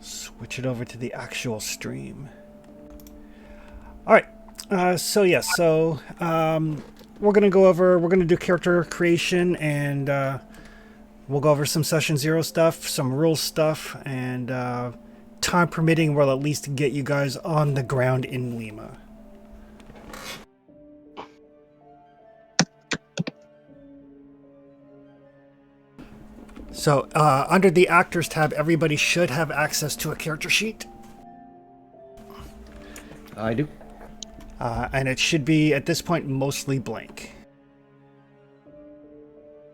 Switch it over to the actual stream. All right. We're going to do character creation, and we'll go over some session 0 stuff, some rules stuff, and time permitting, we'll at least get you guys on the ground in Lima. So, under the Actors tab, everybody should have access to a character sheet. I do. And it should be, at this point, mostly blank.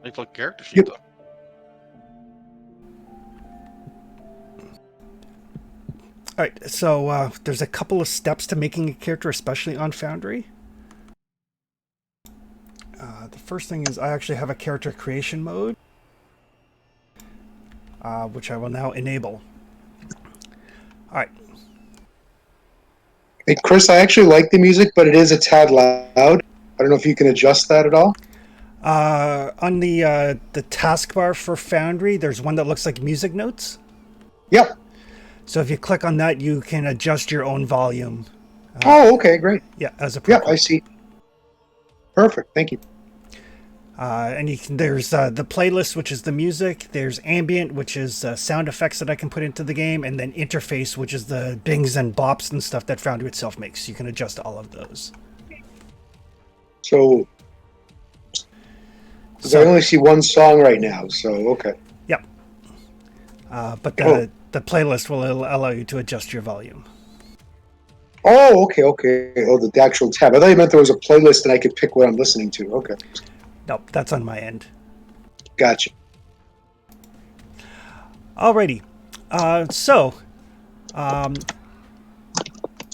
It's like character sheet, though. Alright, so there's a couple of steps to making a character, especially on Foundry. The first thing is I actually have a character creation mode, which I will now enable. Alright. Hey, Chris, I actually like the music, but it is a tad loud. I don't know if you can adjust that at all. On the taskbar for Foundry, there's one that looks like music notes. Yep. So if you click on that, you can adjust your own volume. Oh, okay, great. Yeah, as a Yep, I see. Perfect, thank you. And there's the playlist, which is the music. There's ambient, which is sound effects that I can put into the game, and then interface, which is the bings and bops and stuff that Foundry itself makes. You can adjust all of those. So I only see one song right now, so okay. Yep. But the playlist will allow you to adjust your volume. Oh, okay. Oh, the actual tab. I thought you meant there was a playlist and I could pick what I'm listening to. Okay. Nope, that's on my end. Gotcha. Alrighty. I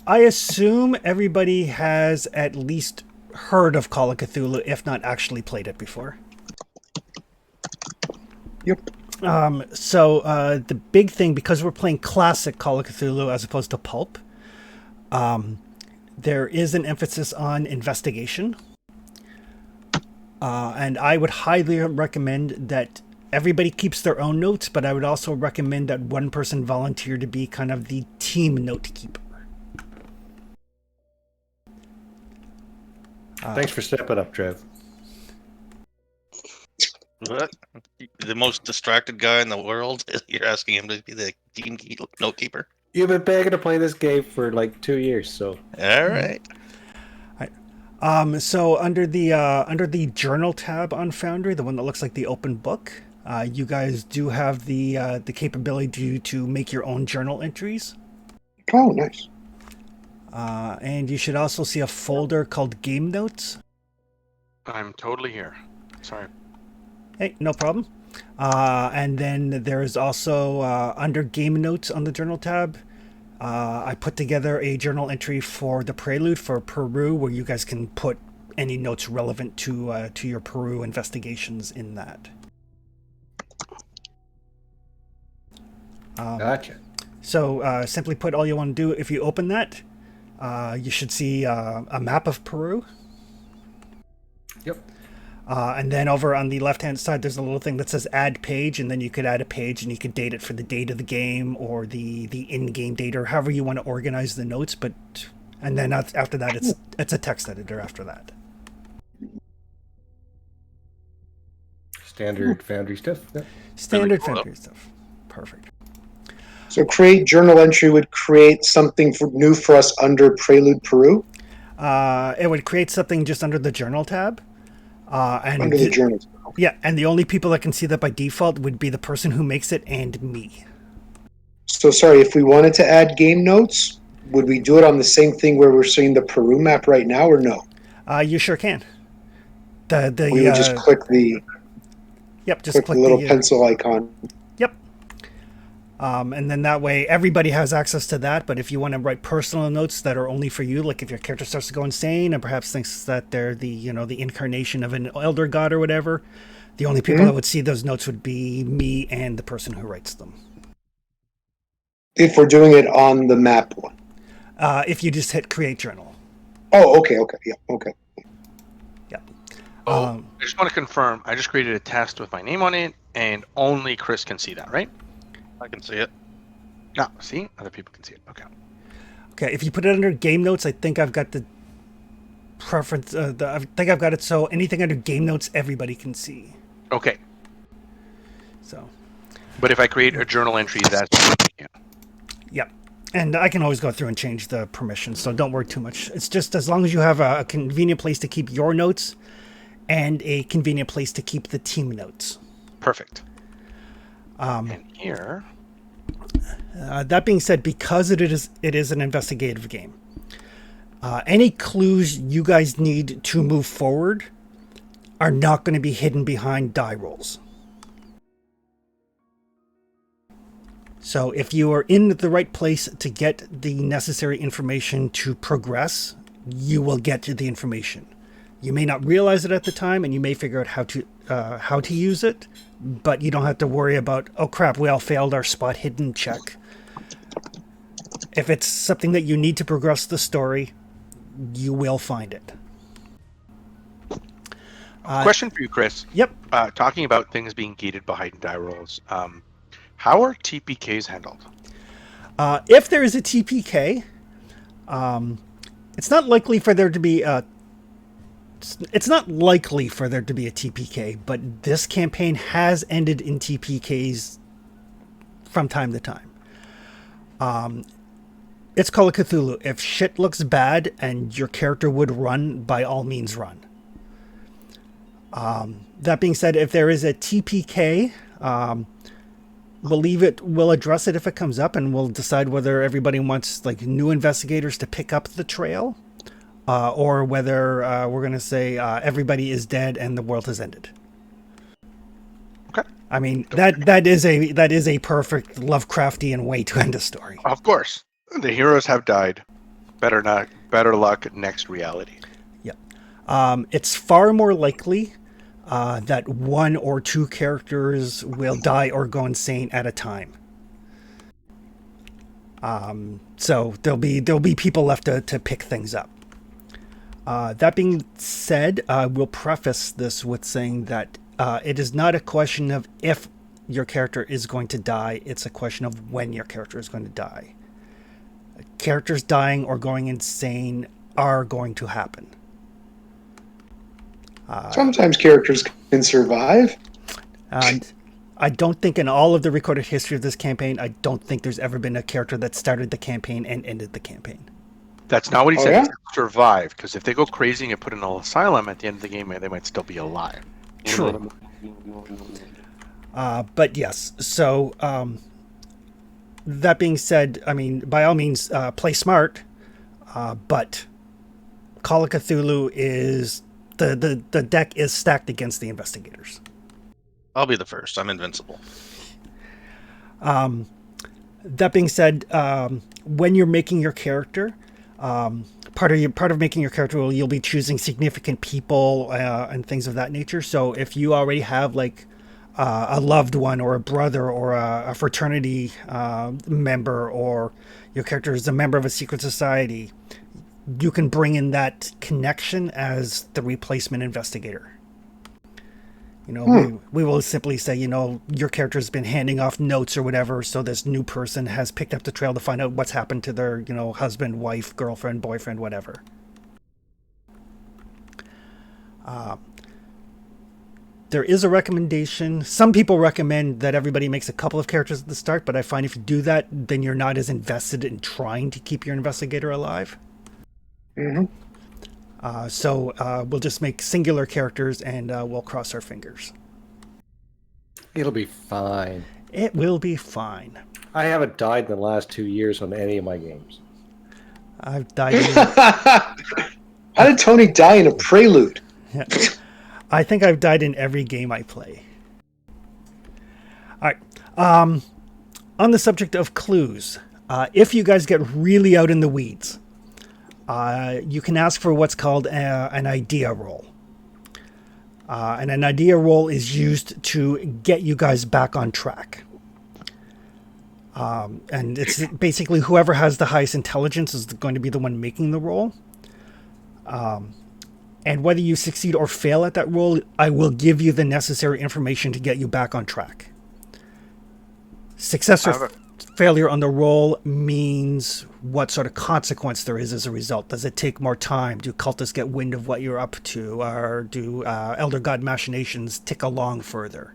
assume everybody has at least heard of Call of Cthulhu, if not actually played it before. Yep. The big thing, because we're playing classic Call of Cthulhu as opposed to pulp, there is an emphasis on investigation. And I would highly recommend that everybody keeps their own notes, but I would also recommend that one person volunteer to be kind of the team note keeper. Thanks for stepping up, Trev. What? The most distracted guy in the world? You're asking him to be the team note keeper? You've been begging to play this game for like 2 years, so. All right. So under the journal tab on Foundry, the one that looks like the open book, you guys do have the capability to make your own journal entries. Oh, nice. And you should also see a folder called Game Notes. I'm totally here. Sorry. Hey, no problem. And then there's also under Game Notes on the Journal tab, I put together a journal entry for the Prelude for Peru, where you guys can put any notes relevant to your Peru investigations in that. Gotcha. So simply put, all you want to do, if you open that, you should see a map of Peru. Yep. And then over on the left-hand side, there's a little thing that says Add Page, and then you could add a page, and you could date it for the date of the game or the in-game date, or however you want to organize the notes. And then after that, it's a text editor after that. Standard Foundry stuff. Yep. Standard cool. Foundry stuff. Perfect. So create journal entry would create something new for us under Prelude Peru? It would create something just under the Journal tab. And Under the journal. Yeah, and the only people that can see that by default would be the person who makes it and me. So sorry, if we wanted to add game notes, would we do it on the same thing where we're seeing the Peru map right now, or no? You sure can. We We would just click the just click little the pencil icon. Yep. And then that way everybody has access to that. But if you want to write personal notes that are only for you, like if your character starts to go insane and perhaps thinks that they're the incarnation of an elder god or whatever, the only people that would see those notes would be me and the person who writes them. If we're doing it on the map one. If you just hit create journal. Oh, okay, yeah, okay. I just want to confirm. I just created a test with my name on it, and only Chris can see that, right? I can see it. No, see? Other people can see it. Okay. Okay, if you put it under game notes, I think I've got the preference. I think I've got it so anything under game notes, everybody can see. Okay. So. But if I create a journal entry, that's... Yeah. Yep. And I can always go through and change the permissions, so don't worry too much. It's just as long as you have a convenient place to keep your notes and a convenient place to keep the team notes. Perfect. And here... That being said, because it is an investigative game, any clues you guys need to move forward are not going to be hidden behind die rolls. So if you are in the right place to get the necessary information to progress, you will get the information. You may not realize it at the time, and you may figure out how to use it, but you don't have to worry about, oh crap, we all failed our spot hidden check. If it's something that you need to progress the story, you will find it. Question for you, Chris. Yep. Talking about things being gated behind die rolls, how are TPKs handled? If there is a TPK, it's not likely for there to be a TPK, but this campaign has ended in TPKs from time to time. It's Call of Cthulhu. If shit looks bad and your character would run, by all means run. That being said, if there is a TPK, we'll address it if it comes up, and we'll decide whether everybody wants like new investigators to pick up the trail, or whether we're going to say everybody is dead and the world has ended. Okay. I mean that is a perfect Lovecraftian way to end a story. Of course, the heroes have died. Better luck next reality. Yeah, it's far more likely that one or two characters will die or go insane at a time. So there'll be people left to pick things up. That being said, we'll preface this with saying that it is not a question of if your character is going to die, it's a question of when your character is going to die. Characters dying or going insane are going to happen. Sometimes characters can survive. And I don't think in all of the recorded history of this campaign, I don't think there's ever been a character that started the campaign and ended the campaign. That's not what he Oh, said. yeah? He said survive, because if they go crazy and get put in an asylum at the end of the game, they might still be alive. True. But yes, so that being said, I mean, by all means, play smart, but Call of Cthulhu is the deck is stacked against the investigators. I'll be the first. I'm invincible. That being said, when you're making your character, part of making your character, you'll be choosing significant people and things of that nature. So if you already have like a loved one or a brother or a fraternity member, or your character is a member of a secret society, you can bring in that connection as the replacement investigator. You know, we will simply say, you know, your character's been handing off notes or whatever, so this new person has picked up the trail to find out what's happened to their, you know, husband, wife, girlfriend, boyfriend, whatever. There is a recommendation. Some people recommend that everybody makes a couple of characters at the start, but I find if you do that, then you're not as invested in trying to keep your investigator alive. Mm-hmm. So we'll just make singular characters and we'll cross our fingers. It'll be fine. It will be fine. I haven't died in the last 2 years on any of my games. I've died in... How did Tony die in a prelude? Yeah. I think I've died in every game I play. All right. On the subject of clues, if you guys get really out in the weeds, you can ask for what's called an idea roll. And an idea roll is used to get you guys back on track. And it's basically whoever has the highest intelligence is going to be the one making the roll. And whether you succeed or fail at that roll, I will give you the necessary information to get you back on track. Success or failure on the roll means what sort of consequence there is as a result. Does it take more time? Do cultists get wind of what you're up to? Or do Elder God machinations tick along further?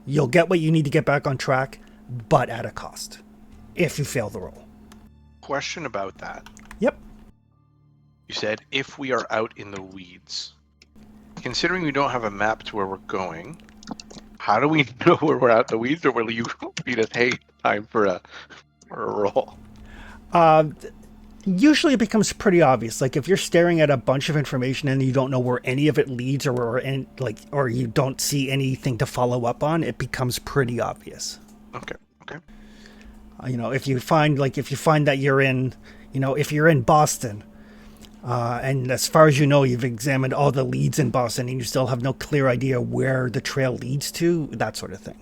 You'll get what you need to get back on track, but at a cost, if you fail the roll. Question about that. Yep. You said if we are out in the weeds. Considering we don't have a map to where we're going, how do we know where we're out in the weeds, or will you beat us, hey, time for a roll? Usually it becomes pretty obvious. Like if you're staring at a bunch of information and you don't know where any of it leads, or you don't see anything to follow up on, it becomes pretty obvious. Okay. You know, if you find that you're in, you know, if you're in Boston, and as far as you know, you've examined all the leads in Boston and you still have no clear idea where the trail leads to, that sort of thing.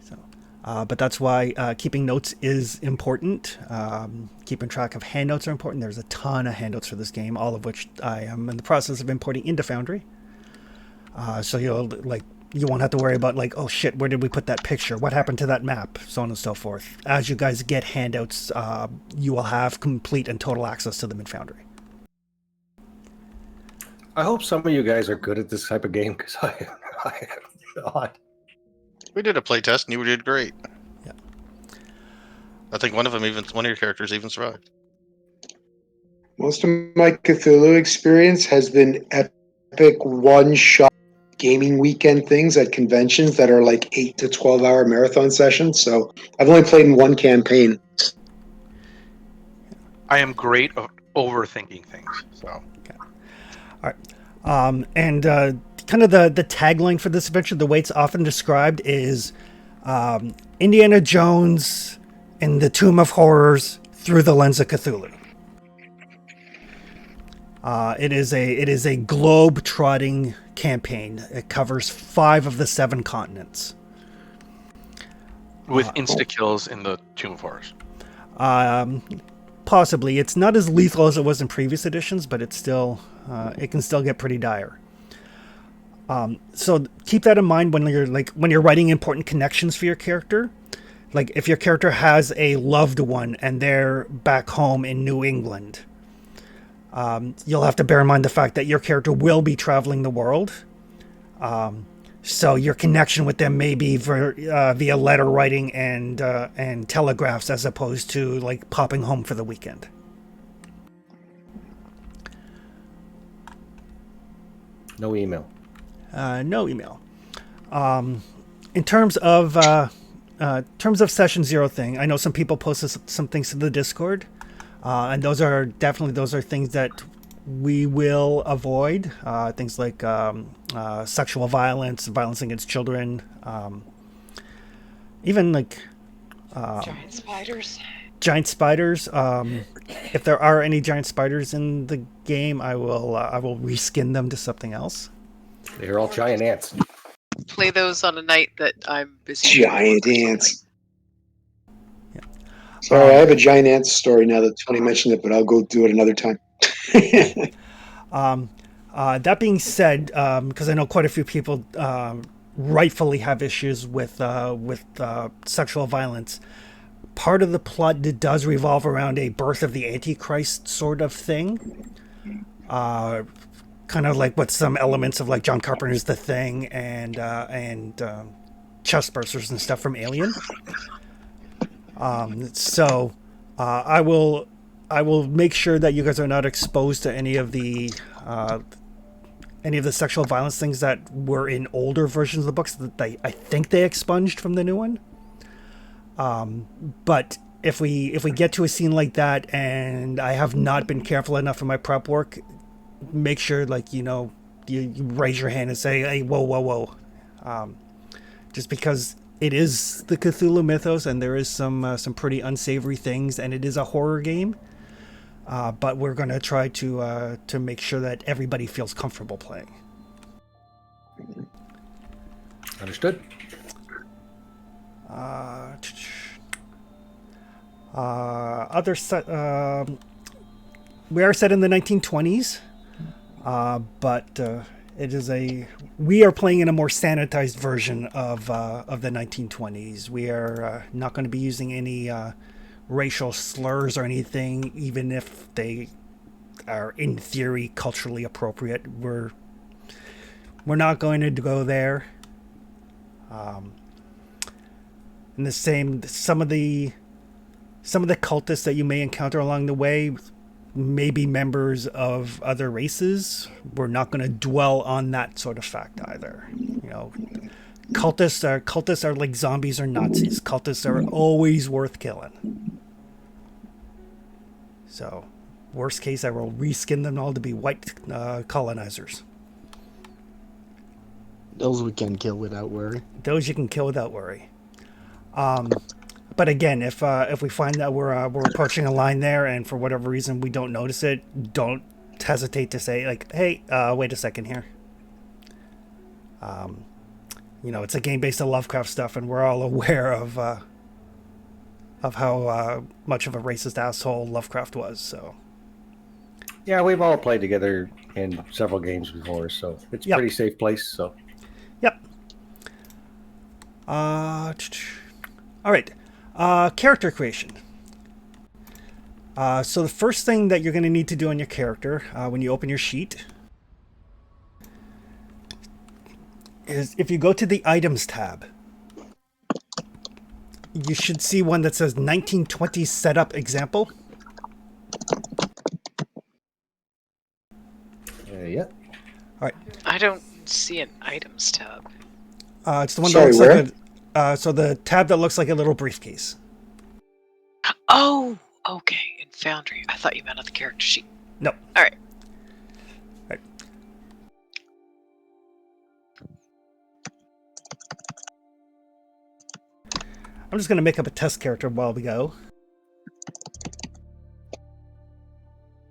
So, but that's why keeping notes is important. Keeping track of hand notes are important. There's a ton of hand notes for this game, all of which I am in the process of importing into Foundry. So you won't have to worry about like, oh shit, where did we put that picture? What happened to that map? So on and so forth. As you guys get handouts, you will have complete and total access to them in Foundry. I hope some of you guys are good at this type of game, because I am not. We did a playtest and you did great. Yeah. I think one of your characters even survived. Most of my Cthulhu experience has been epic one-shot gaming weekend things at conventions that are like 8 to 12 hour marathon sessions. So I've only played in one campaign. I am great at overthinking things, so. Okay. All right. And kind of the tagline for this adventure, the way it's often described is Indiana Jones in the Tomb of Horrors through the lens of Cthulhu. It is a globe-trotting campaign. It covers 5 of the 7 continents. With insta-kills in the Tomb of Horrors. Possibly. It's not as lethal as it was in previous editions, but it's still it can still get pretty dire. So keep that in mind when you're writing important connections for your character. Like if your character has a loved one and they're back home in New England, you'll have to bear in mind the fact that your character will be traveling the world. So your connection with them may be via letter writing and telegraphs, as opposed to like popping home for the weekend. No email. No email. In terms of session zero thing, I know some people posted some things to the Discord, and those are things that we will avoid. Things like sexual violence, violence against children, even like Giant spiders. giant spiders. If there are any giant spiders in the game, I will reskin them to something else. They're all giant ants. Play those on a night that I'm busy. Giant or something. ants. Sorry, I have a giant ant story now that Tony mentioned it, but I'll go do it another time. That being said, because I know quite a few people rightfully have issues with sexual violence, part of the plot does revolve around a birth of the Antichrist sort of thing. Kind of like with some elements of like John Carpenter's The Thing and chest bursters and stuff from Alien. So I will make sure that you guys are not exposed to any of the sexual violence things that were in older versions of the books that I think they expunged from the new one. But if we get to a scene like that and I have not been careful enough in my prep work, make sure you raise your hand and say, hey, whoa. Just because it is the Cthulhu mythos and there is some pretty unsavory things and it is a horror game. But we're going to try to make sure that everybody feels comfortable playing. Understood. We are set in the 1920s, but we are playing in a more sanitized version of the 1920s. We are not going to be using any racial slurs or anything, even if they are in theory culturally appropriate. We're not going to go there. And some of the cultists that you may encounter along the way may be members of other races. We're not going to dwell on that sort of fact either. Cultists are like zombies or Nazis. Cultists are always worth killing. So, worst case, I will reskin them all to be white colonizers. Those we can kill without worry. Those you can kill without worry. But again, if we find that we're approaching a line there, and for whatever reason we don't notice it, don't hesitate to say like, "Hey, wait a second here." It's a game based on Lovecraft stuff, and we're all aware of how much of a racist asshole Lovecraft was. So, yeah, we've all played together in several games before, so it's a pretty safe place. So, yep. All right. Character creation. So the first thing that you're going to need to do on your character when you open your sheet is if you go to the items tab, you should see one that says 1920 setup example. Yeah. All right. I don't see an items tab. It's the one that looks like so the tab that looks like a little briefcase. Oh, okay. In Foundry. I thought you meant on the character sheet. No. All right. I'm just going to make up a test character while we go.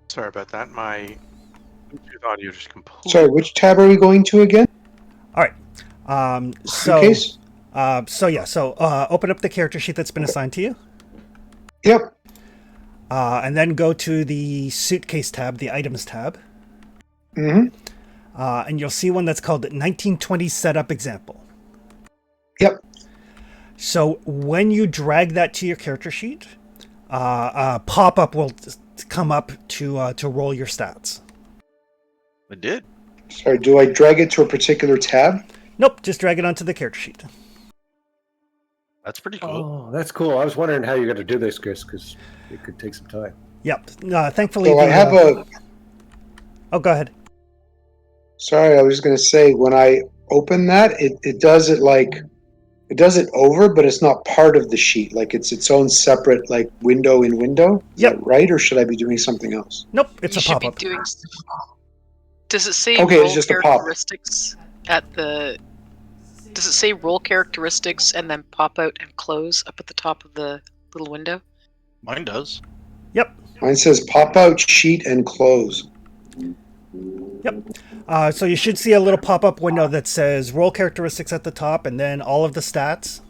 Sorry about that. My audio just completely. Sorry, which tab are we going to again? All right. So Suitcase? Open up the character sheet that's been assigned to you. Yep. And then go to the suitcase tab, the items tab. Mm-hmm. And you'll see one that's called 1920 setup example. Yep. So when you drag that to your character sheet, a pop-up will come up to roll your stats. It did. Sorry, do I drag it to a particular tab? Nope, just drag it onto the character sheet. That's pretty cool. Oh, that's cool. I was wondering how you're going to do this, Chris, because it could take some time. Yep. Thankfully, So I have a. Oh, go ahead. Sorry, I was going to say when I open that, it does it like it does it over, but it's not part of the sheet. Like it's its own separate like window in window. Is Yep. that right, or should I be doing something else? Nope, it's You a should pop-up. be doing. Does it say Okay, role it's just a pop. characteristics at the? Does it say role characteristics and then pop out and close up at the top of the little window? Mine does. Yep. Mine says pop out sheet and close. Yep. So you should see a little pop-up window that says role characteristics at the top, and then all of the stats.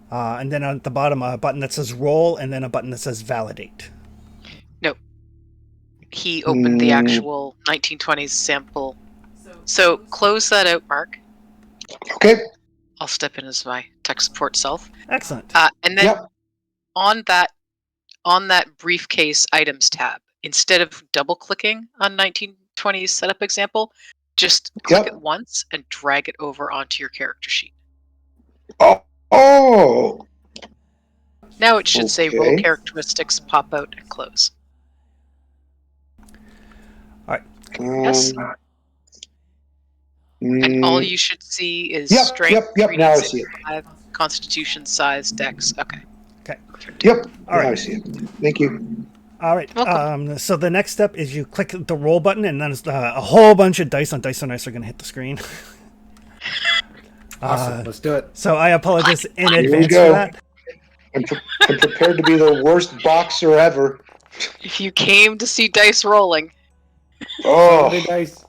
And then at the bottom, a button that says role, and then a button that says validate. No. He opened the actual 1920s sample. So close that out, Mark. Okay. I'll step in as my tech support self. Excellent. And then Yep. on that briefcase items tab, instead of double clicking on 1920s setup example, just click Yep. it once and drag it over onto your character sheet. Oh. Now it should say role Okay. characteristics, pop out, and close. Yes. And all you should see is Yep, strength, yep, now I see it. 5, constitution, size, dex. Okay. Okay. Yep. All Now right. I see it. Thank you. All right. Welcome. So the next step is you click the roll button, and then a whole bunch of dice on Dice on Ice are going to hit the screen. Awesome. Let's do it. So I apologize in Here we advance go. for that. I'm prepared to be the worst boxer ever. If you came to see dice rolling, Oh. Very nice.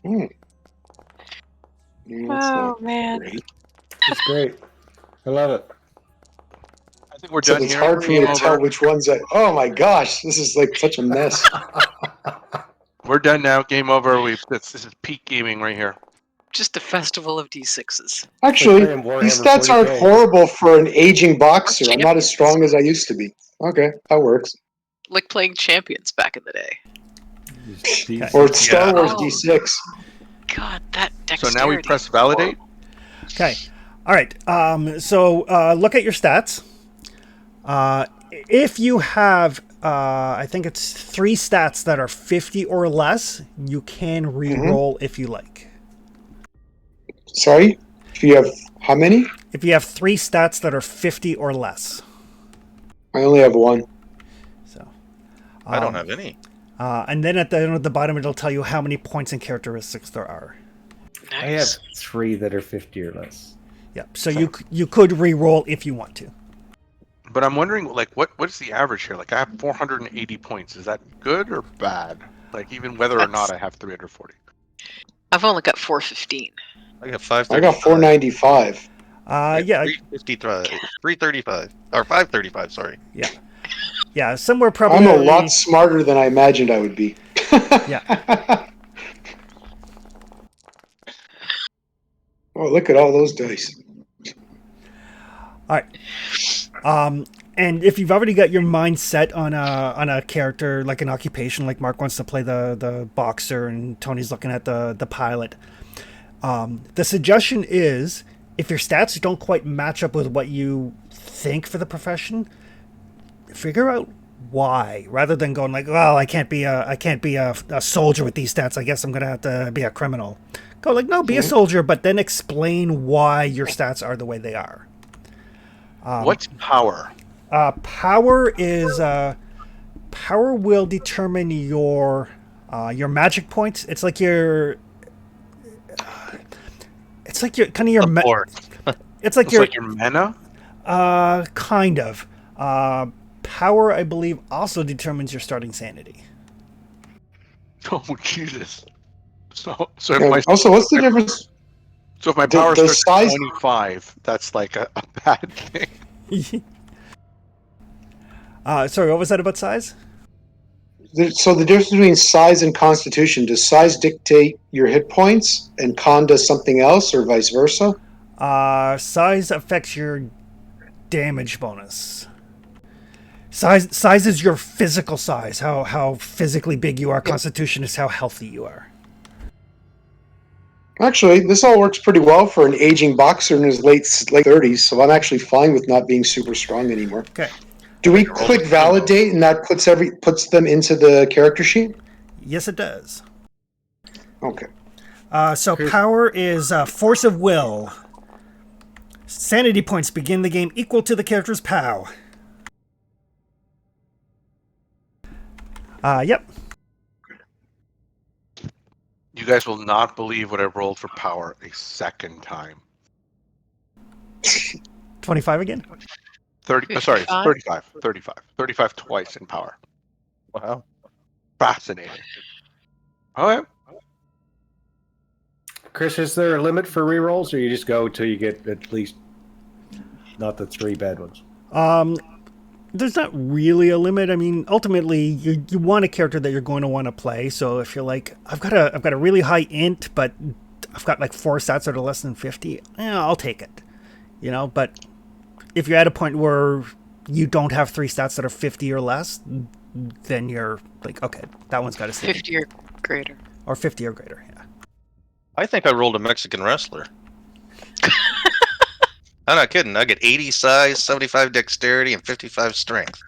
Hmm. That's not man. great. It's great. I love it. I think we're So done it's here. hard for me Game to tell over. which ones I. Oh my gosh, this is like such a mess. We're done now. Game over. This is peak gaming right here. Just a festival of d6s. Actually, playing Warhammer these stats aren't 40K. horrible for an aging boxer. I'm not as Champions. strong as I used to be. Okay, that works. Like playing champions back in the day. Or Star Yeah. Wars Oh. D6. God, that So dexterity. now we press validate. Okay. All right. So look at your stats. If you have, I think it's 3 stats that are 50 or less, you can re-roll if you like. Sorry? If you have how many? If you have 3 stats that are 50 or less. I only have one. So. I don't have any. And then at the bottom, it'll tell you how many points and characteristics there are. I have 3 that are 50 or less. Yep. So you could re-roll if you want to. But I'm wondering, like, what's the average here? Like, I have 480 points. Is that good or bad? Like, even whether or not That's- I have 340. I've only got 415. I got 5. I got 495. Yeah. 335 or 535. Sorry. Yeah. Somewhere probably. I'm a lot smarter than I imagined I would be. Yeah. Oh, look at all those dice. All right. And if you've already got your mind set on a character, like an occupation, like Mark wants to play the boxer and Tony's looking at the pilot, the suggestion is if your stats don't quite match up with what you think for the profession, figure out why, rather than going like, well, I can't be a soldier with these stats. I guess I'm gonna have to be a criminal. Go like, no, be a soldier, but then explain why your stats are the way they are. What's power? Power will determine your magic points. It's like your kind of your Of course. it's like It's your like your mana? kind of power, I believe, also determines your starting sanity. Oh, Jesus. So if Yeah, my also, what's the difference? so if my the- power the starts at size- 25, that's like a bad thing. Sorry, what was that about size? So the difference between size and constitution, does size dictate your hit points and con does something else, or vice versa? Size affects your damage bonus. Size is your physical size. How physically big you are. Constitution is how healthy you are. Actually, this all works pretty well for an aging boxer in his late 30s, so I'm actually fine with not being super strong anymore. Okay. Do we Roll click the validate and that puts them into the character sheet? Yes, it does. Okay. So power is force of will. Sanity points begin the game equal to the character's POW. Yep. You guys will not believe what I rolled for power a second time. 25 again? 30. Sorry, 55? 35. 35. 35 twice in power. Wow. Fascinating. All right. Chris, is there a limit for rerolls, or you just go till you get at least not the 3 bad ones? There's not really a limit. I mean, ultimately, you want a character that you're going to want to play. So if you're like, I've got a really high int, but I've got like 4 stats that are less than 50, I'll take it. You know, but if you're at a point where you don't have 3 stats that are 50 or less, then you're like, okay, that one's got to stay. 50 or greater. Or 50 or greater, yeah. I think I rolled a Mexican wrestler. I'm not kidding. I get 80 size, 75 dexterity, and 55 strength.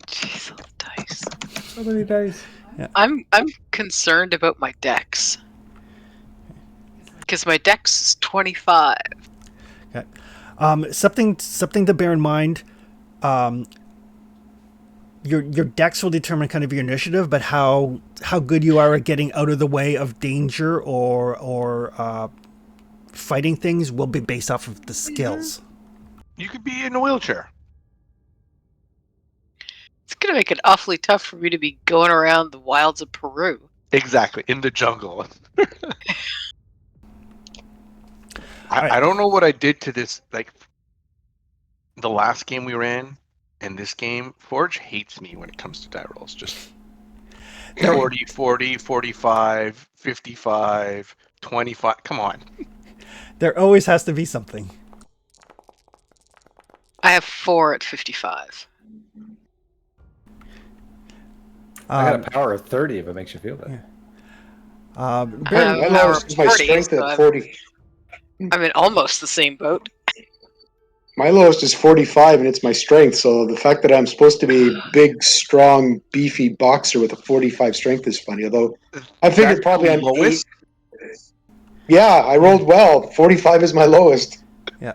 Jeez, those dice. So many dice. I'm concerned about my dex. Because my dex is 25. Okay. Something to bear in mind. Your dex will determine kind of your initiative, but how good you are at getting out of the way of danger or fighting things will be based off of the skills. You could be in a wheelchair. It's going to make it awfully tough for me to be going around the wilds of Peru. Exactly, in the jungle. Right. I don't know what I did to this, like, the last game we ran and this game. Forge hates me when it comes to die rolls. Just 40, 40, 45, 55, 25. Come on. There always has to be something. I have 4 at 55. I got a power of 30 if it makes you feel better. Yeah. My lowest is my 40, strength so at 40. I'm in almost the same boat. My lowest is 45, and it's my strength. So the fact that I'm supposed to be a big, strong, beefy boxer with a 45 strength is funny. Although I figured That's probably the I'm lowest? 8. Yeah, I rolled well. 45 is my lowest. Yeah.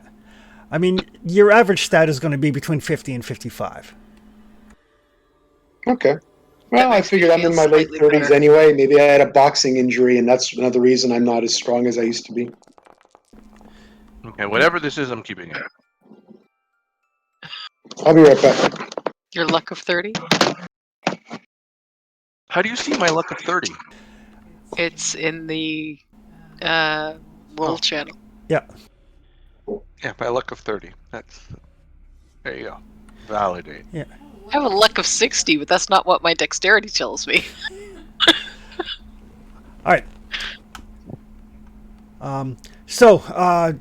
I mean, your average stat is going to be between 50 and 55. Okay. Well, I makes me figured I'm feel in my late slightly 30s better. anyway. Maybe I had a boxing injury, and that's another reason I'm not as strong as I used to be. Okay, whatever this is, I'm keeping it. I'll be right back. Your luck of 30? How do you see my luck of 30? It's in the roll channel. Yeah. Yeah, my luck of 30. There you go. Validate. Yeah. I have a luck of 60, but that's not what my dexterity tells me. All right. So,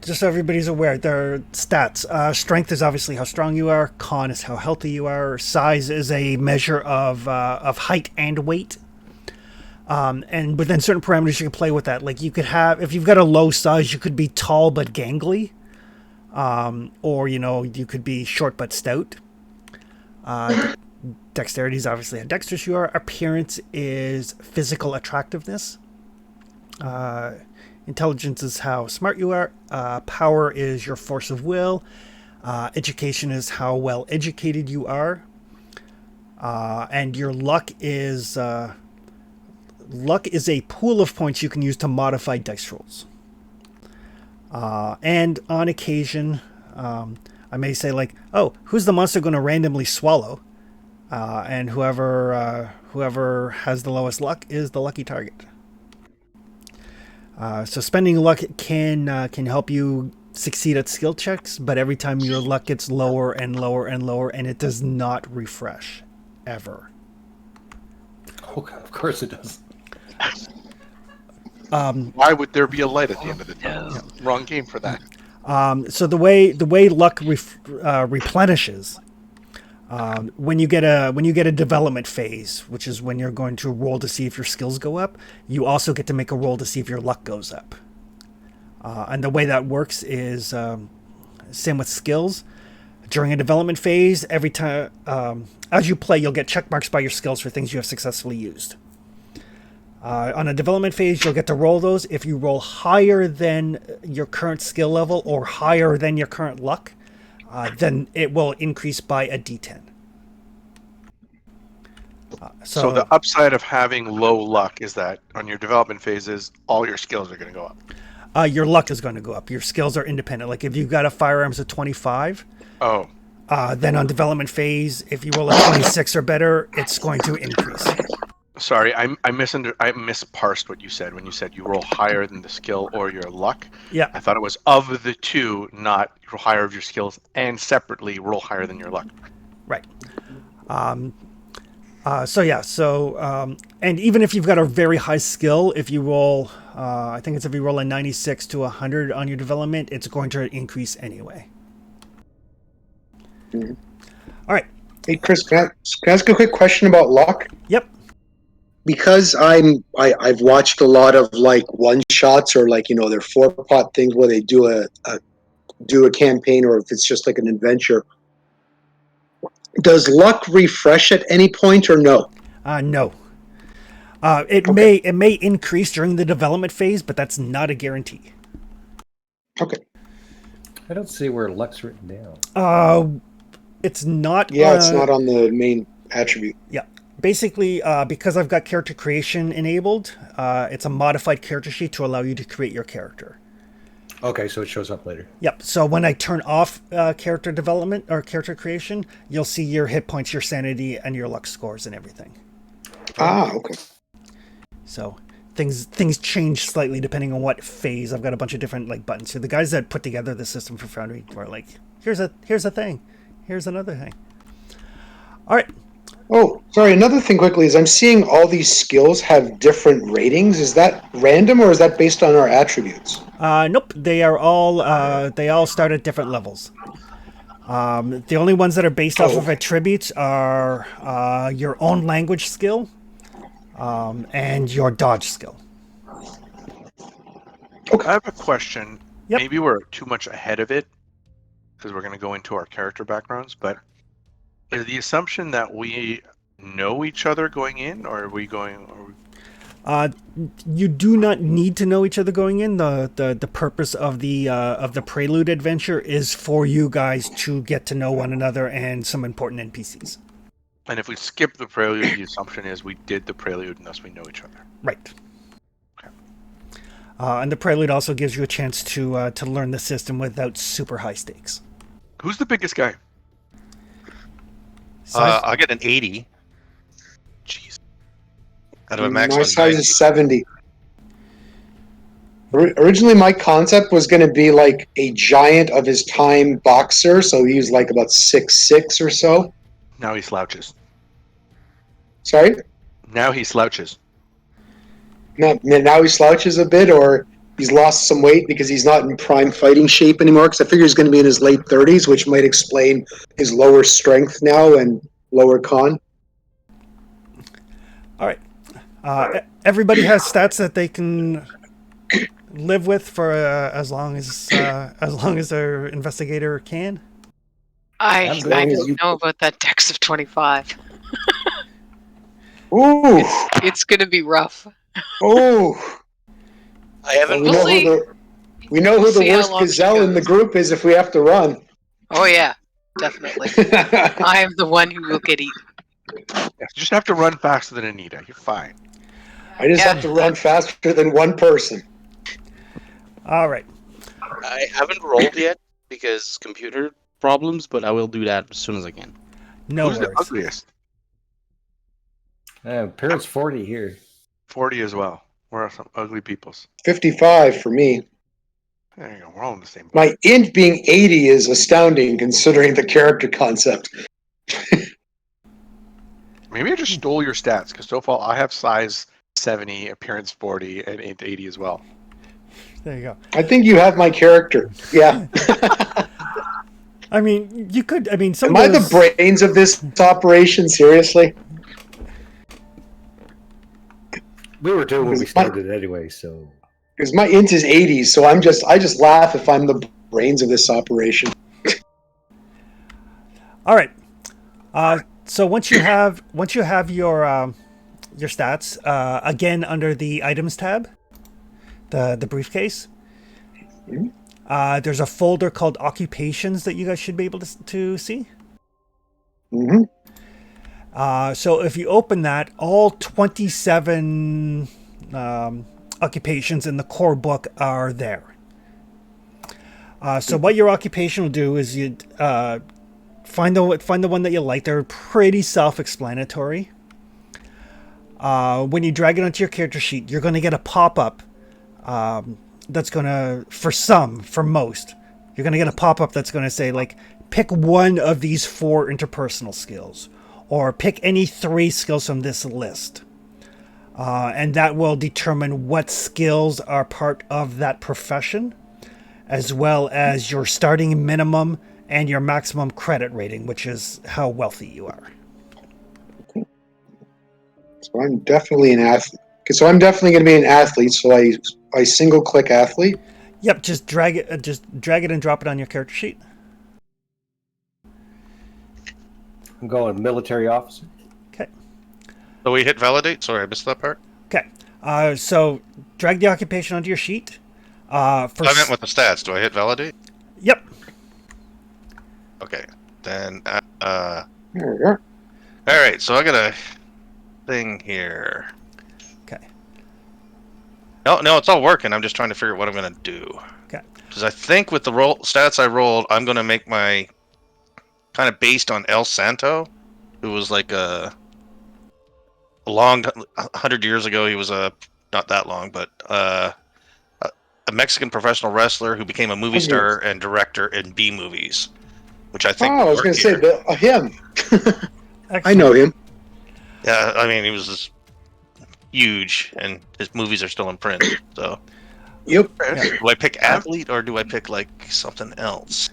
just so everybody's aware, their stats. Strength is obviously how strong you are. Con is how healthy you are. Size is a measure of height and weight. And within certain parameters, you can play with that. Like you could have, if you've got a low size, you could be tall but gangly. Or, you could be short but stout. Dexterity is obviously how dexterous you are. Appearance is physical attractiveness. Intelligence is how smart you are. Power is your force of will. Education is how well educated you are. And your luck is a pool of points you can use to modify dice rolls. And on occasion, I may say like, "Oh, who's the monster going to randomly swallow?" And whoever has the lowest luck is the lucky target. So spending luck can help you succeed at skill checks, but every time your luck gets lower and lower and lower, and it does not refresh, ever. Oh, God, of course it does. Why would there be a light at the end of the tunnel? Wrong game for that. So the way luck replenishes, when you get a development phase, which is when you're going to roll to see if your skills go up, you also get to make a roll to see if your luck goes up. And the way that works is same with skills. During a development phase, every time as you play, you'll get check marks by your skills for things you have successfully used. On a development phase, you'll get to roll those. If you roll higher than your current skill level or higher than your current luck, then it will increase by a D10. So the upside of having low luck is that on your development phases, all your skills are going to go up. Your luck is going to go up. Your skills are independent. Like if you've got a firearms of 25, then on development phase, if you roll a 26 or better, it's going to increase. Sorry, I misparsed what you said when you said you roll higher than the skill or your luck. Yeah. I thought it was of the two, not roll higher of your skills and separately roll higher than your luck. Right. And even if you've got a very high skill, if you roll, I think it's if you roll a 96 to 100 on your development, it's going to increase anyway. Mm-hmm. All right. Hey, Chris, can I ask a quick question about luck? Yep. Because I've watched a lot of like one shots or like they're 4-pot things where they do a campaign, or if it's just like an adventure. Does luck refresh at any point or no? No. It may increase during the development phase, but that's not a guarantee. Okay. I don't see where luck's written down. It's not. Yeah, it's not on the main attribute. Yeah. Basically, because I've got character creation enabled, it's a modified character sheet to allow you to create your character. Okay, so it shows up later. Yep. So when I turn off character development or character creation, you'll see your hit points, your sanity, and your luck scores and everything. Okay. So things change slightly depending on what phase. I've got a bunch of different like buttons here. The guys that put together the system for Foundry were like, here's a thing, here's another thing. All right. Oh, sorry. Another thing quickly is I'm seeing all these skills have different ratings. Is that random or is that based on our attributes? Nope. They all start at different levels. The only ones that are based off of attributes are your own language skill and your dodge skill. Okay. I have a question. Yep. Maybe we're too much ahead of it because we're going to go into our character backgrounds, but is the assumption that we know each other going in, or are we going? You do not need to know each other going in. The purpose of the Prelude adventure is for you guys to get to know one another and some important NPCs. And if we skip the Prelude, the assumption is we did the Prelude and thus we know each other. Right. Okay. And the Prelude also gives you a chance to learn the system without super high stakes. Who's the biggest guy? I get an 80. Jeez. Out of a max My of size 90. is 70. Originally, my concept was going to be like a giant of his time boxer, so he was like about 6'6" or so. Now he slouches. Sorry? Now he slouches. Now he slouches a bit, or he's lost some weight because he's not in prime fighting shape anymore, because I figure he's going to be in his late 30s, which might explain his lower strength now and lower con. All right. Everybody has stats that they can live with for as long as their investigator can. I don't know about that dex of 25. Ooh. It's going to be rough. Ooh. I haven't. We know who the worst gazelle in the group is if we have to run. Oh yeah, definitely. I am the one who will get eaten. You just have to run faster than Anita. You're fine. I just have to run faster than one person. All right. I haven't rolled yet because computer problems, but I will do that as soon as I can. No Who's worries. the ugliest? Parrot's 40 here. 40 as well. We're some ugly peoples. 55 for me. There you go. We're all in the same boat. My int being 80 is astounding considering the character concept. Maybe I just stole your stats because so far I have size 70, appearance 40, and int 80 as well. There you go. I think you have my character. Yeah. I mean, you could. I mean, some Am I of those, the brains of this operation? Seriously? We were two when we Because my- started anyway, so Because my int is 80, so I just laugh if I'm the brains of this operation. All right. So once you have your stats, again under the items tab, the briefcase, there's a folder called occupations that you guys should be able to see. Mm-hmm. So if you open that, all 27 occupations in the core book are there. So what your occupation will do is you find the one that you like. They're pretty self-explanatory. When you drag it onto your character sheet, you're going to get a pop-up that's going to, for most, you're going to get a pop-up that's going to say, like, pick one of these 4 interpersonal skills, or pick any 3 skills from this list. And that will determine what skills are part of that profession, as well as your starting minimum and your maximum credit rating, which is how wealthy you are. So I'm definitely an athlete. So I'm definitely going to be an athlete. So I single click athlete. Yep, just drag it and drop it on your character sheet. I'm going military officer. Okay. So we hit validate. Sorry, I missed that part. Okay. So drag the occupation onto your sheet. I meant with the stats. Do I hit validate? Yep. Okay. Then, There we go. all right. So I got a thing here. Okay. No, it's all working. I'm just trying to figure out what I'm gonna do. Okay. Because I think with the stats I rolled, I'm gonna make my kind of based on El Santo, who was like a long 100 years ago. He was not that long, but a Mexican professional wrestler who became a movie star and director in B movies, which I think. Oh, I was going to say him. I Excellent. know him. Yeah, I mean he was just huge, and his movies are still in print. So, Yep. do I pick athlete or do I pick like something else?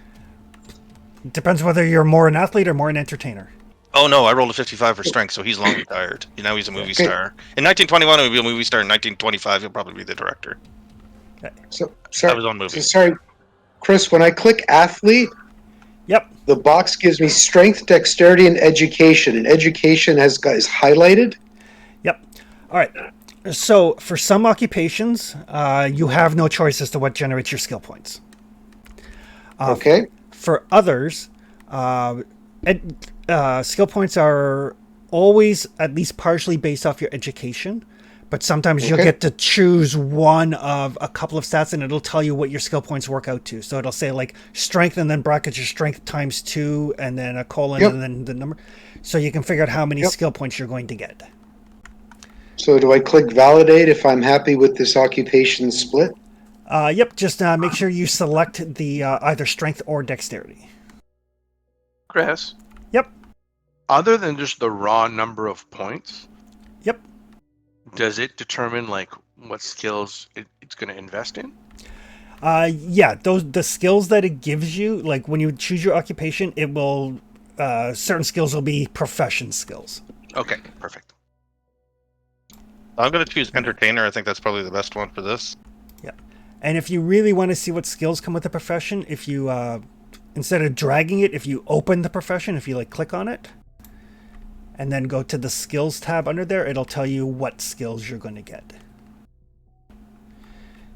Depends whether you're more an athlete or more an entertainer. Oh no, I rolled a 55 for strength, so he's long retired. Now he's a movie star. In 1921, he would be a movie star. In 1925, he'll probably be the director. So That sorry. was on movie. Sorry, Chris. When I click athlete, Yep. the box gives me strength, dexterity, and education. And education is highlighted. Yep. All right. So for some occupations, you have no choice as to what generates your skill points. Okay. For others, skill points are always at least partially based off your education, but sometimes you'll get to choose one of a couple of stats and it'll tell you what your skill points work out to. So it'll say like strength and then bracket your strength times 2 and then a colon and then the number. So you can figure out how many skill points you're going to get. So do I click validate if I'm happy with this occupation split? Yep, just make sure you select the either strength or dexterity. Chris, Yep. other than just the raw number of points, Yep. does it determine like what skills it's going to invest in? Yeah, the skills that it gives you, like when you choose your occupation, it will certain skills will be profession skills. Okay, perfect. I'm going to choose entertainer. I think that's probably the best one for this. Yeah, and if you really want to see what skills come with the profession, if you instead of dragging it, if you open the profession, if you like click on it, and then go to the skills tab under there, it'll tell you what skills you're going to get.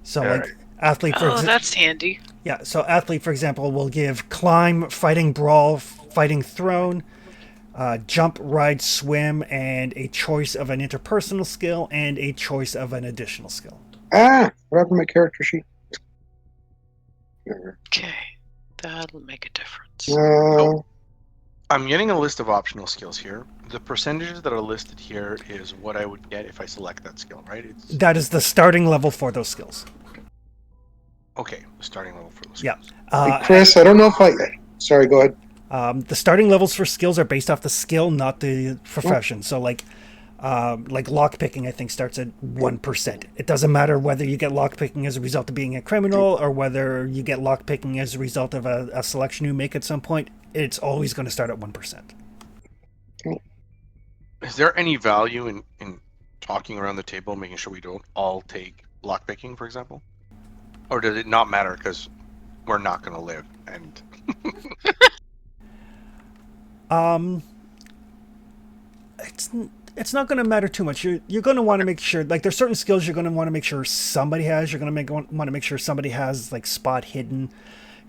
So like athlete, for that's handy. Yeah, so athlete, for example, will give climb, fighting brawl, fighting thrown, jump, ride, swim, and a choice of an interpersonal skill and a choice of an additional skill. What happened to my character sheet? Okay, that'll make a difference. I'm getting a list of optional skills here. The percentages that are listed here is what I would get if I select that skill, right? That is the starting level for those skills. Okay, the starting level for those Yeah. skills. Hey, Chris, I don't know if I... Sorry, go ahead. The starting levels for skills are based off the skill, not the profession. So like Like lockpicking, I think starts at 1%. It doesn't matter whether you get lockpicking as a result of being a criminal or whether you get lockpicking as a result of a selection you make at some point. It's always going to start at 1%. Is there any value in talking around the table, making sure we don't all take lockpicking, for example? Or does it not matter because we're not going to live? And It's not going to matter too much. You're going to want to make sure, like, there's certain skills you're going to want to make sure somebody has. You're going to want to make sure somebody has, like, spot hidden.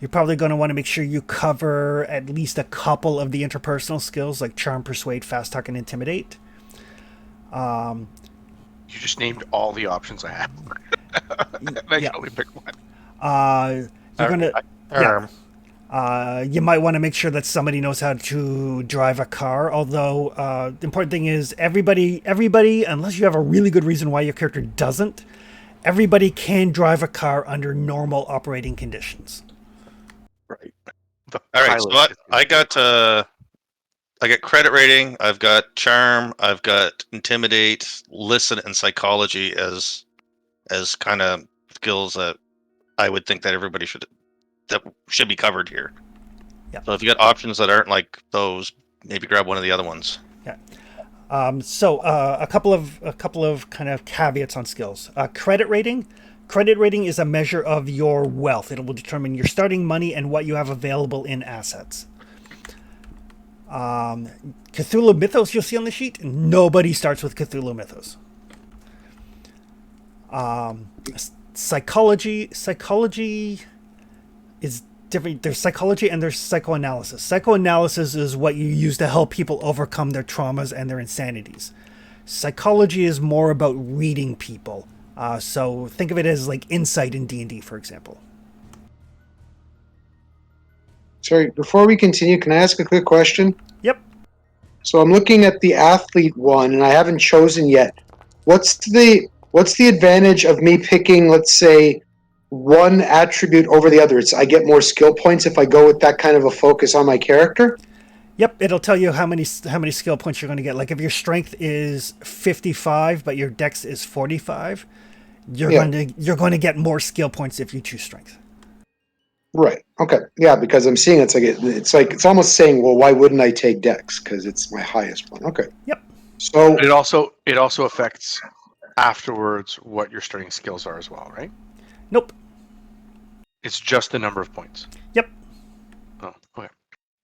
You're probably going to want to make sure you cover at least a couple of the interpersonal skills, like charm, persuade, fast talk, and intimidate. you just named all the options I have. I can only pick one. You're going to... you might want to make sure that somebody knows how to drive a car. Although the important thing is everybody, unless you have a really good reason why your character doesn't, everybody can drive a car under normal operating conditions. Right. All right, so I got credit rating, I've got charm, I've got intimidate, listen, and psychology as kind of skills that I would think that everybody should be covered here. Yeah. So if you got options that aren't like those, maybe grab one of the other ones. Yeah. So a couple of kind of caveats on skills. Credit rating. Credit rating is a measure of your wealth. It will determine your starting money and what you have available in assets. Cthulhu Mythos, you'll see on the sheet. Nobody starts with Cthulhu Mythos. Psychology is different. There's psychology and there's psychoanalysis. Psychoanalysis is what you use to help people overcome their traumas and their insanities. Psychology is more about reading people. So think of it as like insight in D&D, for example. Sorry, before we continue, can I ask a quick question? Yep. So I'm looking at the athlete one, and I haven't chosen yet. What's the advantage of me picking, let's say, one attribute over the other? I get more skill points if I go with that kind of a focus on my character? Yep, it'll tell you how many skill points you're going to get. Like if your strength is 55, but your dex is 45, you're going to get more skill points if you choose strength. Right. Okay. Yeah, because I'm seeing it's almost saying, well, why wouldn't I take dex? Because it's my highest one. Okay. Yep. So it also affects afterwards what your starting skills are as well, right? Nope. It's just the number of points. Yep. Oh, okay.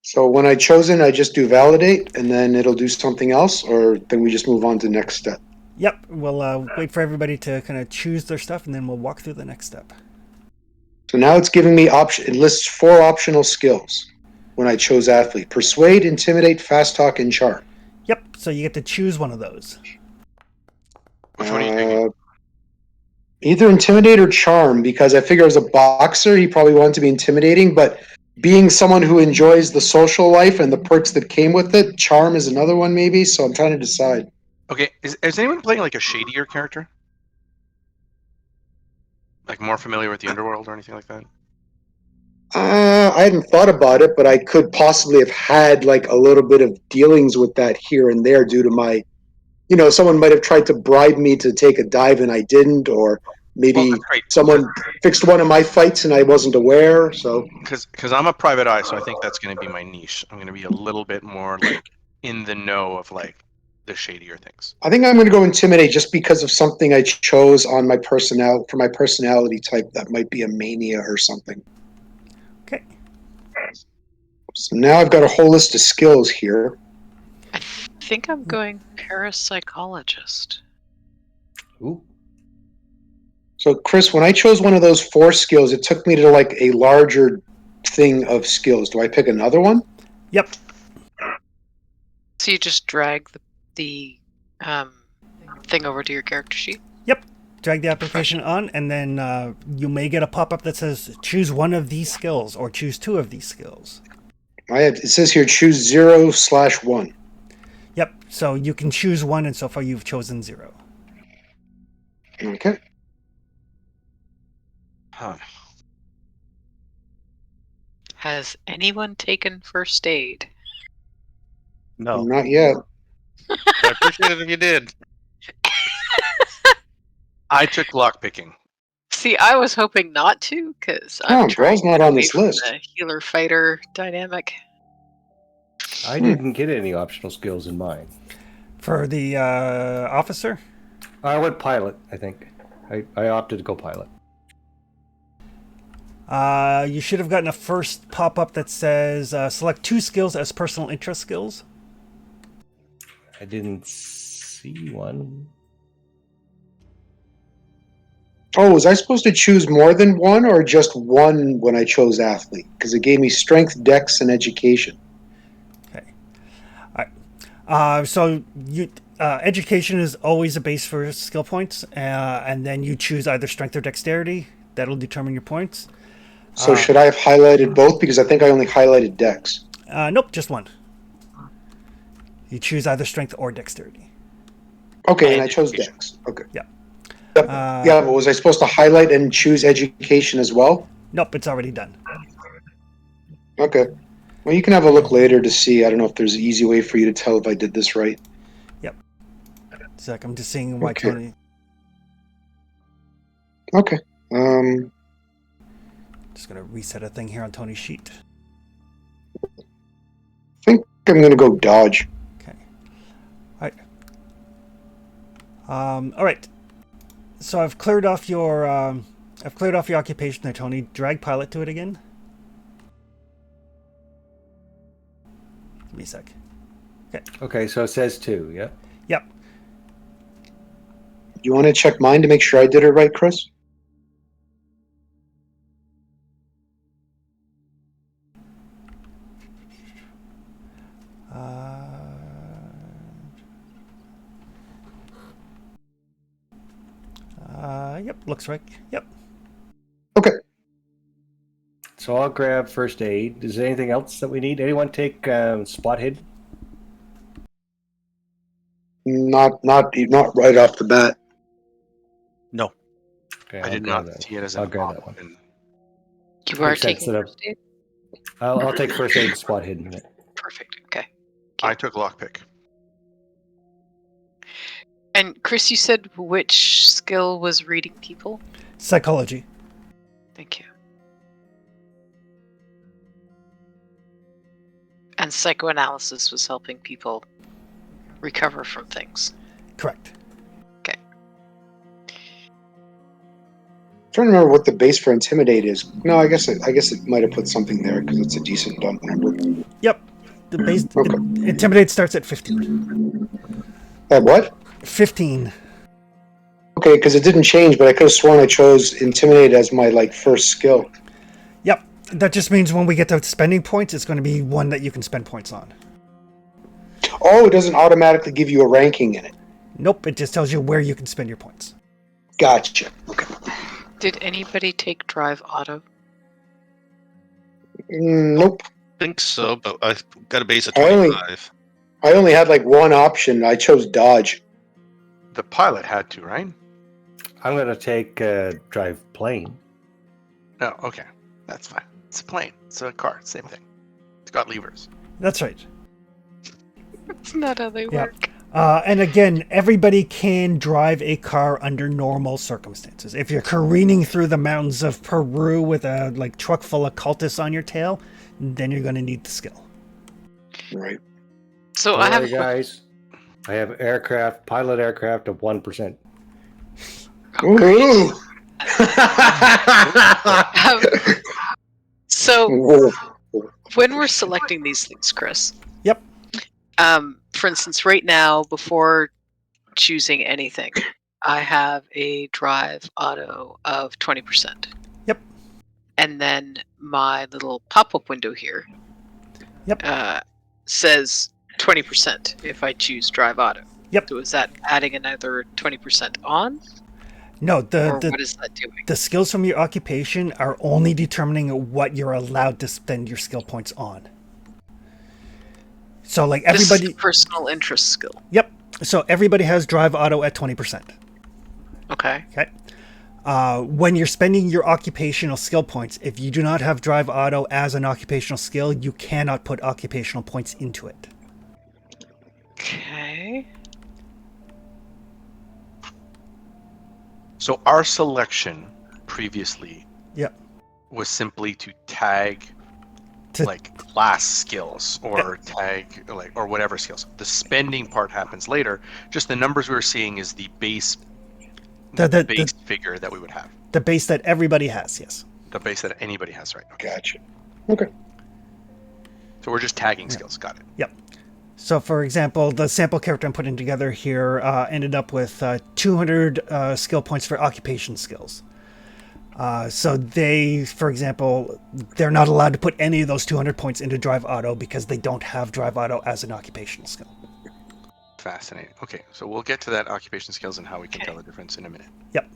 So when I chosen, I just do validate, and then it'll do something else, or then we just move on to the next step. Yep. We'll wait for everybody to kind of choose their stuff, and then we'll walk through the next step. So now it's giving me it lists 4 optional skills when I chose athlete: persuade, intimidate, fast talk, and charm. Yep. So you get to choose one of those. Which one are you taking? Either intimidate or charm, because I figure as a boxer, he probably wanted to be intimidating, but being someone who enjoys the social life and the perks that came with it, charm is another one maybe, so I'm trying to decide. Okay, is anyone playing like a shadier character? Like more familiar with the underworld or anything like that? I hadn't thought about it, but I could possibly have had like a little bit of dealings with that here and there due to my, someone might have tried to bribe me to take a dive and I didn't, or maybe someone fixed one of my fights and I wasn't aware. So because I'm a private eye, so I think that's going to be my niche. I'm going to be a little bit more like in the know of like the shadier things. I think I'm going to go intimidate just because of something I chose on my personality type. That might be a mania or something. Okay. So now I've got a whole list of skills here. I think I'm going parapsychologist. Ooh. So Chris, when I chose one of those 4 skills, it took me to like a larger thing of skills. Do I pick another one? Yep. So you just drag the thing over to your character sheet? Yep. Drag the application on, and then you may get a pop-up that says choose one of these skills or choose 2 of these skills. It says here choose 0/1. Yep. So you can choose one, and so far you've chosen 0. Okay. Huh. Has anyone taken first aid? No, Not yet. appreciate it if you did. I took lockpicking. See, I was hoping not to, because Oh, I'm trying Brawl's not to get on away this from list. the healer-fighter dynamic. I didn't get any optional skills in mine. For the officer? I went pilot, I think. I opted to go pilot. You should have gotten a first pop-up that says select 2 skills as personal interest skills. I didn't see one. Oh, was I supposed to choose more than one or just one when I chose athlete? Because it gave me strength, dex, and education. Okay. All right. So education is always a base for skill points, and then you choose either strength or dexterity. That'll determine your points. So should I have highlighted both? Because I think I only highlighted dex. Nope, just one. You choose either strength or dexterity. Okay, and I chose dex. Okay. Yeah. Yeah, but was I supposed to highlight and choose education as well? Nope, it's already done. Okay. Well, you can have a look later to see. I don't know if there's an easy way for you to tell if I did this right. Yep. Zach, I'm just seeing why Okay. Tony. Okay. Just gonna reset a thing here on Tony's sheet. I think I'm going to go dodge. Okay. All right. So I've cleared off your occupation there, Tony. Drag pilot to it again. Give me a sec. Okay, so it says 2, yeah? Yep. You want to check mine to make sure I did it right, Chris? Yep, looks right. Yep. Okay. So I'll grab first aid. Is there anything else that we need? Anyone take spot hidden? Not right off the bat. No. Okay, I I'll did grab not that. see it as I'll an grab that one. option. You are Makes sense taking that first aid? I'll take first aid and spot hidden. Perfect. Okay. I took lockpick. And Chris, you said which skill was reading people? Psychology. Thank you. And psychoanalysis was helping people recover from things. Correct. Okay. Trying to remember what the base for intimidate is. No, I guess it might have put something there because it's a decent dump number. Yep. The base Okay. intimidate starts at 15. At what? 15. Okay, because it didn't change, but I could have sworn I chose intimidate as my first skill. Yep. That just means when we get to spending points, it's going to be one that you can spend points on. Oh, it doesn't automatically give you a ranking in it. Nope, it just tells you where you can spend your points. Gotcha. Okay. Did anybody take drive auto? Nope. I think so, but I've got a base of I only- 25. I only had one option. I chose dodge. The pilot had to, right? I'm going to take drive plane. Oh, okay. That's fine. It's a plane. It's a car. Same thing. It's got levers. That's right. That's not how they Yeah. work. And again, everybody can drive a car under normal circumstances. If you're careening through the mountains of Peru with a truck full of cultists on your tail, then you're going to need the skill. Right. So Don't I have worry, guys. I have pilot aircraft of 1%. Ooh. So Whoa. when we're selecting these things, Chris. Yep. For instance, right now, before choosing anything, I have a drive auto of 20%. Yep. And then my little pop-up window here says 20% if I choose drive auto. Yep. So is that adding another 20% on? No, Or what is that doing? the skills from your occupation are only determining what you're allowed to spend your skill points on. So This is everybody, the personal interest skill. yep. So everybody has drive auto at 20%. Okay. Okay. When you're spending your occupational skill points, if you do not have drive auto as an occupational skill, you cannot put occupational points into it. Okay. So our selection previously Yep. was simply to tag To- like class skills or tag like or whatever skills. The spending part happens later. Just the numbers we were seeing is the base The figure that we would have. the base that everybody has, yes. The base that anybody has, right? Okay. Gotcha. Okay. So we're just tagging skills. Got it. Yep. So, for example, the sample character I'm putting together here ended up with 200 skill points for occupation skills. So they, for example, they're not allowed to put any of those 200 points into Drive Auto because they don't have Drive Auto as an occupational skill. Fascinating. Okay, so we'll get to that occupation skills and how we can tell the difference in a minute. Yep.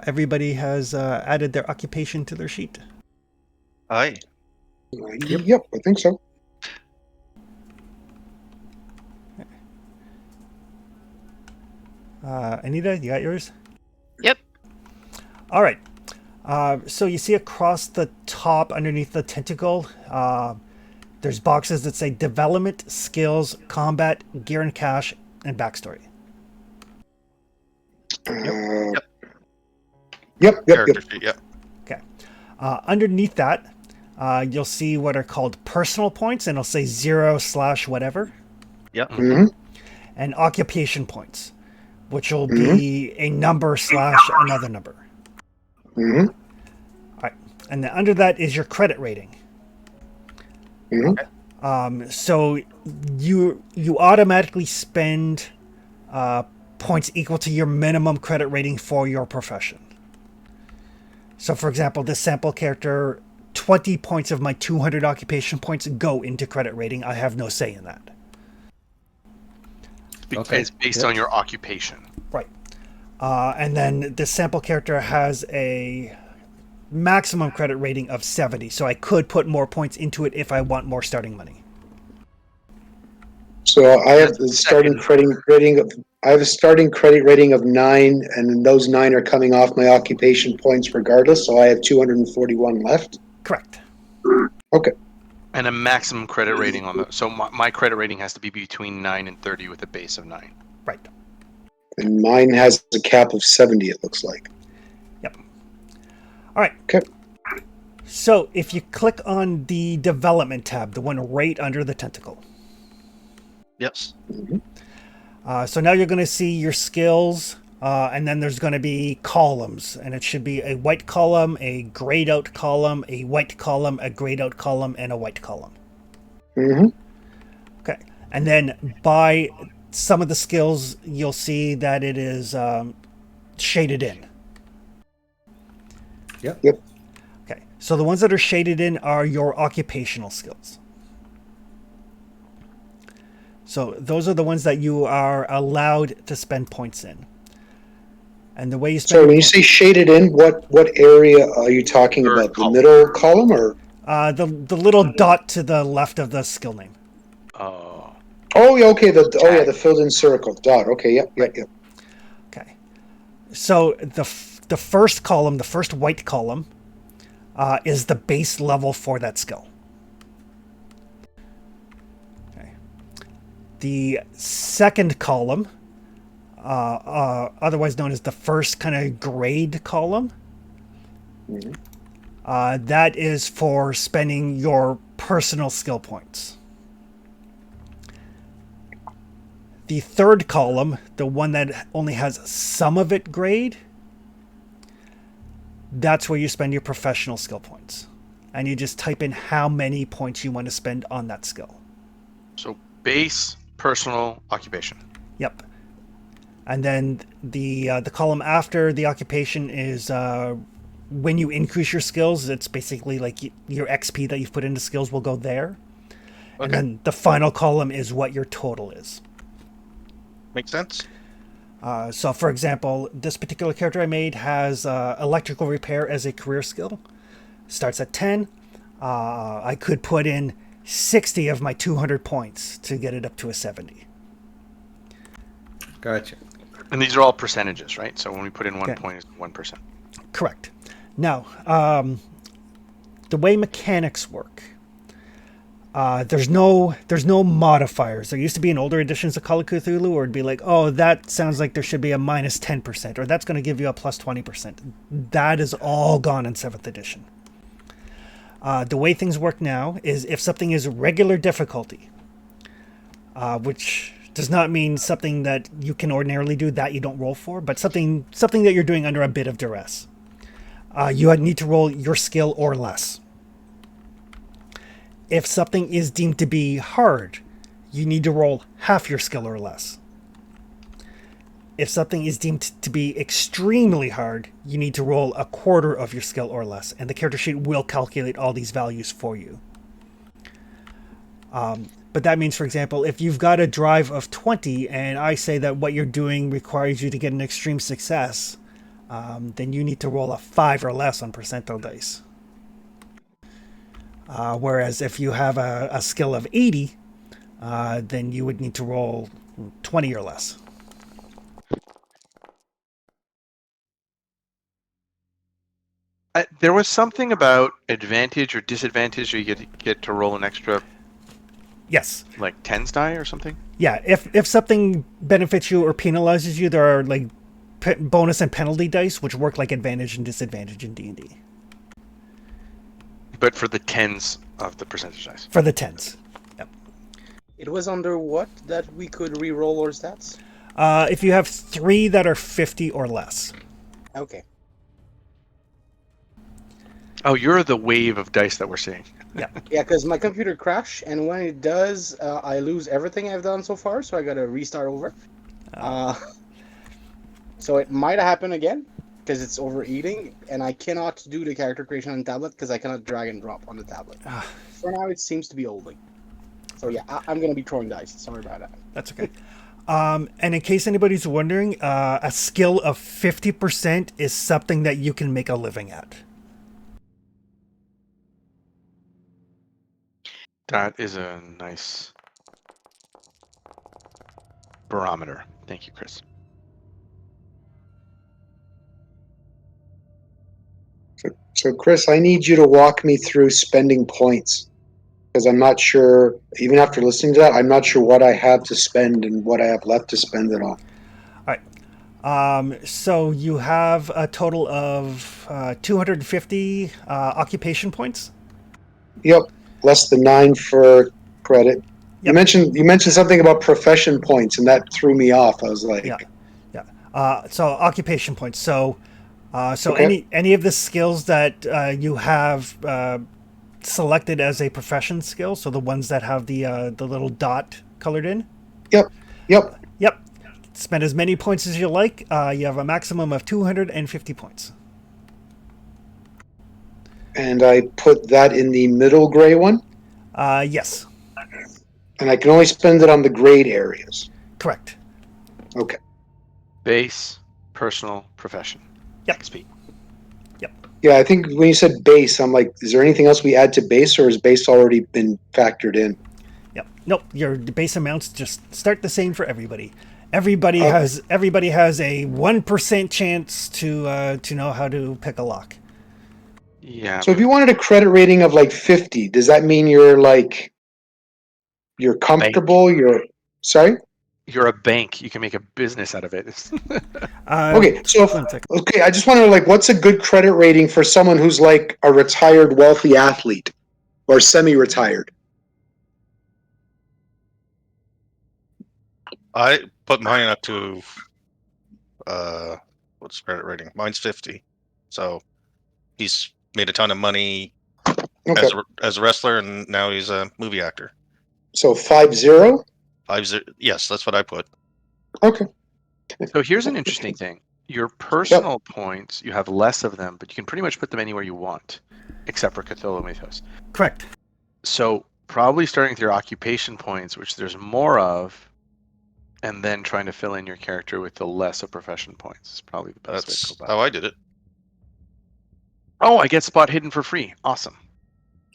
Everybody has added their occupation to their sheet. Aye. Yep, I think so. Anita, you got yours? Yep. All right. So you see across the top underneath the tentacle, there's boxes that say development, skills, combat, gear and cash, and backstory. Yep. Character sheet, yeah. Okay. Underneath that, you'll see what are called personal points, and it'll say 0/whatever, Yeah. Mm-hmm. and occupation points, which will be a number / another number. Mm-hmm. All right. And then under that is your credit rating. Mm-hmm. So you automatically spend points equal to your minimum credit rating for your profession. So, for example, this sample character, 20 points of my 200 occupation points go into credit rating. I have no say in that. It's based on your occupation. Right. And then this sample character has a maximum credit rating of 70, so I could put more points into it if I want more starting money. So I have the starting credit rating of 9, and those 9 are coming off my occupation points regardless. So I have 241 left. Correct. Okay. And a maximum credit rating on the. So my credit rating has to be between 9 and 30 with a base of 9. Right. And mine has a cap of 70. It looks like. Yep. All right. Okay. So if you click on the development tab, the one right under the tentacle. Yes. So now you're going to see your skills, and then there's going to be columns, and it should be a white column, a grayed out column, a white column, a grayed out column, and a white column. Mm-hmm. Okay. And then by some of the skills, you'll see that it is shaded in. Yep. Okay. So the ones that are shaded in are your occupational skills. So those are the ones that you are allowed to spend points in. And the way you spend So when you say shaded in, what area are you talking Third about? column. The middle column or? the little dot to the left of the skill name. Oh. Oh, yeah. Okay. The filled-in circle dot. Okay. Yep. Okay. So the first column, the first white column, is the base level for that skill. Okay. The second column, otherwise known as the first kind of grade column, that is for spending your personal skill points. The third column, the one that only has some of it grade, that's where you spend your professional skill points. And you just type in how many points you want to spend on that skill. So base, personal, occupation. Yep. And then the column after the occupation is when you increase your skills, it's basically like your XP that you've put into skills will go there. Okay. And then the final column is what your total is. Makes sense. So, for example, this particular character I made has electrical repair as a career skill. Starts at 10. I could put in 60 of my 200 points to get it up to a 70. Gotcha. And these are all percentages, right? So when we put in 1 point, it's 1%. Correct. Now, the way mechanics work, There's no modifiers. There used to be in older editions of Call of Cthulhu where it'd be like, oh, that sounds like there should be a minus 10%, or that's going to give you a plus 20%. That is all gone in 7th edition. The way things work now is if something is regular difficulty, which does not mean something that you can ordinarily do that you don't roll for, but something that you're doing under a bit of duress, you need to roll your skill or less. If something is deemed to be hard, you need to roll half your skill or less. If something is deemed to be extremely hard, you need to roll a quarter of your skill or less, and the character sheet will calculate all these values for you. But that means, for example, if you've got a drive of 20 and I say that what you're doing requires you to get an extreme success, then you need to roll a 5 or less on percentile dice. Whereas if you have a skill of 80, then you would need to roll 20 or less. There was something about advantage or disadvantage, or you get to roll an extra, Yes. like tens die or something. Yeah. If something benefits you or penalizes you, there are like bonus and penalty dice, which work like advantage and disadvantage in D&D. But for the tens of the percentage dice. For the tens. Yep. It was under what that we could re-roll our stats? If you have 3 that are 50 or less. Okay. Oh, you're the wave of dice that we're seeing. Yeah. Yeah, because my computer crashed, and when it does, I lose everything I've done so far, so I gotta restart over. So it might happen again, because it's overeating, and I cannot do the character creation on the tablet, because I cannot drag and drop on the tablet. For now, it seems to be holding. So yeah, I'm gonna be throwing dice. Sorry about that. That's okay. And in case anybody's wondering, a skill of 50% is something that you can make a living at. That is a nice barometer. Thank you, Chris. So, Chris, I need you to walk me through spending points because I'm not sure, even after listening to that, I'm not sure what I have to spend and what I have left to spend it on. All right. So you have a total of 250 occupation points. Yep, less than 9 for credit. Yep. You mentioned something about profession points, and that threw me off. I was like, Yeah. So occupation points. So Okay. any of the skills that you have selected as a profession skill, so the ones that have the little dot colored in. Yep. Yep. Spend as many points as you like. You have a maximum of 250 points. And I put that in the middle gray one, Yes. and I can only spend it on the grayed areas. Correct. Okay. Base, personal, profession. Yep. XP. Yeah, I think when you said base, I'm like, is there anything else we add to base, or has base already been factored in? Yep. Nope. Your base amounts just start the same for everybody. Everybody has a 1% chance to know how to pick a lock. Yeah. So if you wanted a credit rating of like 50, does that mean you're comfortable? Sorry? You're a bank. You can make a business out of it. Okay, so 1 second. I just want to know, what's a good credit rating for someone who's like a retired wealthy athlete or semi-retired? I put mine up to what's credit rating? Mine's 50. So he's made a ton of money Okay, as a wrestler, and now he's a movie actor. so 50? Yes, that's what I put. Okay. So here's an interesting thing. Your personal points, you have less of them, but you can pretty much put them anywhere you want, except for Cthulhu Mythos. Correct. So probably starting with your occupation points, which there's more of, and then trying to fill in your character with the less of profession points is probably the best way to That's go about how it. I did it. Oh, I get spot hidden for free. Awesome.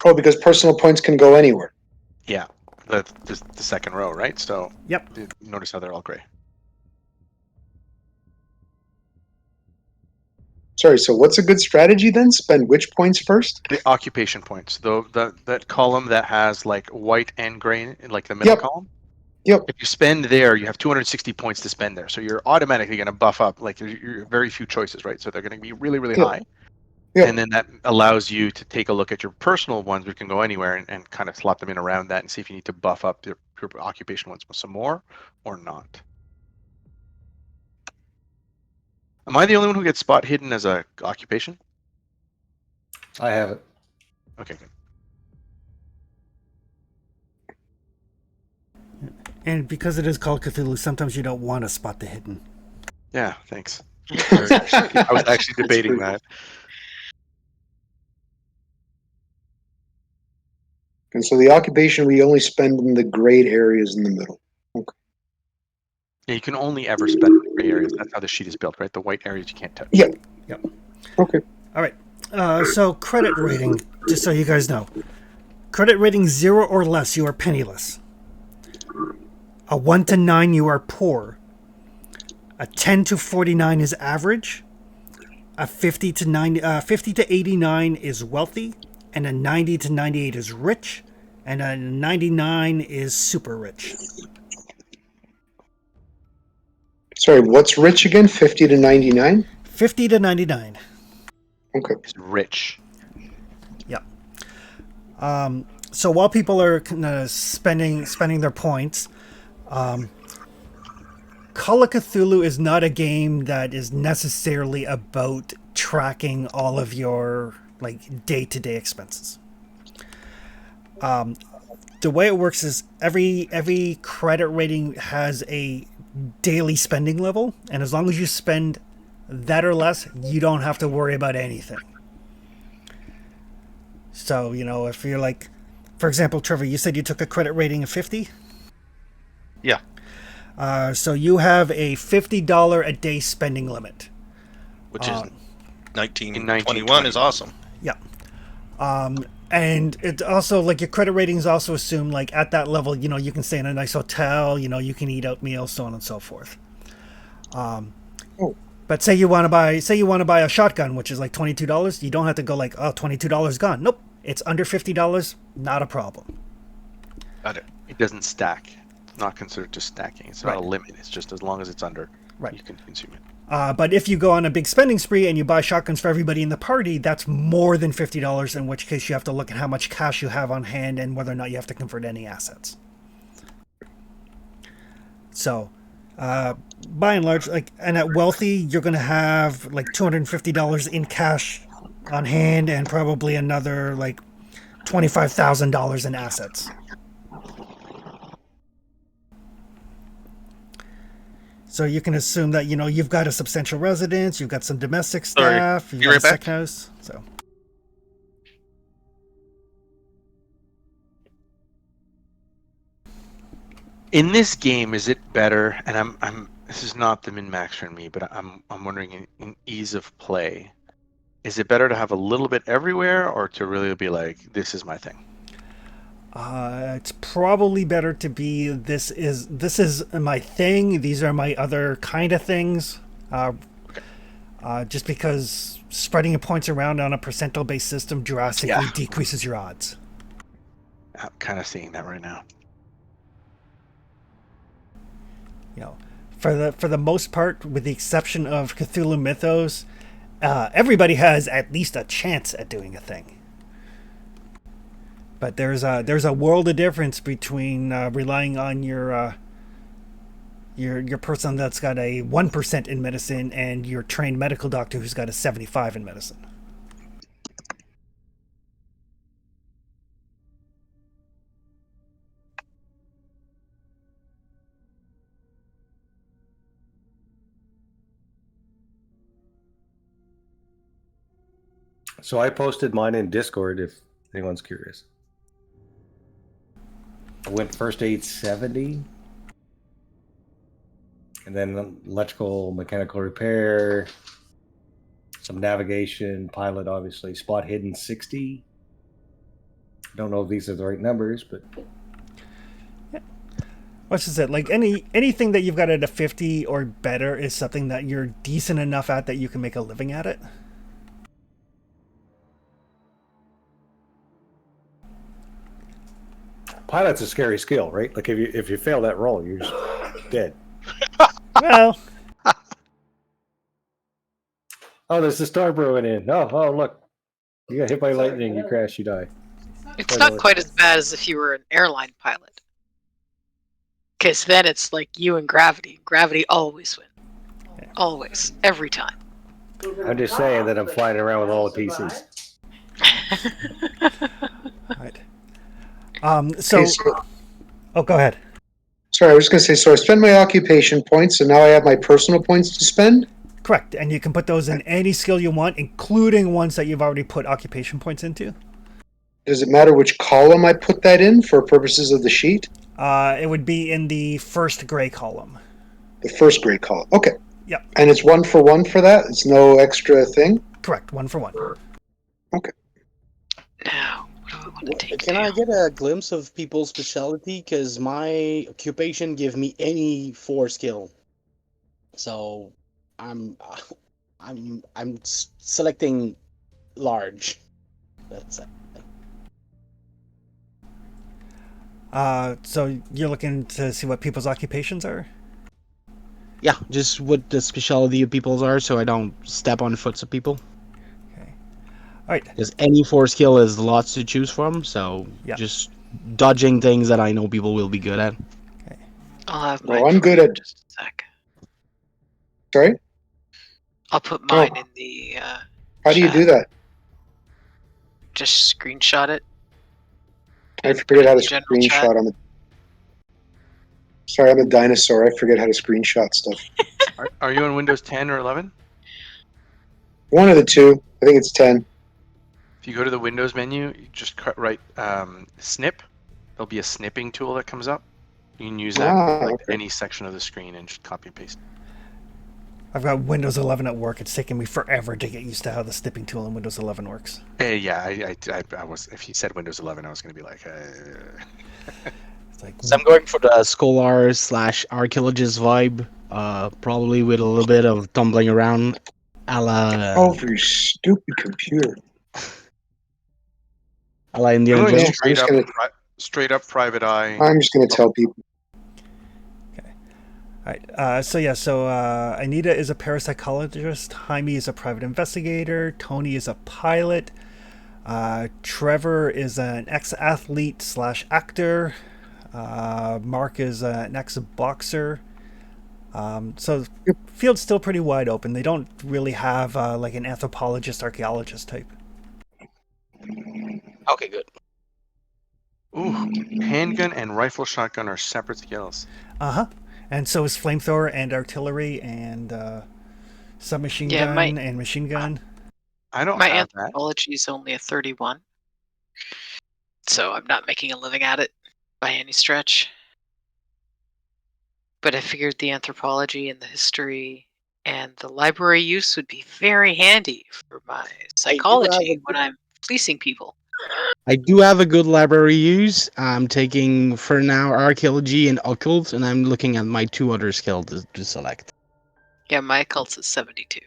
Oh, because personal points can go anywhere. Yeah, the second row, right? So Yep. notice how they're all gray. Sorry, so what's a good strategy then? Spend which points first? The occupation points, though, that column that has like white and gray, like the middle Yep. column. Yep. If you spend there, you have 260 points to spend there. So you're automatically going to buff up. Like you're very few choices, right? So they're going to be really, really Yep. high. Yep. And then that allows you to take a look at your personal ones. We can go anywhere and kind of slot them in around that and see if you need to buff up your occupation ones with some more or not. Am I the only one who gets spot hidden as a occupation? I have it. Okay, good. And because it is called Cthulhu, sometimes you don't want to spot the hidden. Yeah, thanks. I was actually debating that. And so the occupation we only spend in the grayed areas in the middle. Okay. Yeah, you can only ever spend the gray areas. That's how the sheet is built, right? The white areas you can't touch. Yep. Yep. Okay. All right. So credit rating, just so you guys know. Credit rating 0 or less, you are penniless. A 1 to 9, you are poor. A 10 to 49 is average. A 50 to 89 is wealthy. And a 90 to 98 is rich. And a 99 is super rich. Sorry, what's rich again? 50 to 99? 50 to 99. Okay. It's rich. Yeah. So while people are spending their points, Call of Cthulhu is not a game that is necessarily about tracking all of your like day-to-day expenses. The way it works is every credit rating has a daily spending level, and as long as you spend that or less, you don't have to worry about anything. So, if you're like, for example, Trevor, you said you took a credit rating of 50? Yeah. So you have a $50 a day spending limit. Which is 1921 is awesome. Yeah. And it also, like, your credit ratings also assume, like, at that level, you can stay in a nice hotel, you can eat out meals, so on and so forth. But say you want to buy a shotgun, which is like $22, you don't have to go like, oh, $22 gone. Nope. It's under $50, not a problem. Got it. It doesn't stack. It's not considered just stacking. It's not a limit. It's just as long as it's under, you can consume it. But if you go on a big spending spree and you buy shotguns for everybody in the party, that's more than $50, in which case you have to look at how much cash you have on hand and whether or not you have to convert any assets. So, by and large, and at wealthy, you're going to have like $250 in cash on hand and probably another like $25,000 in assets. So you can assume that, you've got a substantial residence, you've got some domestic staff, you've got a sick house. So. In this game, is it better? And I'm. This is not the min-max for me, but I'm wondering in ease of play, is it better to have a little bit everywhere, or to really be like, this is my thing? It's probably better to be this is my thing. These are my other kind of things. Just because spreading your points around on a percentile based system drastically decreases your odds. I'm kind of seeing that right now. For the most part, with the exception of Cthulhu Mythos, everybody has at least a chance at doing a thing. But there's a world of difference between relying on your person that's got a 1% in medicine and your trained medical doctor who's got a 75 in medicine. So I posted mine in Discord if anyone's curious. I went first aid 70, and then electrical, mechanical repair, some navigation, pilot, obviously, spot hidden 60. I don't know if these are the right numbers, but What's just it? Like anything that you've got at a 50 or better is something that you're decent enough at that you can make a living at it. Pilot's a scary skill, right? Like if you fail that roll, you're just dead. Well, Oh, there's a star brewing in. Oh, look. You got hit by lightning, you crash, you die. It's not quite as bad as if you were an airline pilot. Because then it's like you and gravity. Gravity always wins. Always. Every time. I'm just saying that I'm flying around with all the PCs. right. So, Okay, so- oh, go ahead. Sorry, I was just going to say, so I spend my occupation points, and now I have my personal points to spend? Correct, and you can put those in any skill you want, including ones that you've already put occupation points into. Does it matter which column I put that in for purposes of the sheet? It would be in the first gray column. The first grade column. Okay. Yep. And it's 1 for 1 for that? It's no extra thing? Correct, 1 for 1. Okay. Now, what do I want to take Can I get a glimpse of people's specialty? Because my occupation give me any 4 skill. So I'm selecting large. That's it. So you're looking to see what people's occupations are? Yeah, just what the specialty of people's are, so I don't step on the foots of people. Okay. All right. Because any 4 skill is lots to choose from, so Yeah. just dodging things that I know people will be good at. I'll have Well, mine I'm for good you at- in just a sec. Sorry? I'll put mine Oh. in the How do you do chat. that? Just screenshot it. I and put forget it how in to the general chat. screenshot. Sorry, I'm a dinosaur. I forget how to screenshot stuff. Are you on Windows 10 or 11? One of the two. I think it's 10. If you go to the Windows menu, you just write snip. There'll be a snipping tool that comes up. You can use that for okay. any section of the screen and just copy and paste. I've got Windows 11 at work. It's taken me forever to get used to how the snipping tool in Windows 11 works. Yeah, I was. If you said Windows 11, I was going to be like. It's like, So I'm going for the Scholar/Archaeologist vibe, probably with a little bit of tumbling around, a la, Oh, for your stupid computer. Indiana I'm going Yeah, Jones. straight up private eye. I'm just going to tell people. all right. So Anita is a parapsychologist. Jaime is a private investigator. Tony is a pilot. Trevor is an ex-athlete/actor. Mark is an ex-boxer. So the field's still pretty wide open. They don't really have like an anthropologist, archaeologist type. Okay, good. Ooh, handgun and rifle shotgun are separate skills. Uh-huh. And so is flamethrower and artillery and submachine Yeah, gun and machine gun. I don't My have that. anthropology is only a 31. So I'm not making a living at it by any stretch. But I figured the anthropology and the history and the library use would be very handy for my psychology when I'm fleecing people. I do have a good library use. I'm taking, for now, archaeology and occult, and I'm looking at my 2 other skills to select. Yeah, my occult's is 72.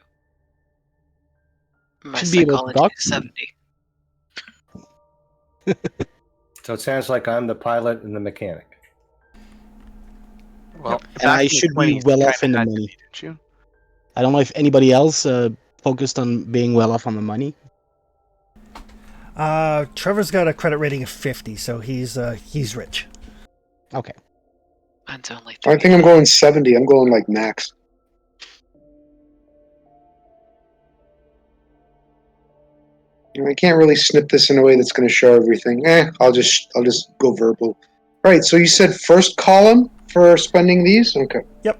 My Should be able to psychology talk. is 70. So it sounds like I'm the pilot and the mechanic. Well, And I back in the should be 20s, well you off in kinda the had to money. be, didn't you? I don't know if anybody else focused on being well off on the money. Trevor's got a credit rating of 50, so he's rich. Okay. Mine's only I think I'm going 70. I'm going like max. I can't really snip this in a way that's going to show everything. I'll just go verbal. All right. So you said first column for spending these. Okay. Yep.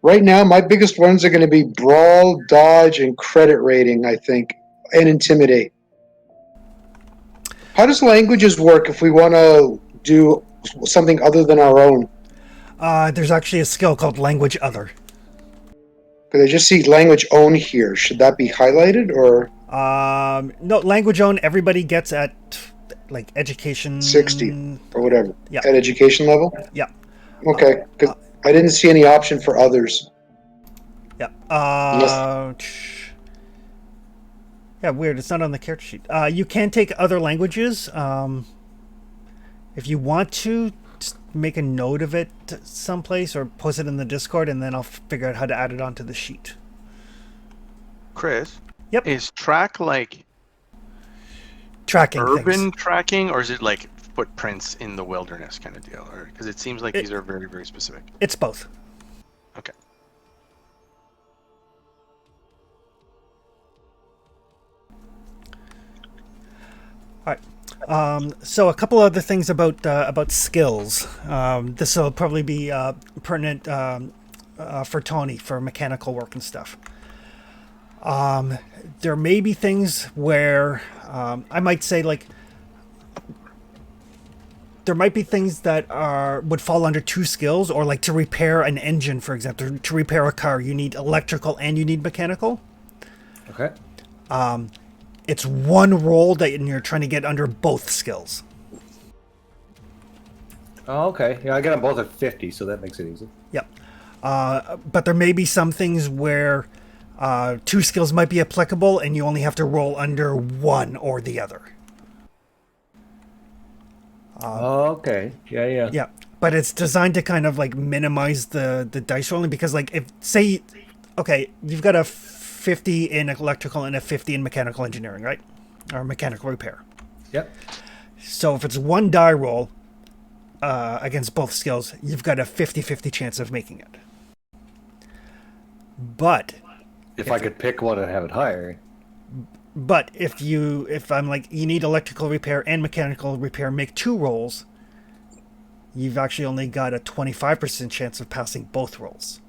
Right now, my biggest ones are going to be brawl, dodge, and credit rating. I think, and intimidate. How does languages work if we want to do something other than our own? There's actually a skill called Language Other. Because I just see language own here. Should that be highlighted or No, Language Own everybody gets at like education 60 or whatever? Yeah. At education level? Yeah. Okay. Because I didn't see any option for others. Yeah. Yeah, weird. It's not on the character sheet. You can take other languages. If you want to, just make a note of it someplace or post it in the Discord, and then I'll figure out how to add it onto the sheet. Chris? Yep. Is track like Tracking urban things. tracking, or is it like footprints in the wilderness kind of deal? Or because it seems like these are very, very specific. It's both. Okay. All right. So a couple other things about skills. This will probably be pertinent for Tony for mechanical work and stuff. There may be things where I might say like there might be things that would fall under 2 skills, or like to repair an engine, for example, to repair a car, you need electrical and you need mechanical. Okay. It's 1 roll that you're trying to get under both skills. Oh, okay. Yeah, I got them both at 50, so that makes it easy. Yep. But there may be some things where 2 skills might be applicable and you only have to roll under one or the other. Okay. Yeah. Yeah. But it's designed to kind of like minimize the dice rolling, because like if say, okay, you've got a 50 in electrical and a 50 in mechanical engineering, right? Or mechanical repair. Yep. So if it's 1 die roll against both skills, you've got a 50-50 chance of making it. But If I could pick one and have it higher. But if I'm like, you need electrical repair and mechanical repair, make 2 rolls, you've actually only got a 25% chance of passing both rolls.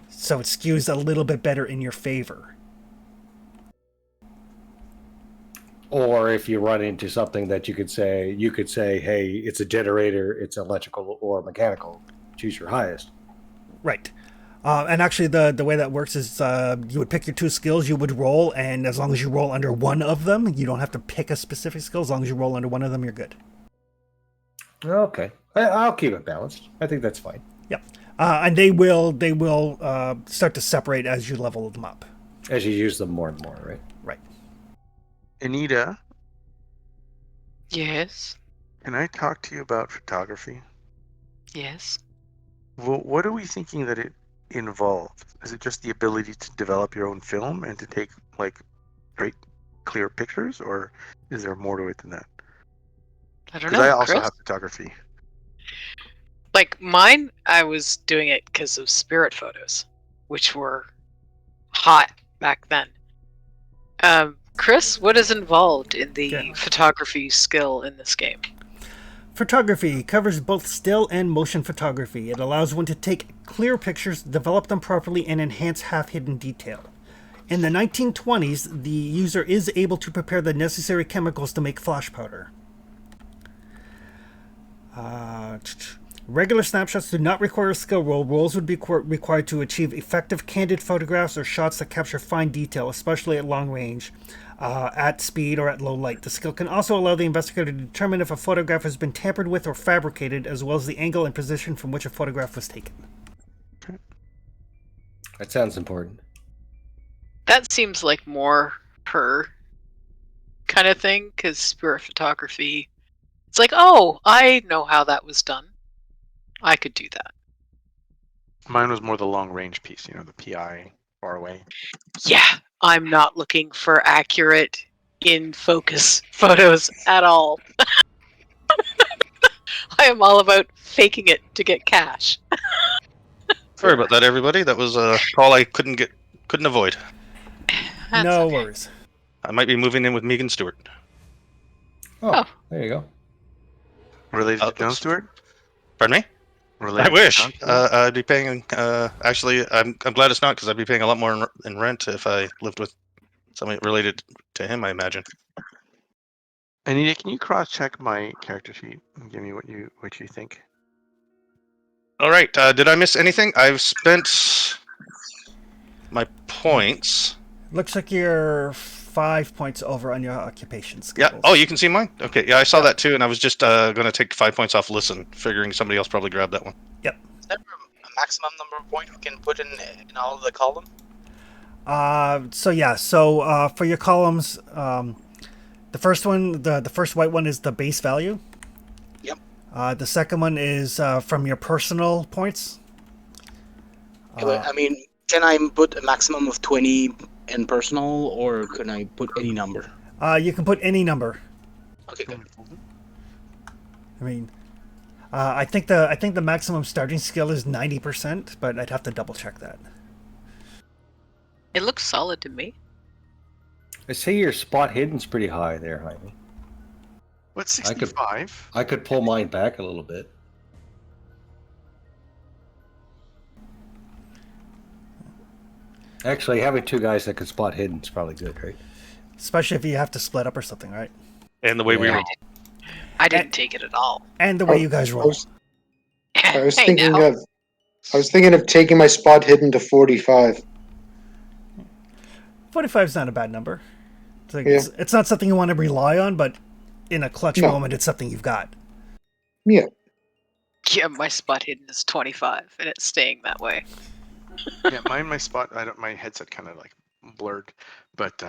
So it skews a little bit better in your favor. Or if you run into something that you could say, hey, it's a generator, it's electrical or mechanical. Choose your highest. Right. And actually, the way that works is you would pick your 2 skills, you would roll, and as long as you roll under one of them, you don't have to pick a specific skill. As long as you roll under one of them, you're good. Okay. I'll keep it balanced. I think that's fine. Yep. And they will start to separate as you level them up. As you use them more and more, right? Right. Anita, Yes. can I talk to you about photography? Yes. Well, what are we thinking that it involved? Is it just the ability to develop your own film and to take like great clear pictures, or is there more to it than that? I don't Because I know, also Chris. have photography. Like mine, I was doing it because of spirit photos, which were hot back then. Chris, what is involved in the photography skill in this game? Photography covers both still and motion photography. It allows one to take clear pictures, develop them properly, and enhance half-hidden detail. In the 1920s, the user is able to prepare the necessary chemicals to make flash powder. Regular snapshots do not require a skill roll. Rolls would be required to achieve effective candid photographs or shots that capture fine detail, especially at long range, at speed, or at low light. The skill can also allow the investigator to determine if a photograph has been tampered with or fabricated, as well as the angle and position from which a photograph was taken. That sounds important. That seems like more her kind of thing, because spirit photography, it's like, oh, I know how that was done. I could do that. Mine was more the long range piece, the PI far away. Yeah, I'm not looking for accurate in focus photos at all. I am all about faking it to get cash. Sorry about that, everybody. That was a call I couldn't avoid. That's no okay. worries. I might be moving in with Megan Stewart. Oh, there you go. Related to Jon Stewart? Pardon me? Related I wish. to Jon Stewart? I'd be paying. Actually, I'm glad it's not, because I'd be paying a lot more in rent if I lived with somebody related to him, I imagine. Anita, can you cross-check my character sheet and give me what you think? All right. Did I miss anything? I've spent my points. Looks like you're 5 points over on your occupation skills. Yeah. Oh, you can see mine? Okay. Yeah, I saw that too, and I was just going to take 5 points off listen, figuring somebody else probably grabbed that one. Yep. Is there a maximum number of points we can put in all of the column? So for your columns, The first one, the first white one is the base value. Yep. The second one is from your personal points. I mean, can I put a maximum of 20 in personal, or can I put any number? You can put any number. Okay, good. I mean, I think the maximum starting skill is 90%, but I'd have to double check that. It looks solid to me. I see your spot hidden's pretty high there, Jaime. What's 65? I could pull mine back a little bit. Actually, having two guys that can spot hidden is probably good, right? Especially if you have to split up or something, right? And the way we Yeah. roll. I didn't take it at all. And the way you guys roll. I was Hey, thinking now. of taking my spot hidden to 45. 45 is not a bad number. It's, like, Yeah. it's not something you want to rely on, but in a clutch No. moment, it's something you've got. Yeah. Yeah, my spot hidden is 25, and it's staying that way. Yeah, my spot. My headset kind of like blurred, but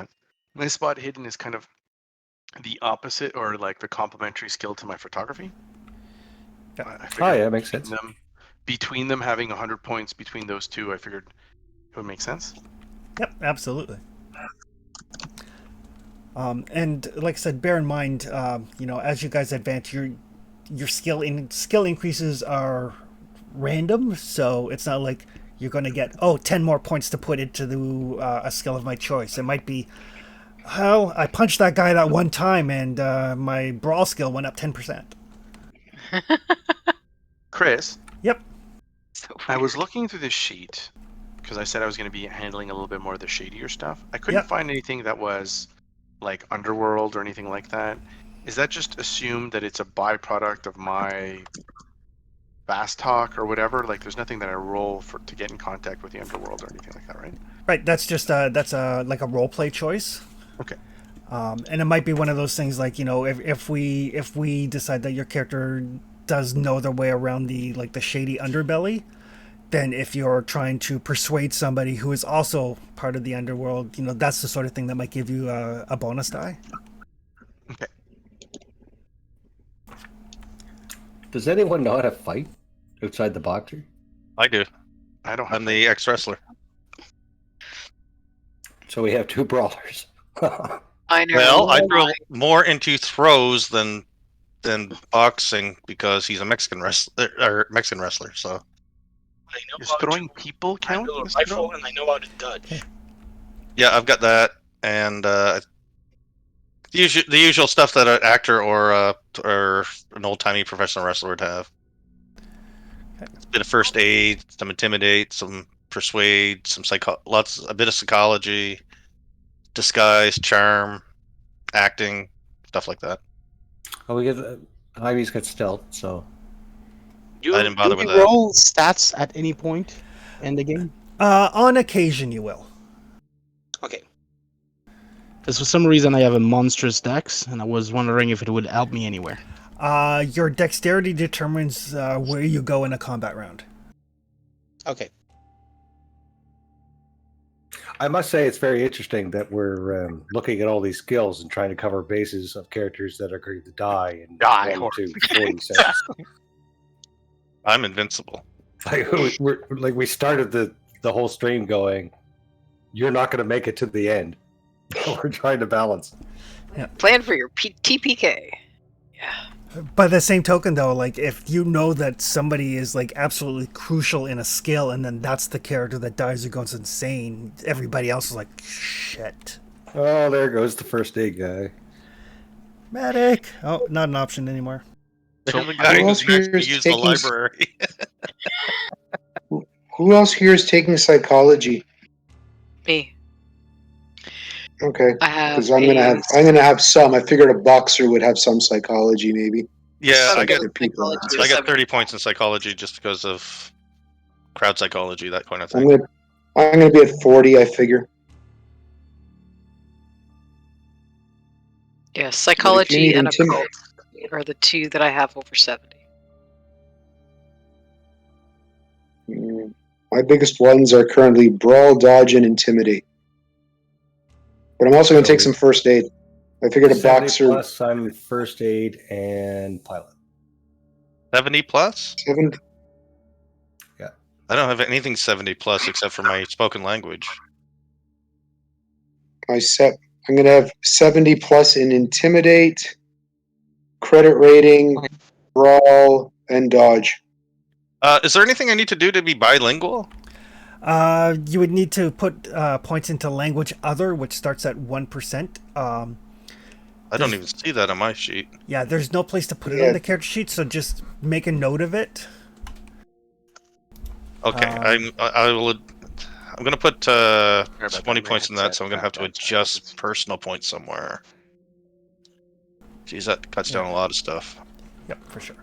my spot hidden is kind of the opposite, or like the complementary skill to my photography. Yeah. I Oh, figured yeah, makes sense. between them having 100 points between those two, I figured it would make sense. Yep, absolutely. And like I said, bear in mind, as you guys advance, your skill increases are random, so it's not like you're going to get 10 more points to put into a skill of my choice. It might be, well, I punched that guy that one time, and my brawl skill went up 10%. Chris, Yep. So I was weird. looking through this sheet because I said I was going to be handling a little bit more of the shadier stuff. I couldn't Yep. find anything that was like underworld or anything like that. Is that just assumed that it's a byproduct of my fast talk or whatever? Like, there's nothing that I roll to get in contact with the underworld or anything like that, right? Right. That's just like a role play choice. Okay. And it might be one of those things like, if we decide that your character does know their way around the shady underbelly, then if you're trying to persuade somebody who is also part of the underworld, that's the sort of thing that might give you a bonus die. Okay. Does anyone know how to fight outside the boxer? I do. I don't have I'm the ex-wrestler. So we have two brawlers. I know. Well, I throw more into throws than boxing because he's a Mexican wrestler. So I know Is how throwing to people count? handle a Mr. rifle, Drum? and I know how to dodge. yeah, I've got that, and the usual stuff that an actor or an old-timey professional wrestler would have. A bit of first aid, some intimidate, some persuade, a bit of psychology, disguise, charm, acting, stuff like that. Oh, we get Ivy's got stealth, so I didn't bother do with you that. roll stats at any point in the game? On occasion, you will. Okay. Because for some reason I have a monstrous dex, and I was wondering if it would help me anywhere. Your dexterity determines where you go in a combat round. Okay. I must say it's very interesting that we're looking at all these skills and trying to cover bases of characters that are going to die in Die 1 to 40 seconds. I'm invincible. we started the whole stream going, you're not going to make it to the end. We're trying to balance. Plan for your TPK. Yeah. By the same token, though, like if you know that somebody is like absolutely crucial in a skill, and then that's the character that dies or goes insane, everybody else is like, shit. Oh, there goes the first aid guy. Medic. Oh, not an option anymore. So the who guy else who's here actually is used the taking library. Who else here is taking psychology? Me. Okay, I have. because I'm gonna have some. I figured a boxer would have some psychology, maybe. Yeah, I got got people. psychology. I got 30 points in psychology just because of crowd psychology, that kind of I'm thing. gonna be at 40. I figure. Yeah, psychology need and intimidate- occult are the two that I have over 70. My biggest ones are currently brawl, dodge, and intimidate. But I'm also gonna take some first aid. I figured a 70 boxer plus, I'm first aid and pilot. 70 plus? 7. I don't have anything 70 plus except for my spoken language. I'm going to have 70 plus in intimidate, credit rating, brawl, and dodge. Is there anything I need to do to be bilingual? You would need to put points into language other, which starts at 1%. I don't even see that on my sheet. Yeah, there's no place to put it Yeah. on the character sheet, so just make a note of it. Okay, I'm gonna put 20 points in that, so I'm gonna have to adjust personal points somewhere. Jeez, that cuts down a lot of stuff. Yep, for sure.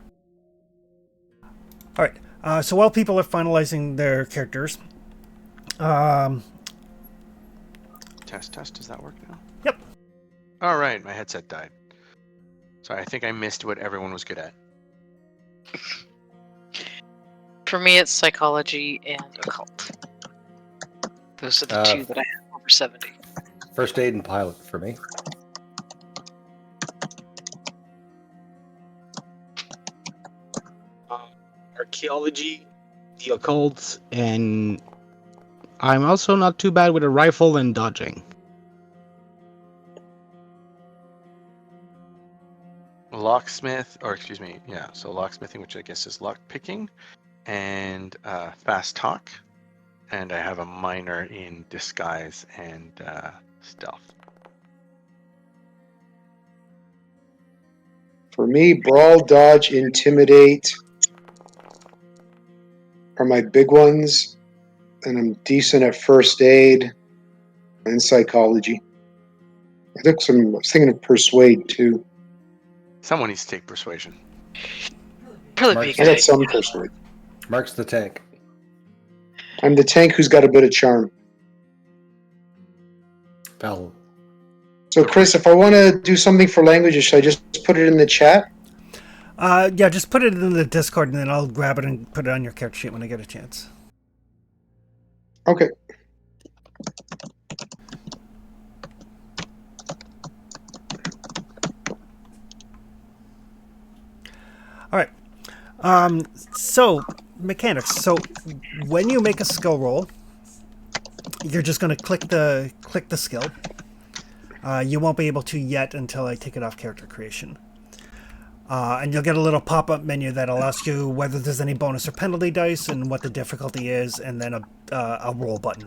All right. So while people are finalizing their characters, Test. Does that work now? Yep. All right, my headset died. Sorry, I think I missed what everyone was good at. For me, it's psychology and occult. Those are the two that I have over 70. First aid and pilot for me. Archaeology, the occult, and I'm also not too bad with a rifle and dodging. Locksmith, or excuse me, yeah, so locksmithing, which I guess is lock picking, and fast talk, and I have a minor in disguise and stealth. For me, brawl, dodge, intimidate are my big ones, and I'm decent at first aid and psychology. I was thinking of persuade too. Someone needs to take persuasion. Probably Mark, be a I good got idea. some persuade. Mark's the tank. I'm the tank who's got a bit of charm. Pal. So, Chris, if I want to do something for languages, should I just put it in the chat? yeah, just put it in the Discord, and then I'll grab it and put it on your character sheet when I get a chance. Okay. All right. So mechanics. So when you make a skill roll, you're just going to click the skill. You won't be able to yet until I take it off character creation. And you'll get a little pop-up menu that'll ask you whether there's any bonus or penalty dice and what the difficulty is, and then a roll button.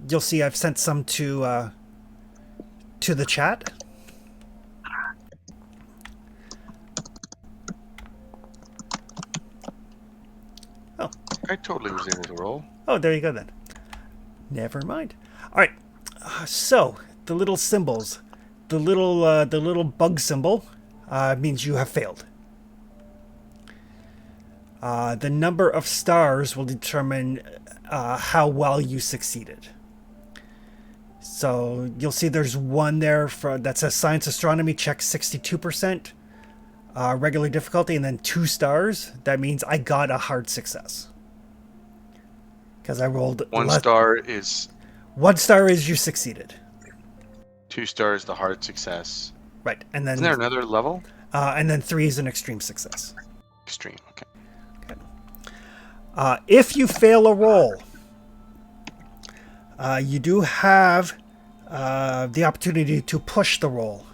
You'll see I've sent some to the chat. Oh. I totally was able to roll. Oh, there you go then. Never mind. All right. So the little symbols, the little bug symbol, means you have failed. The number of stars will determine how well you succeeded. So you'll see there's one there that says Science Astronomy, check 62%, regular difficulty, and then 2 stars. That means I got a hard success. Because I rolled... 1 star is... 1 star is you succeeded. 2 stars, the hard success. Right, and then... Isn't there another level? And then 3 is an extreme success. Extreme, okay. If you fail a roll, you do have the opportunity to push the roll.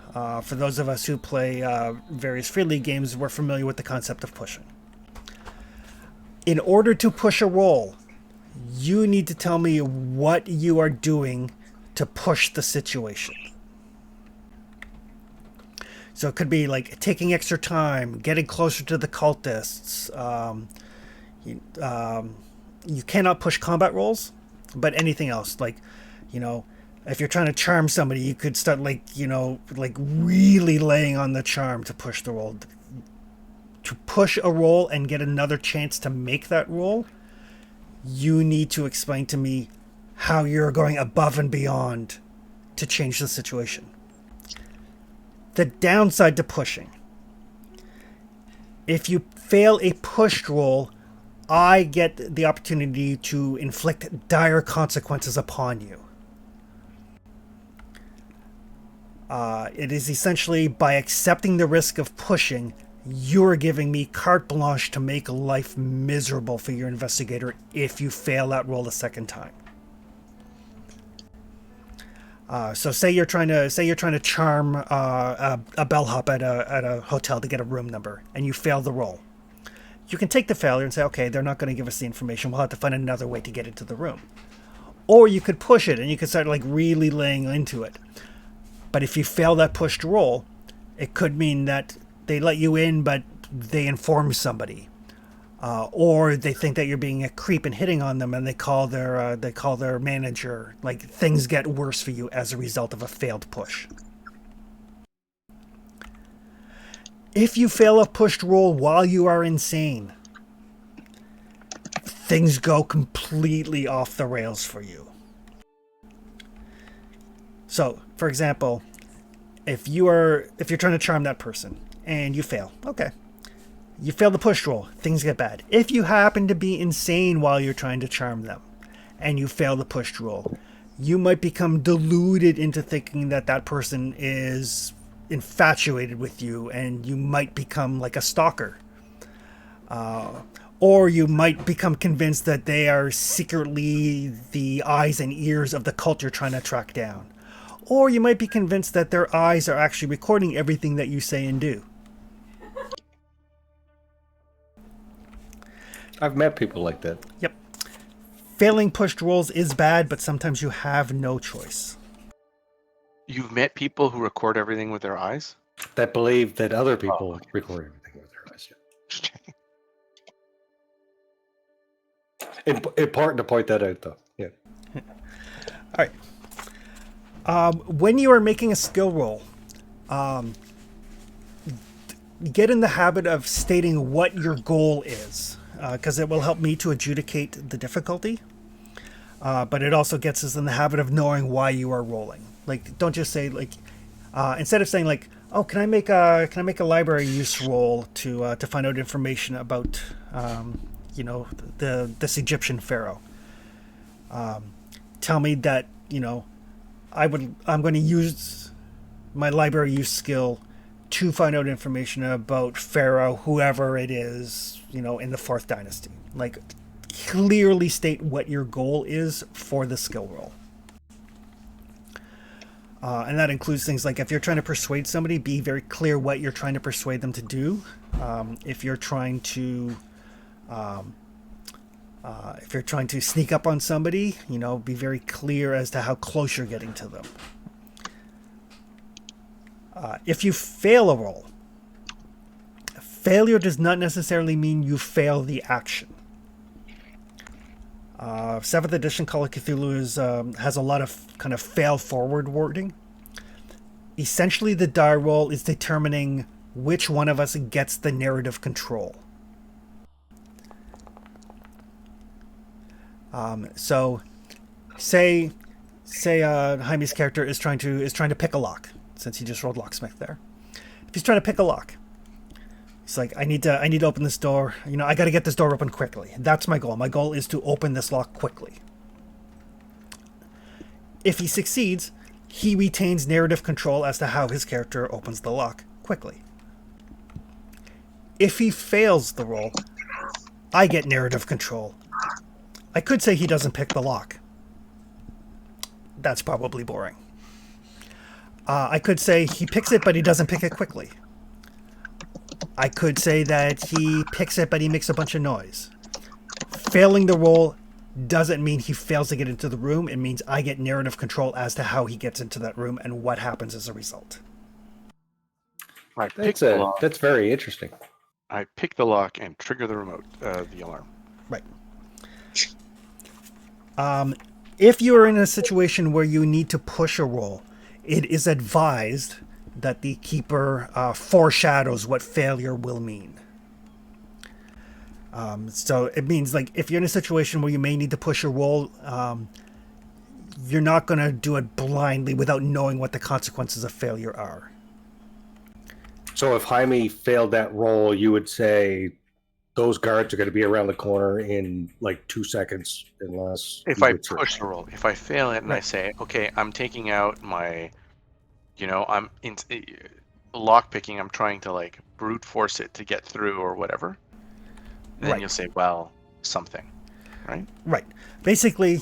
For those of us who play various Free League games, we're familiar with the concept of pushing. In order to push a roll, you need to tell me what you are doing to push the situation. So it could be like taking extra time, getting closer to the cultists. You cannot push combat rolls, but anything else, like, if you're trying to charm somebody, you could start like really laying on the charm to push the roll. To push a roll and get another chance to make that roll, you need to explain to me how you're going above and beyond to change the situation. The downside to pushing: if you fail a pushed roll, I get the opportunity to inflict dire consequences upon you. It is essentially by accepting the risk of pushing, you're giving me carte blanche to make life miserable for your investigator if you fail that roll a second time. So say you're trying to charm a bellhop at a hotel to get a room number, and you fail the roll. You can take the failure and say, okay, they're not going to give us the information. We'll have to find another way to get into the room. Or you could push it and you could start like really laying into it. But if you fail that pushed roll, it could mean that they let you in, but they inform somebody, or they think that you're being a creep and hitting on them, and they call their manager. Like, things get worse for you as a result of a failed push. If you fail a pushed roll while you are insane, things go completely off the rails for you. So, for example, if you're trying to charm that person and you fail, okay. You fail the push roll, things get bad. If you happen to be insane while you're trying to charm them and you fail the pushed roll, you might become deluded into thinking that that person is infatuated with you, and you might become like a stalker. Or you might become convinced that they are secretly the eyes and ears of the cult you're trying to track down. Or you might be convinced that their eyes are actually recording everything that you say and do. I've met people like that. Yep. Failing pushed rolls is bad, but sometimes you have no choice. You've met people who record everything with their eyes? That believe that other people record everything with their eyes. Important to point that out, though. Yeah. All right. When you are making a skill roll, get in the habit of stating what your goal is, because it will help me to adjudicate the difficulty. But it also gets us in the habit of knowing why you are rolling. Like, don't just say like, instead of saying like, oh, can I make a library use roll to find out information about this Egyptian pharaoh. Tell me that I'm going to use my library use skill to find out information about pharaoh, whoever it is, in the 4th dynasty. Like, clearly state what your goal is for the skill roll. And that includes things like, if you're trying to persuade somebody, be very clear what you're trying to persuade them to do. If you're trying to sneak up on somebody, be very clear as to how close you're getting to them. If you fail a roll, failure does not necessarily mean you fail the action. 7th edition Call of Cthulhu has a lot of kind of fail forward wording. Essentially, the die roll is determining which one of us gets the narrative control. So, say Jaime's character is trying to pick a lock, since he just rolled locksmith there. If he's trying to pick a lock, it's like, I need to open this door. I got to get this door open quickly. That's my goal. My goal is to open this lock quickly. If he succeeds, he retains narrative control as to how his character opens the lock quickly. If he fails the roll, I get narrative control. I could say he doesn't pick the lock. That's probably boring. I could say he picks it, but he doesn't pick it quickly. I could say that he picks it, but he makes a bunch of noise. Failing the roll doesn't mean he fails to get into the room. It means I get narrative control as to how he gets into that room and what happens as a result. That's very interesting. I pick the lock and trigger the remote, the alarm. Right. If you are in a situation where you need to push a roll, it is advised that the keeper foreshadows what failure will mean. So it means, like, if you're in a situation where you may need to push a roll, you're not going to do it blindly without knowing what the consequences of failure are. So if Jaime failed that roll, you would say those guards are going to be around the corner in like 2 seconds, unless If I push the roll, if I fail it and I say, okay, I'm taking out my I'm in lock picking. I'm trying to like brute force it to get through or whatever. Then Right. you'll say, well, something, right? Right. Basically,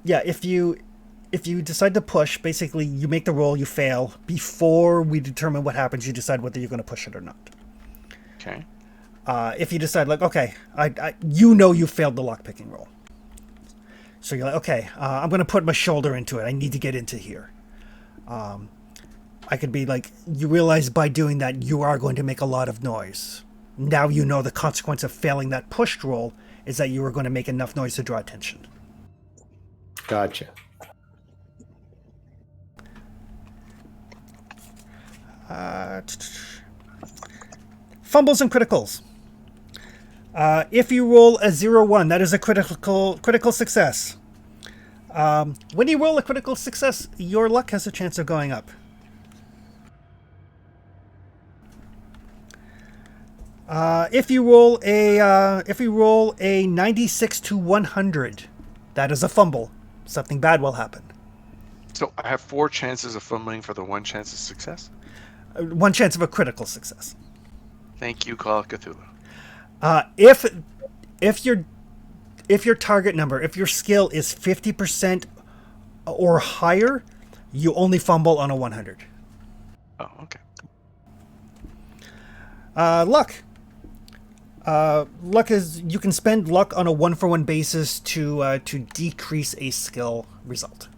yeah. If you decide to push, basically you make the roll, you fail. Before we determine what happens, you decide whether you're going to push it or not. Okay. If you decide like, okay, you failed the lockpicking roll, so you're like, okay, I'm going to put my shoulder into it. I need to get into here. I could be like, you realize by doing that you are going to make a lot of noise. Now you know the consequence of failing that pushed roll is that you are going to make enough noise to draw attention. Gotcha. Fumbles and criticals. If you roll a 0-1, that is a critical success. When you roll a critical success, your luck has a chance of going up. If you roll a 96 to 100, that is a fumble. Something bad will happen. So I have 4 chances of fumbling for the 1 chance of success. 1 chance of a critical success. Thank you, Call of Cthulhu. If your target number, if your skill is 50% or higher, you only fumble on a 100. Oh, okay. Luck. Luck is you can spend luck on a 1-for-1 basis to decrease a skill result.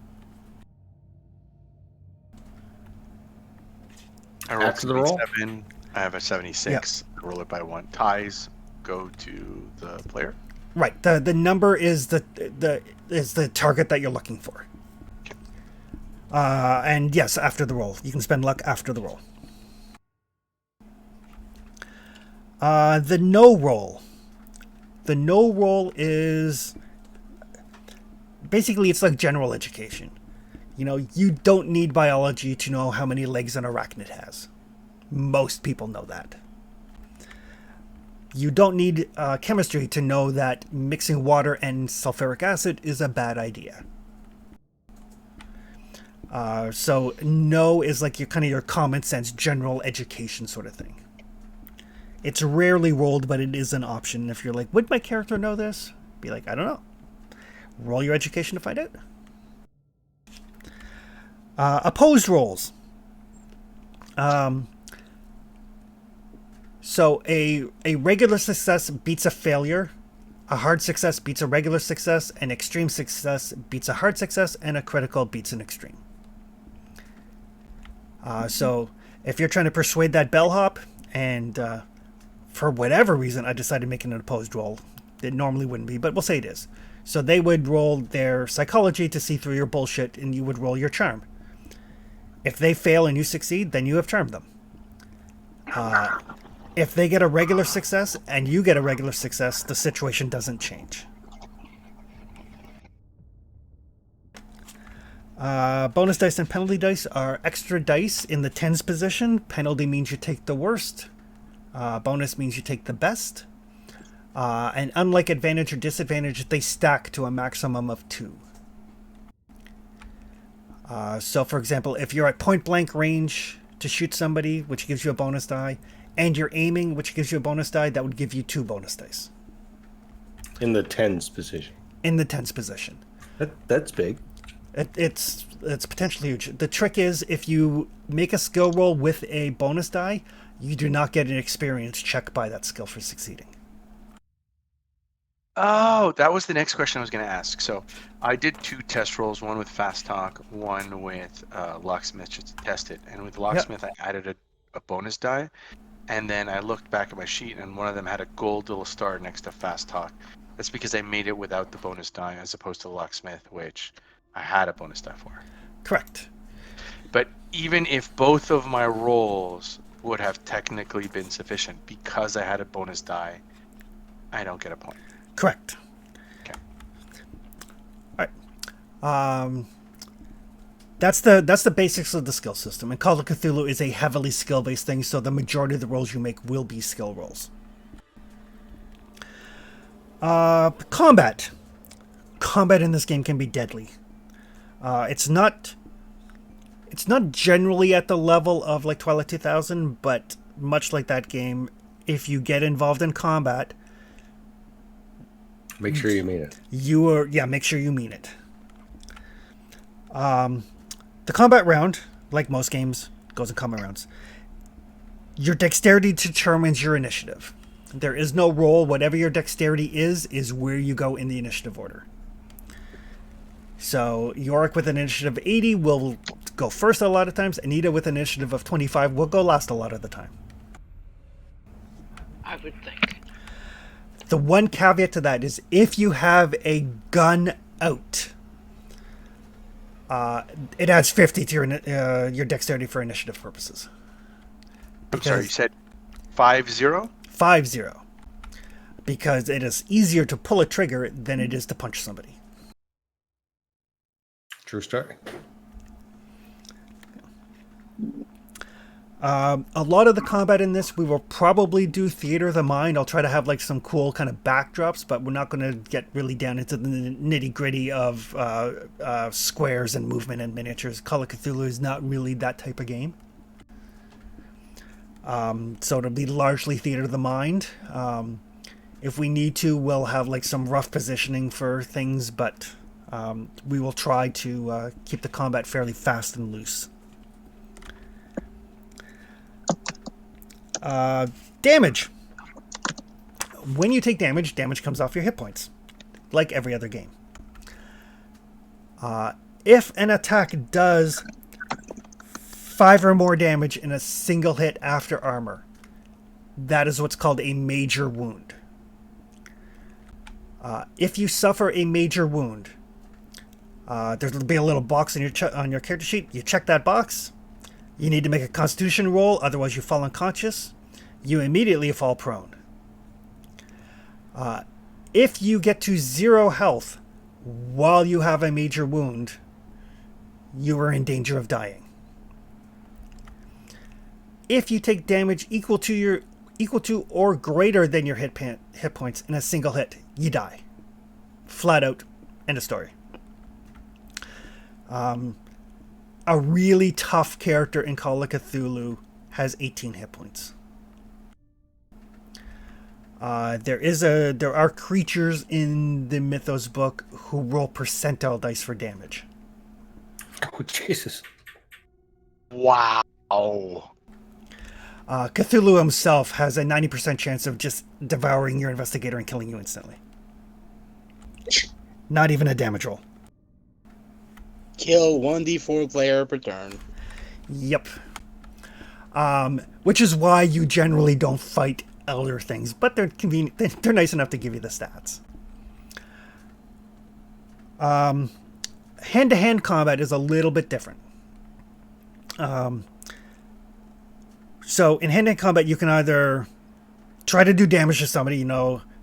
I rolled After the roll? 77. I have a 76. I roll it by 1. Ties go to the player. Right. The number is the target that you're looking for. And yes, after the roll, you can spend luck after the roll. The no roll. The no roll is basically it's like general education. You don't need biology to know how many legs an arachnid has. Most people know that. You don't need chemistry to know that mixing water and sulfuric acid is a bad idea. So no is like your common sense general education sort of thing. It's rarely rolled, but it is an option. If you're like, would my character know this? Be like, I don't know. Roll your education to find out. Opposed rolls. So a regular success beats a failure, a hard success beats a regular success, an extreme success beats a hard success, and a critical beats an extreme. So if you're trying to persuade that bellhop, and for whatever reason I decided to make an opposed roll, it normally wouldn't be, but we'll say it is. So they would roll their psychology to see through your bullshit, and you would roll your charm. If they fail and you succeed, then you have charmed them. If they get a regular success and you get a regular success, the situation doesn't change. Bonus dice and penalty dice are extra dice in the tens position. Penalty means you take the worst. Bonus means you take the best. And unlike advantage or disadvantage, they stack to a maximum of 2. So, for example, if you're at point blank range to shoot somebody, which gives you a bonus die, and you're aiming, which gives you a bonus die, that would give you 2 bonus dice. In the tens position. In the tens position. That's big. It's potentially huge. The trick is, if you make a skill roll with a bonus die, you do not get an experience check by that skill for succeeding. Oh, that was the next question I was going to ask. So I did 2 test rolls, one with Fast Talk, one with Locksmith just to test it. And with Locksmith, I added a bonus die. And then I looked back at my sheet, and one of them had a gold little star next to Fast Talk. That's because I made it without the bonus die, as opposed to Locksmith, which I had a bonus die for. Correct. But even if both of my rolls would have technically been sufficient, because I had a bonus die, I don't get a point. Correct. Okay. All right. That's the basics of the skill system. And Call of Cthulhu is a heavily skill-based thing, so the majority of the rolls you make will be skill rolls. Combat. Combat in this game can be deadly. It's not It's not generally at the level of like Twilight 2000, but much like that game, if you get involved in combat, Make sure you mean it. make sure you mean it. The combat round, like most games, goes in combat rounds. Your dexterity determines your initiative. There is no roll. Whatever your dexterity is where you go in the initiative order. So Yorick with an initiative of 80 will go first a lot of times. Anita with an initiative of 25 will go last a lot of the time. I would think. The one caveat to that is if you have a gun out, it adds 50 to your dexterity for initiative purposes. I'm sorry, you said 5-0? 5-0. Because it is easier to pull a trigger than it is to punch somebody. True story. A lot of the combat in this, we will probably do Theater of the Mind. I'll try to have like some cool kind of backdrops, but we're not going to get really down into the nitty gritty of squares and movement and miniatures. Call of Cthulhu is not really that type of game. So it'll be largely Theater of the Mind. If we need to, we'll have like some rough positioning for things, but we will try to keep the combat fairly fast and loose. Damage. When you take damage, damage comes off your hit points, like every other game. If an attack does 5 or more damage in a single hit after armor, that is what's called a major wound. If you suffer a major wound, there'll be a little box on your character sheet. You check that box. You need to make a Constitution roll, otherwise you fall unconscious. You immediately fall prone. If you get to 0 health while you have a major wound, you are in danger of dying. If you take damage equal to or greater than your hit points in a single hit, you die. Flat out. End of story. A really tough character in Call of Cthulhu has 18 hit points. There are creatures in the Mythos book who roll percentile dice for damage. Oh, Jesus. Wow. Cthulhu himself has a 90% chance of just devouring your investigator and killing you instantly. Not even a damage roll. Kill 1d4 player per turn. Yep. Which is why you generally don't fight elder things, but they're convenient. They're nice enough to give you the stats. Hand-to-hand combat is a little bit different. So in hand-to-hand combat, you can either try to do damage to somebody,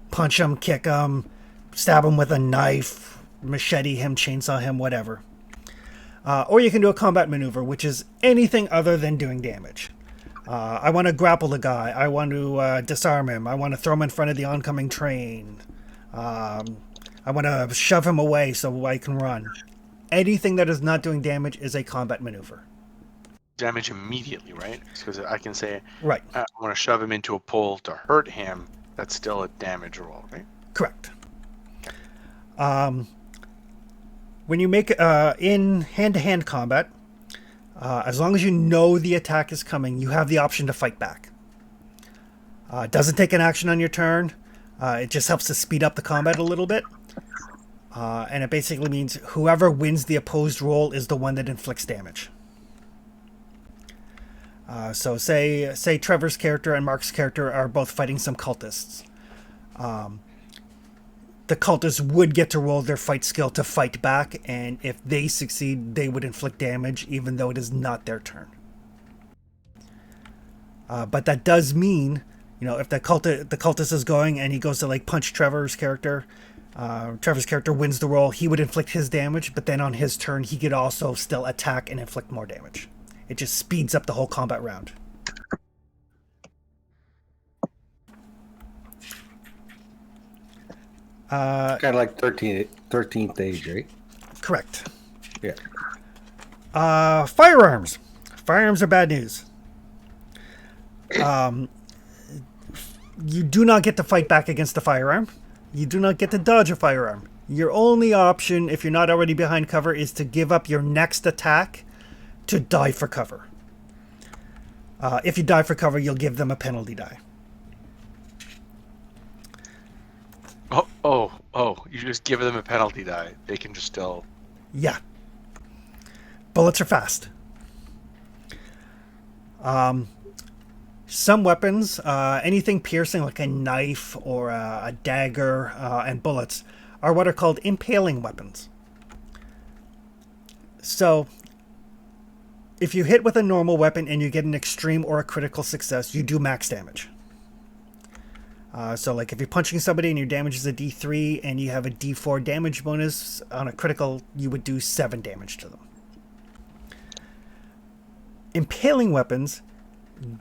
punch them, kick them, stab them with a knife, machete him, chainsaw him, whatever. Or you can do a combat maneuver, which is anything other than doing damage. I want to grapple the guy. I want to disarm him. I want to throw him in front of the oncoming train. I want to shove him away so I can run. Anything that is not doing damage is a combat maneuver. Damage immediately, right? Because I can say, right. I want to shove him into a pole to hurt him. That's still a damage roll, right? Correct. When you make in hand-to-hand combat, as long as you know the attack is coming, you have the option to fight back. It doesn't take an action on your turn. It just helps to speed up the combat a little bit. And it basically means whoever wins the opposed roll is the one that inflicts damage. So say Trevor's character and Mark's character are both fighting some cultists. The cultists would get to roll their fight skill to fight back, and if they succeed, they would inflict damage, even though it is not their turn. But that does mean, if the cultist is going and he goes to punch Trevor's character wins the roll, he would inflict his damage, but then on his turn, he could also still attack and inflict more damage. It just speeds up the whole combat round. Kind of like 13th age, right? Correct. Yeah. Firearms. Firearms are bad news. You do not get to fight back against a firearm. You do not get to dodge a firearm. Your only option, if you're not already behind cover, is to give up your next attack to die for cover. If you die for cover, you'll give them a penalty die. Oh! You just give them a penalty die. They can just still. Yeah. Bullets are fast. Some weapons, anything piercing like a knife or a dagger and bullets, are what are called impaling weapons. So, if you hit with a normal weapon and you get an extreme or a critical success, you do max damage. So like if you're punching somebody and your damage is a D3 and you have a D4 damage bonus, on a critical you would do 7 damage to them. Impaling weapons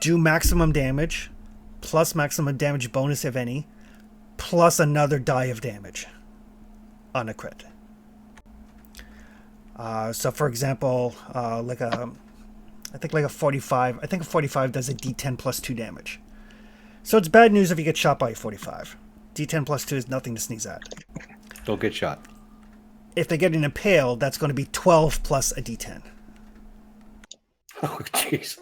do maximum damage, plus maximum damage bonus if any, plus another die of damage on a crit. So for example, I think a 45 does a D10 plus 2 damage. So it's bad news if you get shot by a 45. D10 plus 2 is nothing to sneeze at. Don't get shot. If they get an impale, that's going to be 12 plus a D10. Oh, jeez.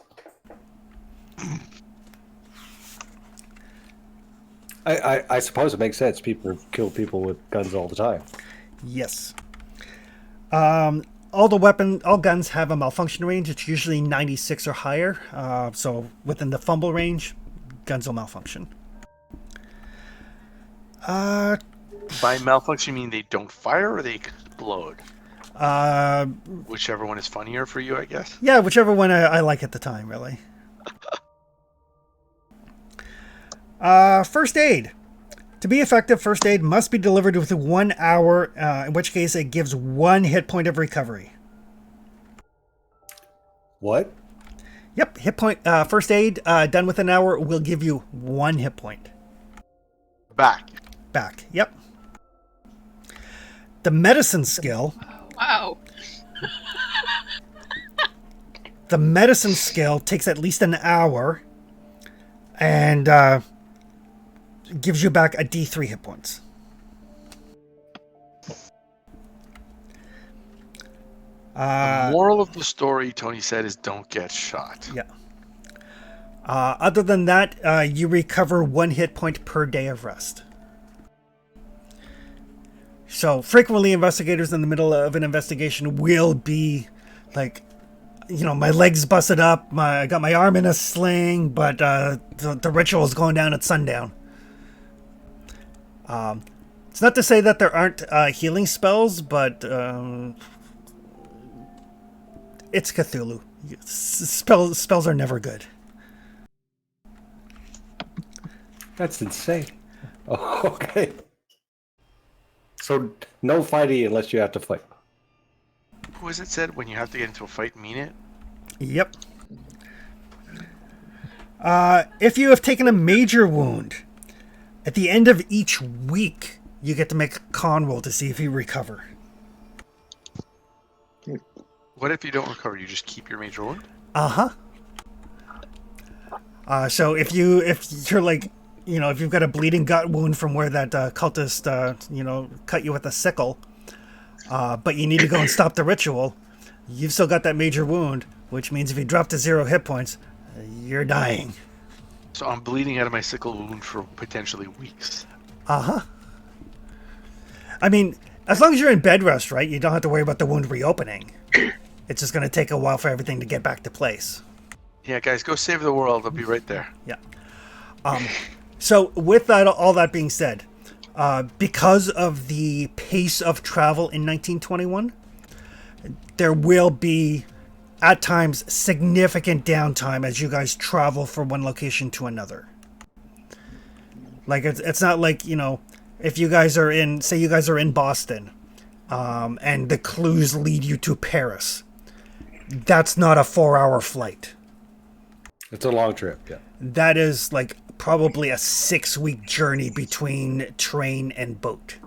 I suppose it makes sense. People kill people with guns all the time. Yes. All guns have a malfunction range. It's usually 96 or higher. So within the fumble range, guns will malfunction. By malfunction, you mean they don't fire or they explode? Whichever one is funnier for you, I guess. Yeah, whichever one I like at the time, really. First aid. To be effective, first aid must be delivered within 1 hour, in which case it gives 1 hit point of recovery. What? Yep, hit point. First aid done within an hour will give you 1 hit point. Back. Yep. The medicine skill. Wow. The medicine skill takes at least an hour, and gives you back a D3 hit points. The moral of the story, Tony said, is don't get shot. Yeah. Other than that, you recover 1 hit point per day of rest. So frequently investigators in the middle of an investigation will be like, my leg's busted up, I got my arm in a sling, but the ritual is going down at sundown. It's not to say that there aren't healing spells, but it's Cthulhu. Spells are never good. That's insane. Oh, okay. So no fighting unless you have to fight. Who has it said when you have to get into a fight, mean it? Yep. If you have taken a major wound, at the end of each week, you get to make a con roll to see if you recover. What if you don't recover? You just keep your major wound? Uh-huh. So if you're like, if you've got a bleeding gut wound from where that cultist, cut you with a sickle, but you need to go and stop the ritual, you've still got that major wound, which means if you drop to 0 hit points, you're dying. So I'm bleeding out of my sickle wound for potentially weeks. Uh-huh. I mean, as long as you're in bed rest, right, you don't have to worry about the wound reopening. It's just going to take a while for everything to get back to place. Yeah, guys, go save the world. I'll be right there. Yeah. So with that, all that being said, because of the pace of travel in 1921, there will be, at times, significant downtime as you guys travel from one location to another. Like, it's not like, if you guys are in Boston, and the clues lead you to Paris, that's not a 4-hour flight. It's a long trip, yeah. That is like probably a 6-week journey between train and boat.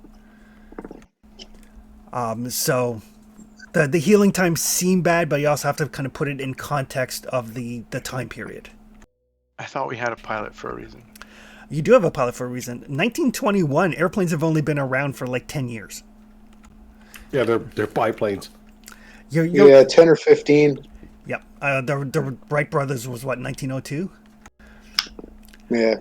So The healing times seem bad, but you also have to kind of put it in context of the time period. I thought we had a pilot for a reason. You do have a pilot for a reason. 1921, airplanes have only been around for like 10 years. Yeah, they're biplanes. Yeah, 10 or 15. Yep. The Wright brothers was what, 1902? Yeah.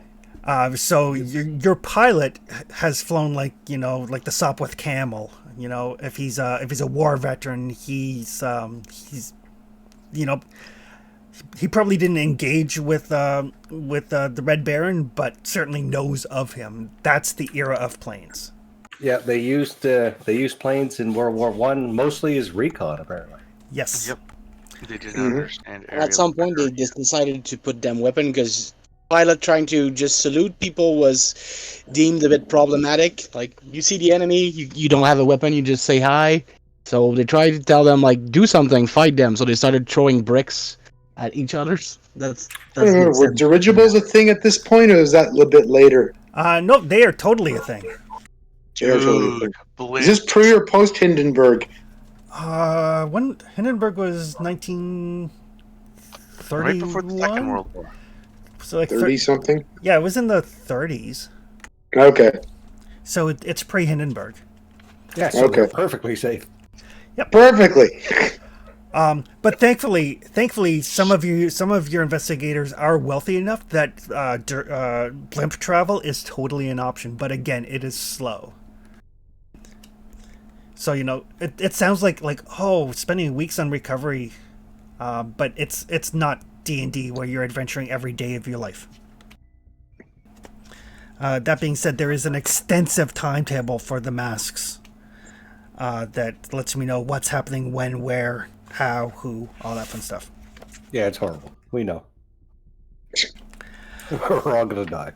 So your pilot has flown like the Sopwith Camel. If he's a war veteran, he's he probably didn't engage with the Red Baron, but certainly knows of him. That's the era of planes. Yeah, they used planes in World War One mostly as recon, apparently. Yes. Yep. They did not understand. And at some point, they just decided to put them weapon because pilot trying to just salute people was deemed a bit problematic. Like, you see the enemy, you don't have a weapon, you just say hi. So they tried to tell them, like, do something, fight them. So they started throwing bricks at each other's. That's I don't know, were dirigibles a thing at this point, or is that a little bit later? No, they are totally a thing. They are totally a Dude, thing. Blitz. Is this pre or post Hindenburg? When Hindenburg was 1931, Right before the Second World War. so like 30 something? yeah, it was in the 30s. Okay. So it's pre Hindenburg. Yeah, so Okay. they're perfectly safe. Perfectly. But thankfully, some of your investigators are wealthy enough that blimp travel is totally an option. But again, it is slow. So it sounds like spending weeks on recovery, but it's not D&D where you're adventuring every day of your life. That being said, there is an extensive timetable for the masks that lets me know what's happening, when, where, how, who, all that fun stuff. Yeah, it's horrible. We know. We're all gonna die.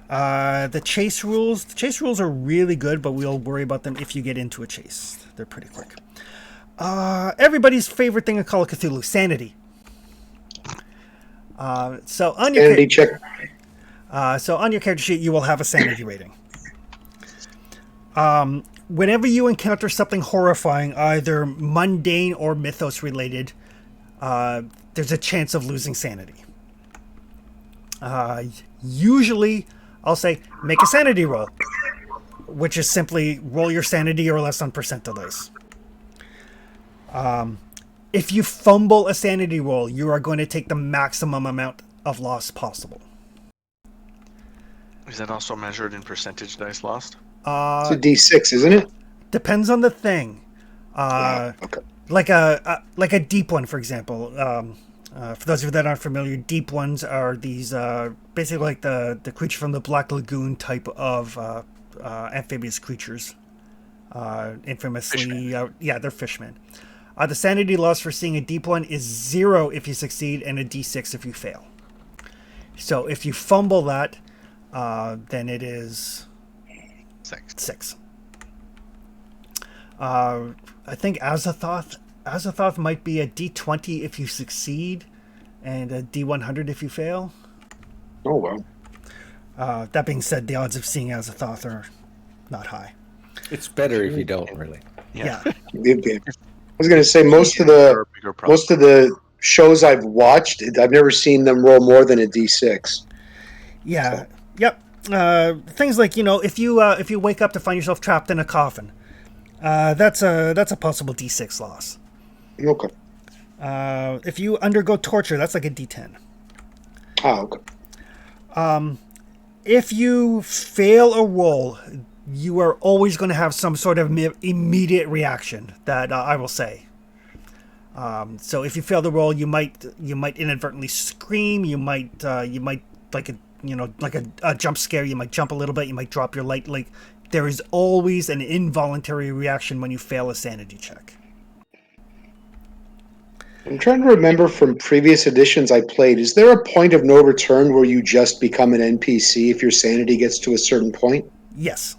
The chase rules are really good, but we'll worry about them if you get into a chase. They're pretty quick. Everybody's favorite thing in Call of Cthulhu, sanity. So on your Sanity check. So on your character sheet, you will have a sanity rating. Whenever you encounter something horrifying, either mundane or mythos related, there's a chance of losing sanity. Usually, I'll say, make a sanity roll, which is simply roll your sanity or less on percentile dice. If you fumble a sanity roll, you are going to take the maximum amount of loss possible. Is that also measured in percentage dice lost? It's a D6, isn't it? Depends on the thing. Okay. Like a deep one, for example. For those of you that aren't familiar, deep ones are these basically like the creature from the Black Lagoon type of amphibious creatures. Infamously, they're fishmen. The sanity loss for seeing a deep one is 0 if you succeed and a D6 if you fail. So if you fumble that, then it is 6. I think Azathoth might be a D20 if you succeed, and a D100 if you fail. Oh, well. That being said, the odds of seeing Azathoth are not high. It's better if you don't, really. Yeah. I was going to say most of the shows I've watched, I've never seen them roll more than a D6. Yeah. So. Yep. Things like if you wake up to find yourself trapped in a coffin, that's a possible D6 loss. Okay. If you undergo torture, that's like a D10. Oh, okay. If you fail a roll, you are always going to have some sort of immediate reaction that I will say. So if you fail the roll, you might inadvertently scream. You might like a jump scare. You might jump a little bit. You might drop your light. Like there is always an involuntary reaction when you fail a sanity check. I'm trying to remember from previous editions I played. Is there a point of no return where you just become an NPC if your sanity gets to a certain point? Yes.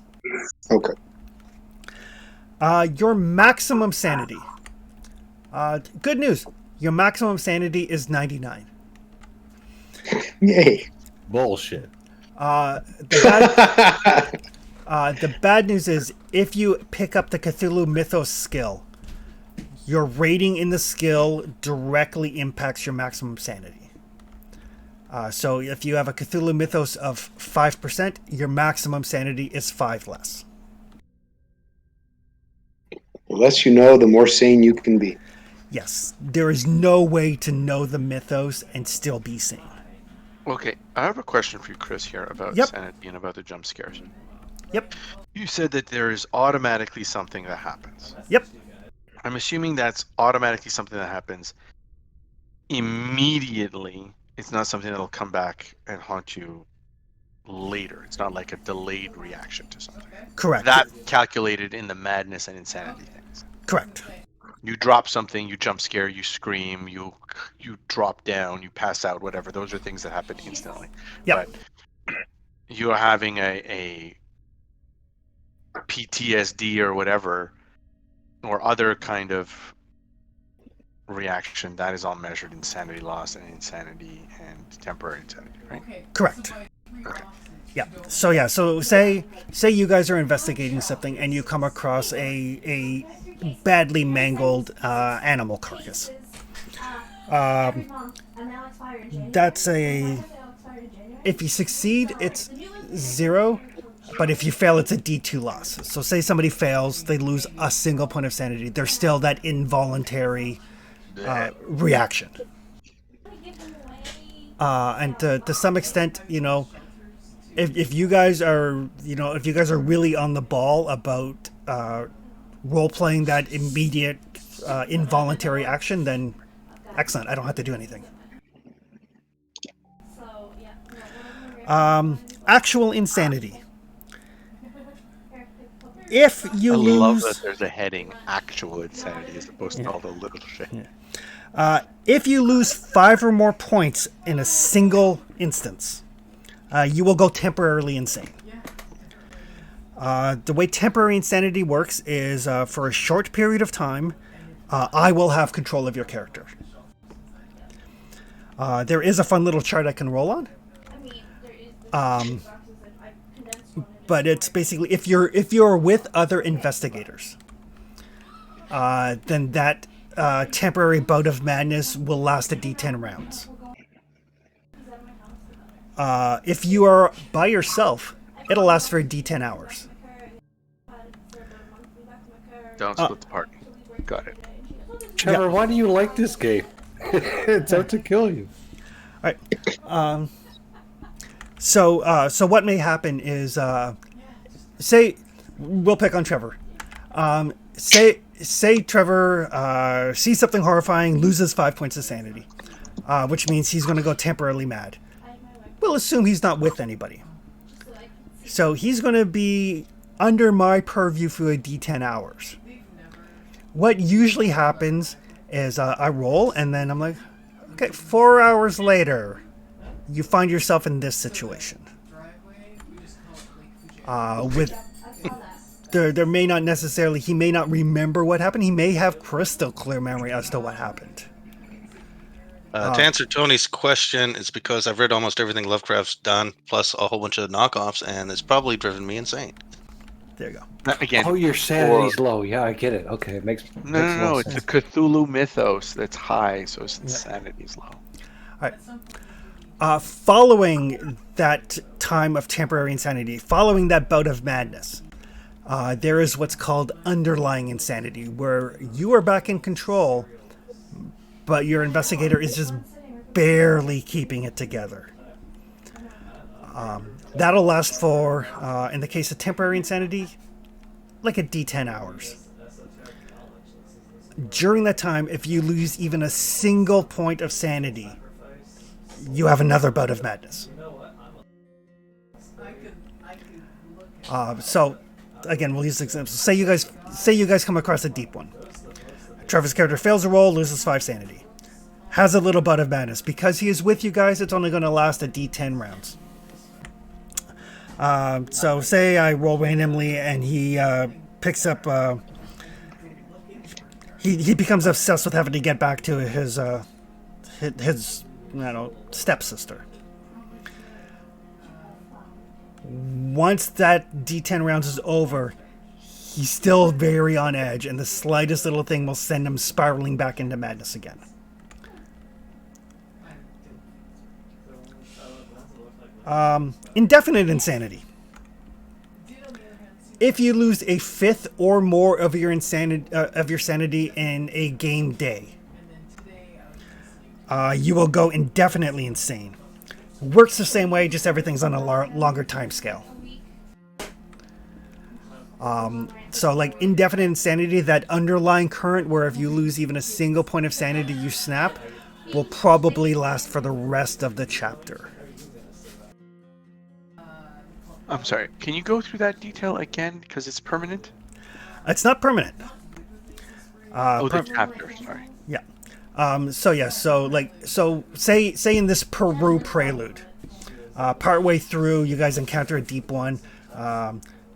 Okay. Your maximum sanity. Good news. Your maximum sanity is 99. Yay. Bullshit. The bad news is if you pick up the Cthulhu Mythos skill, Your rating in the skill directly impacts your maximum sanity. So if you have a Cthulhu Mythos of 5%, your maximum sanity is 5 less. The less you know, the more sane you can be. Yes, there is no way to know the mythos and still be sane. Okay, I have a question for you, Chris, here about Yep. sanity and about the jump scares. Yep. You said that there is automatically something that happens. Yep. I'm assuming that's automatically something that happens immediately. It's not something that'll come back and haunt you later. It's not like a delayed reaction to something. Correct. That's calculated in the madness and insanity things. Correct. You drop something, you jump scare, you scream, you drop down, you pass out, whatever. Those are things that happen instantly. Yep. But you're having a PTSD or whatever, or other kind of reaction, that is all measured in sanity loss and insanity and temporary insanity, right? Correct. Yeah. So say you guys are investigating something and you come across a badly mangled animal carcass. That's if you succeed, it's 0, but if you fail, it's a D2 loss. So say somebody fails, they lose a single point of sanity. There's still that involuntary reaction. And to some extent, if you guys are, if you guys are really on the ball about role playing that immediate involuntary action, then excellent. I don't have to do anything. Actual insanity. If you lose, I love that there's a heading, actual insanity, as opposed to all the little shit. If you lose 5 or more points in a single instance, you will go temporarily insane. The way temporary insanity works is for a short period of time, I will have control of your character. There is a fun little chart I can roll on. But it's basically if you're with other investigators, then that temporary bout of madness will last a D10 rounds. If you are by yourself, it'll last for a D10 hours. Don't split the party. Got it. Trevor, why do you like this game? It's out to kill you. All right. So what may happen is, say, we'll pick on Trevor. Say Trevor sees something horrifying, loses 5 points of sanity, which means he's going to go temporarily mad. We'll assume he's not with anybody. So he's going to be under my purview for a D10 hours. What usually happens is I roll, and then I'm like, okay, 4 hours later, you find yourself in this situation. There may not necessarily, he may not remember what happened. He may have crystal clear memory as to what happened. To answer Tony's question, it's because I've read almost everything Lovecraft's done, plus a whole bunch of knockoffs, and it's probably driven me insane. There you go. Again, Oh, your sanity's low. Yeah, I get it. Okay, it makes no. more It's a sense. Cthulhu mythos that's high, so its insanity's low. All right. Following that time of temporary insanity, following that bout of madness, there is what's called underlying insanity, where you are back in control, but your investigator is just barely keeping it together. That'll last for, in the case of temporary insanity, like a D10 hours. During that time, if you lose even a single point of sanity, you have another bout of madness. So, again, we'll use examples. Say you guys come across a deep one. Trevor's character fails a roll, loses 5 sanity. Has a little bout of madness. Because he is with you guys, it's only going to last a D10 rounds. So say I roll randomly and he picks up... He becomes obsessed with having to get back to his stepsister. Once that D10 rounds is over, He's still very on edge, and the slightest little thing will send him spiraling back into madness again. Indefinite insanity. If you lose a fifth or more of your sanity in a game day, you will go indefinitely insane. Works the same way, just everything's on a longer time scale. So like indefinite insanity, that underlying current where if you lose even a single point of sanity you snap, will probably last for the rest of the chapter. I'm sorry. Can you go through that detail again? Because it's permanent. It's not permanent. The chapter. Sorry. Yeah. So say in this Peru prelude, partway through you guys encounter a deep one.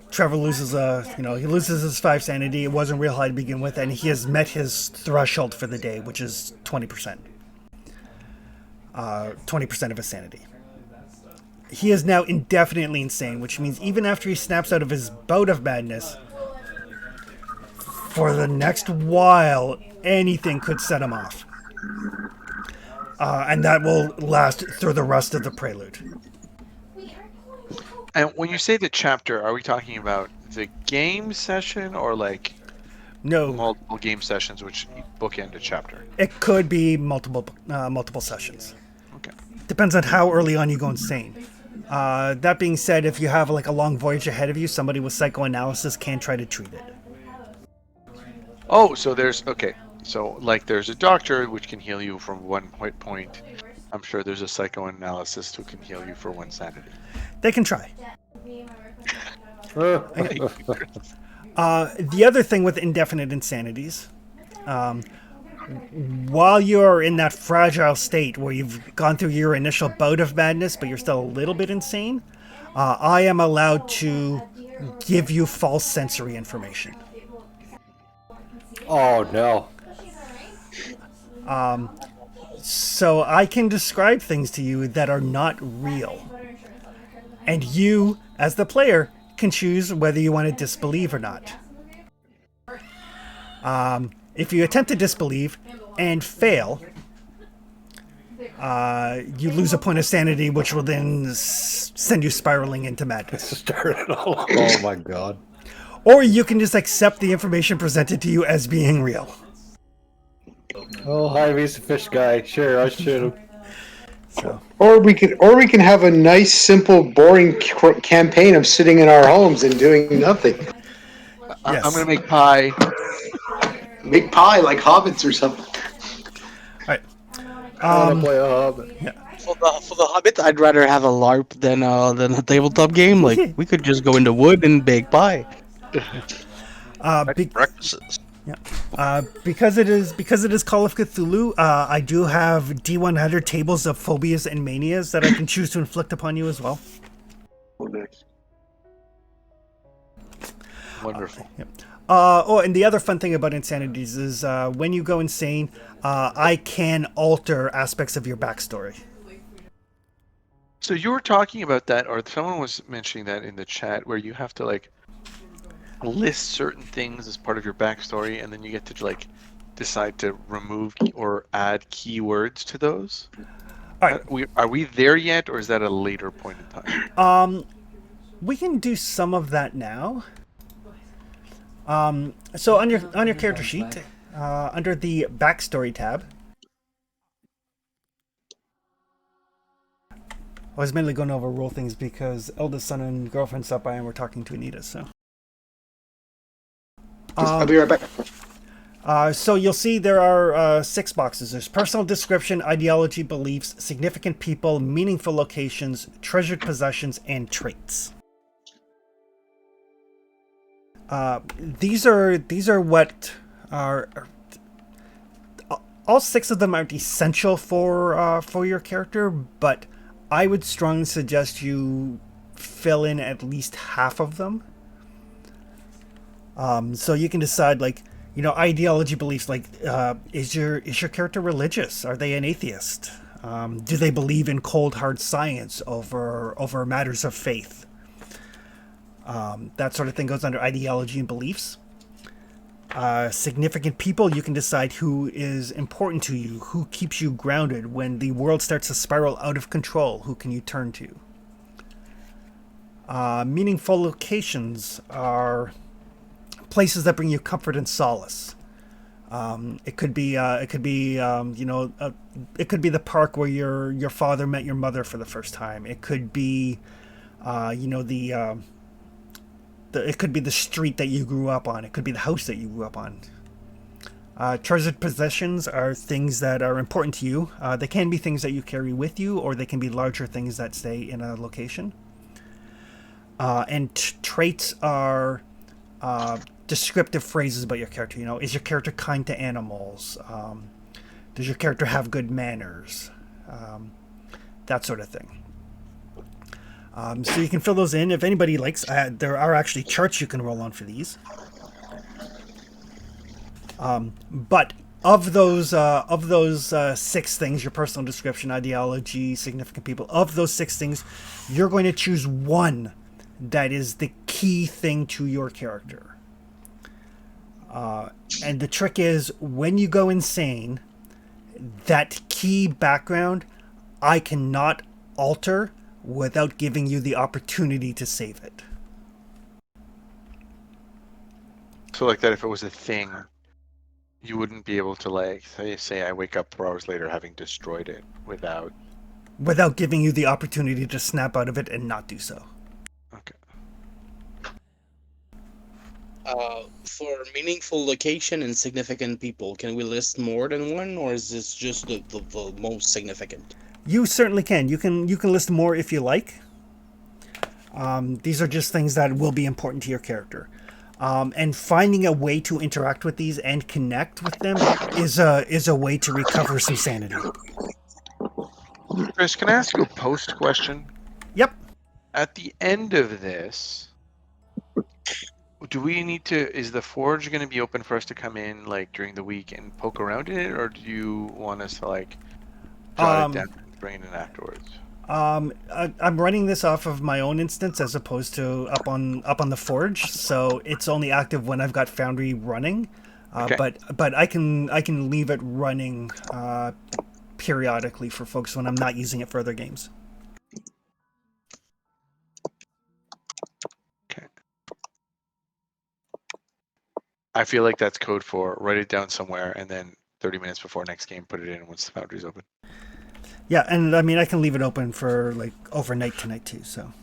Trevor loses he loses his 5 sanity. It wasn't real high to begin with, and he has met his threshold for the day, which is 20%. 20% of his sanity. He is now indefinitely insane, which means even after he snaps out of his bout of madness, for the next while, anything could set him off. And that will last through the rest of the prelude. And when you say the chapter, are we talking about the game session or like multiple game sessions which bookend a chapter? It could be multiple sessions. Okay. Depends on how early on you go insane. That being said, if you have like a long voyage ahead of you, somebody with psychoanalysis can try to treat it. Oh, so there's there's a doctor which can heal you from 1 point. I'm sure there's a psychoanalyst who can heal you for 1 sanity. They can try. The other thing with indefinite insanities, while you're in that fragile state where you've gone through your initial bout of madness, but you're still a little bit insane, I am allowed to give you false sensory information. Oh, no. So I can describe things to you that are not real. And you, as the player, can choose whether you want to disbelieve or not. If you attempt to disbelieve and fail, you lose a point of sanity, which will then send you spiraling into madness. Start it all. Oh my god. Or you can just accept the information presented to you as being real. Oh, hi, he's a fish guy. Sure, I'll shoot him. So. Or we can have a nice, simple, boring campaign of sitting in our homes and doing nothing. Yes. I'm gonna make pie. Make pie like hobbits or something. All right. I want to play a hobbit. Yeah. For the Hobbit, I'd rather have a LARP than a tabletop game. Like we could just go into wood and bake pie. Breakfasts. Yeah. Because it is Call of Cthulhu, I do have D100 tables of phobias and manias that I can choose to inflict upon you as well. Oh, nice. Wonderful. Yep. And the other fun thing about insanities is when you go insane, I can alter aspects of your backstory. So you were talking about that, or someone was mentioning that in the chat, where you have to like list certain things as part of your backstory, and then you get to like decide to remove or add keywords to those. All right. Are we there yet, or is that a later point in time? We can do some of that now. So on your character sheet, under the backstory tab, I was mainly going over rule things because eldest son and girlfriend stopped by and we're talking to Anita. So I'll be right back. So you'll see there are 6 boxes. There's personal description, ideology, beliefs, significant people, meaningful locations, treasured possessions, and traits. These are what are all 6 of them aren't essential for your character, but I would strongly suggest you fill in at least half of them. So you can decide, like, ideology, beliefs, like, is your character religious? Are they an atheist? Do they believe in cold hard science over matters of faith? That sort of thing goes under ideology and beliefs. Significant people, you can decide who is important to you, who keeps you grounded when the world starts to spiral out of control. Who can you turn to? Meaningful locations are places that bring you comfort and solace. It could be it could be the park where your father met your mother for the first time. It could be it could be the street that you grew up on. It could be the house that you grew up on. Treasured possessions are things that are important to you. They can be things that you carry with you, or they can be larger things that stay in a location. And traits are descriptive phrases about your character. You know, is your character kind to animals? Does your character have good manners? That sort of thing. So you can fill those in if anybody likes. There are actually charts you can roll on for these. But of those 6 things, your personal description, ideology, significant people, of those 6 things, you're going to choose one that is the key thing to your character. And the trick is, when you go insane, that key background I cannot alter without giving you the opportunity to save it. So like that, if it was a thing, you wouldn't be able to, like, say I wake up 4 hours later having destroyed it without giving you the opportunity to snap out of it and not do so. Okay. For meaningful location and significant people, can we list more than one, or is this just the most significant? You certainly can. You can list more if you like. These are just things that will be important to your character. And finding a way to interact with these and connect with them is a way to recover some sanity. Chris, can I ask you a post question? Yep. At the end of this, do we need to? Is the forge going to be open for us to come in like during the week and poke around in it, or do you want us to like jot it down and bring it in afterwards? I'm running this off of my own instance as opposed to up on the forge, so it's only active when I've got Foundry running. Okay. But I can leave it running periodically for folks when I'm not using it for other games. Okay. I feel like that's code for write it down somewhere and then 30 minutes before next game, put it in once the Foundry's open. Yeah, and I mean, I can leave it open for like overnight tonight too, so.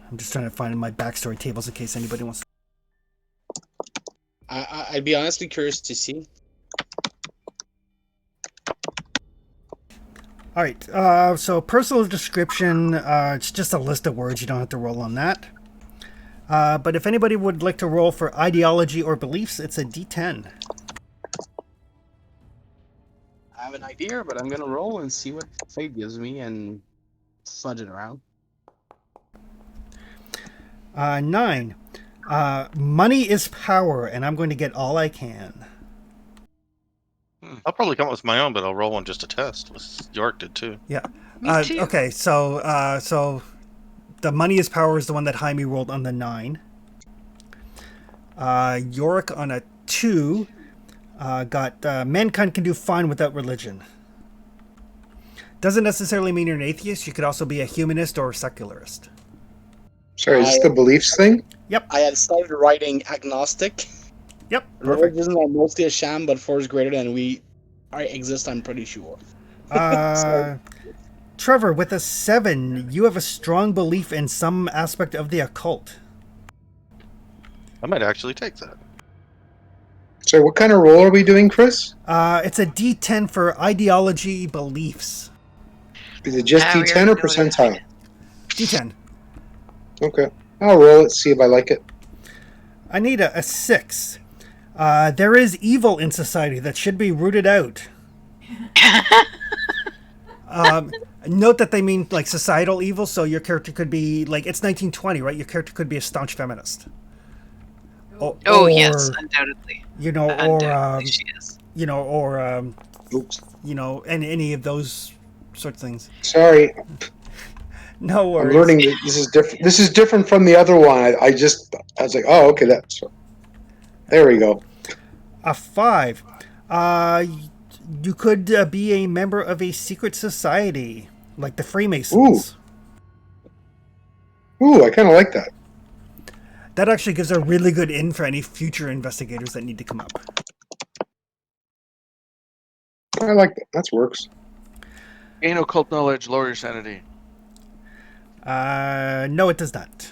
I'm just trying to find my backstory tables in case anybody wants. I'd be honestly curious to see. All right, so personal description, it's just a list of words. You don't have to roll on that. But if anybody would like to roll for ideology or beliefs, it's a D10. I have an idea, but I'm gonna roll and see what fate gives me and fudge it around. 9. Money is power, and I'm going to get all I can. I'll probably come up with my own, but I'll roll one just to test. York did too. Yeah. Me too. Okay, so the money is power is the one that Jaime rolled on the 9. Yorick on a 2 got mankind can do fine without religion. Doesn't necessarily mean you're an atheist. You could also be a humanist or a secularist. Sorry, is this the beliefs thing? Yep. I had started writing agnostic. Yep. Perfect. Religion are mostly a sham, but 4 is greater than we exist, I'm pretty sure. Trevor, with a 7, you have a strong belief in some aspect of the occult. I might actually take that. Sorry, what kind of roll are we doing, Chris? It's a D10 for ideology beliefs. Is it just we D10 already or know what it is. percentile? D10. Okay. I'll roll it, see if I like it. I need a 6. There is evil in society that should be rooted out. Note that they mean like societal evil, so your character could be like, it's 1920, right? Your character could be a staunch feminist. Oh yes, undoubtedly. you know, Undoubtedly she is. you know, or Oops. you know, and any of those sorts of things. Sorry, No I'm worries. learning that this is different. This is different from the other one. I was like, oh, okay, that's. There we go. A 5. You could be a member of a secret society, like the Freemasons. Ooh, I kind of like that. That actually gives a really good in for any future investigators that need to come up. I like that. That works. Gain occult knowledge, lower your sanity. No, it does not.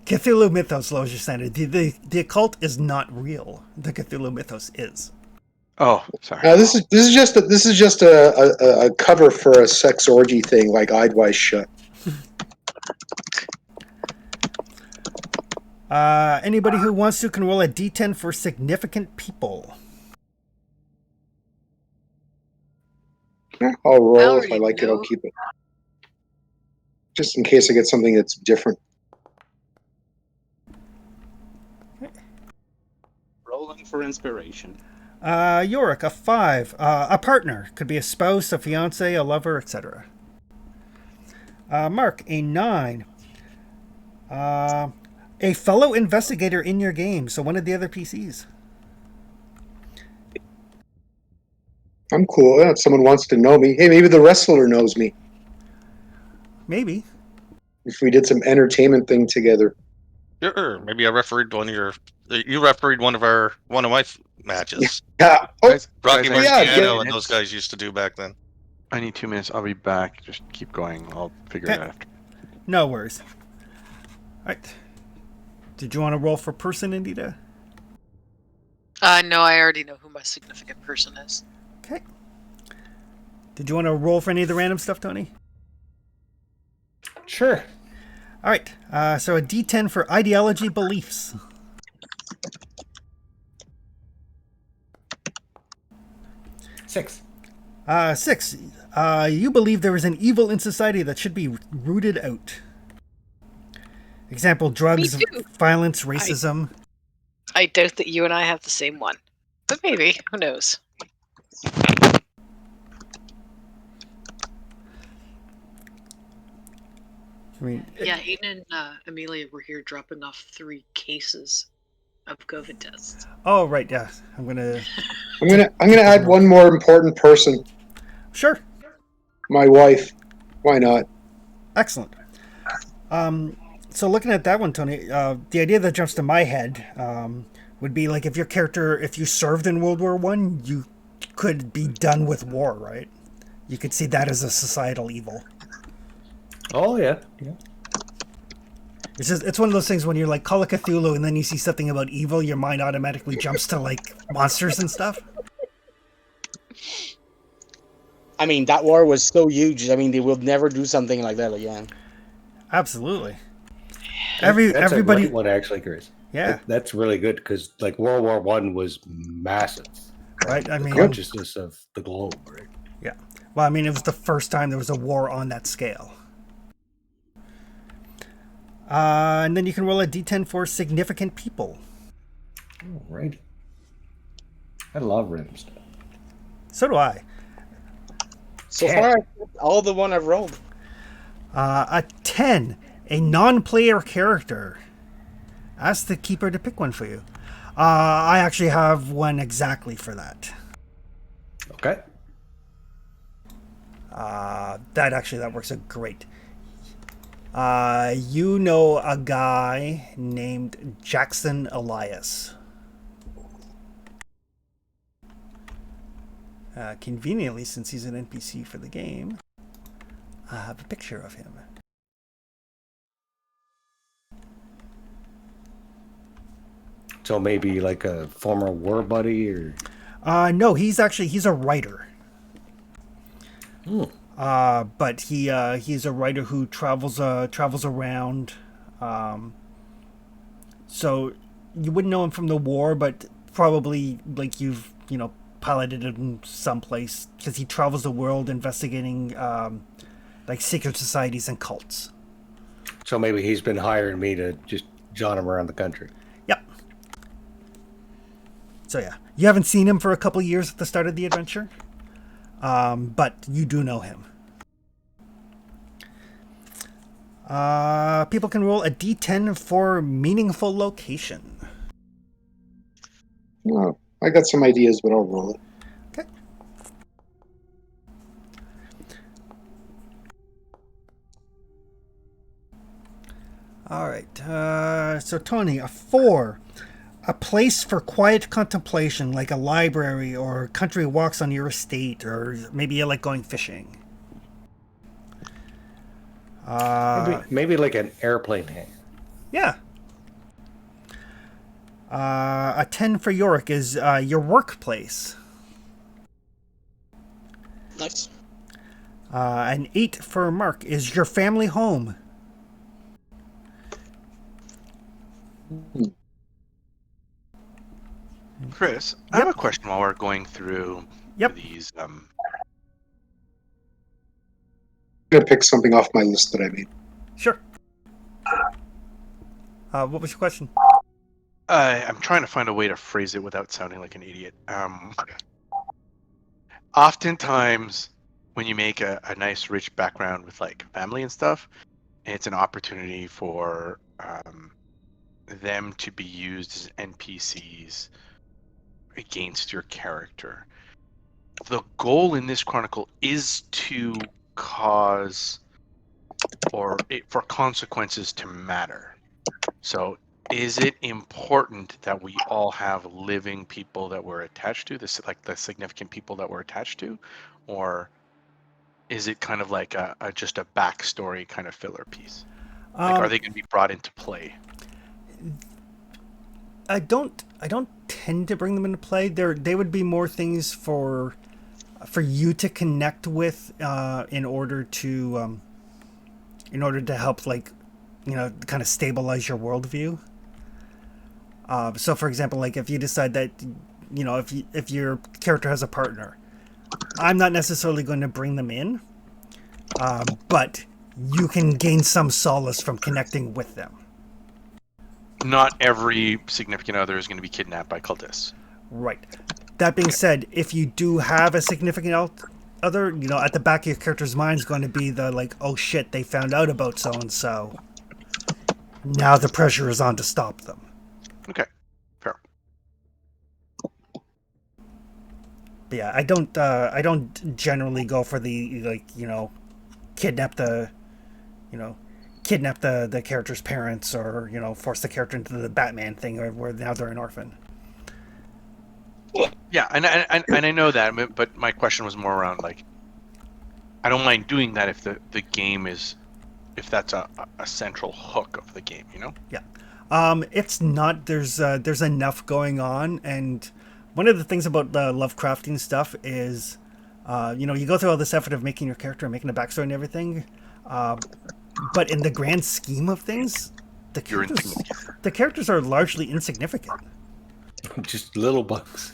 Cthulhu mythos lowers your sanity. The occult is not real. The Cthulhu mythos is. Oh, sorry. This is just a cover for a sex orgy thing, like Eyed Wise Shut. Anybody who wants to can roll a d10 for significant people. Yeah, I'll roll. If I already like it, I'll know. keep it. Just in case I get something that's different. Rolling for inspiration. Yorick, a 5. A partner. Could be a spouse, a fiance, a lover, etc. Mark, a 9. A fellow investigator in your game, so one of the other PCs. I'm cool. Yeah, if someone wants to know me, hey, maybe the wrestler knows me. Maybe. If we did some entertainment thing together. Sure, maybe I refereed one of your. You refereed one of my matches. Yeah. Oh, Rocky guys, yeah, Marciano get- and those guys used to do back then. I need 2 minutes. I'll be back. Just keep going. I'll figure it Okay. out after. No worries. Alright. Did you want to roll for person, Anita? No, I already know who my significant person is. Okay. Did you want to roll for any of the random stuff, Tony? Sure. Alright. So a d10 for ideology beliefs. 6. 6. You believe there is an evil in society that should be rooted out. Example, drugs, Me too. violence, racism. I doubt that you and I have the same one. But maybe. Who knows? I mean, Yeah, Aiden and Amelia were here dropping off 3 cases of COVID tests. oh, right, yeah. I'm gonna... I'm gonna add one more important person. Sure. My wife. Why not? Excellent. So looking at that one, Tony, the idea that jumps to my head would be like if your character, if you served in World War One, you could be done with war, right? You could see that as a societal evil. Oh yeah. It's one of those things when you're like Call of Cthulhu and then you see something about evil, your mind automatically jumps to like monsters and stuff. I mean, that war was so huge. I mean, they will never do something like that again. Absolutely. That's Everybody. a great one, actually, Chris. Yeah. That's really good because like World War One was massive. Right. I The mean, consciousness of the globe, right? yeah. Well, I mean, it was the first time there was a war on that scale. And then you can roll a d10 for significant people. Oh, right. I love random stuff. So do I. So Yeah. far, all the one I've rolled. A 10, a non-player character. Ask the keeper to pick one for you. I actually have one exactly for that. Okay. That works out great. You know a guy named Jackson Elias. Conveniently, since he's an NPC for the game, I have a picture of him. So maybe like a former war buddy or No, he's a writer. Hmm. But he's a writer who travels around. So you wouldn't know him from the war, but probably like you've piloted him someplace because he travels the world investigating like secret societies and cults. so maybe he's been hiring me to just jaunt him around the country. So yeah, you haven't seen him for a couple years at the start of the adventure, but you do know him. People can roll a d10 for meaningful location. Oh, I got some ideas, but I'll roll it. Okay. All right. So Tony, a 4. A place for quiet contemplation, like a library or country walks on your estate, or maybe you like going fishing. Maybe like an airplane hangar. Yeah. A 10 for Yorick is your workplace. Nice. An 8 for Mark is your family home. Chris, I have a question while we're going through these. I'm gonna pick something off my list that I made. Sure. What was your question? I'm trying to find a way to phrase it without sounding like an idiot. Oftentimes, when you make a nice, rich background with like family and stuff, it's an opportunity for them to be used as NPCs against your character. The goal in this chronicle is to cause for consequences to matter. So is it important that we all have living people that we're attached to, this like the significant people that we're attached to, or is it kind of like just a backstory kind of filler piece? Like, are they going to be brought into play? I don't tend to bring them into play. They would be more things for you to connect with in order to help, like, kind of stabilize your worldview. So for example, like if you decide that, if your character has a partner, I'm not necessarily going to bring them in, but you can gain some solace from connecting with them. Not every significant other is going to be kidnapped by cultists. Right. That being said, if you do have a significant other, at the back of your character's mind is going to be the, like, oh shit, they found out about so-and-so. Now the pressure is on to stop them. Okay, fair. But yeah, I don't generally go for the, like, kidnap the character's parents, or force the character into the Batman thing, or where now they're an orphan. Yeah, and I know that, but my question was more around, like, I don't mind doing that if the game is, if that's a central hook of the game, Yeah. It's not. There's enough going on, and one of the things about the Lovecraftian stuff is, you go through all this effort of making your character and making a backstory and everything, but in the grand scheme of things, the characters are largely insignificant. Just little bugs.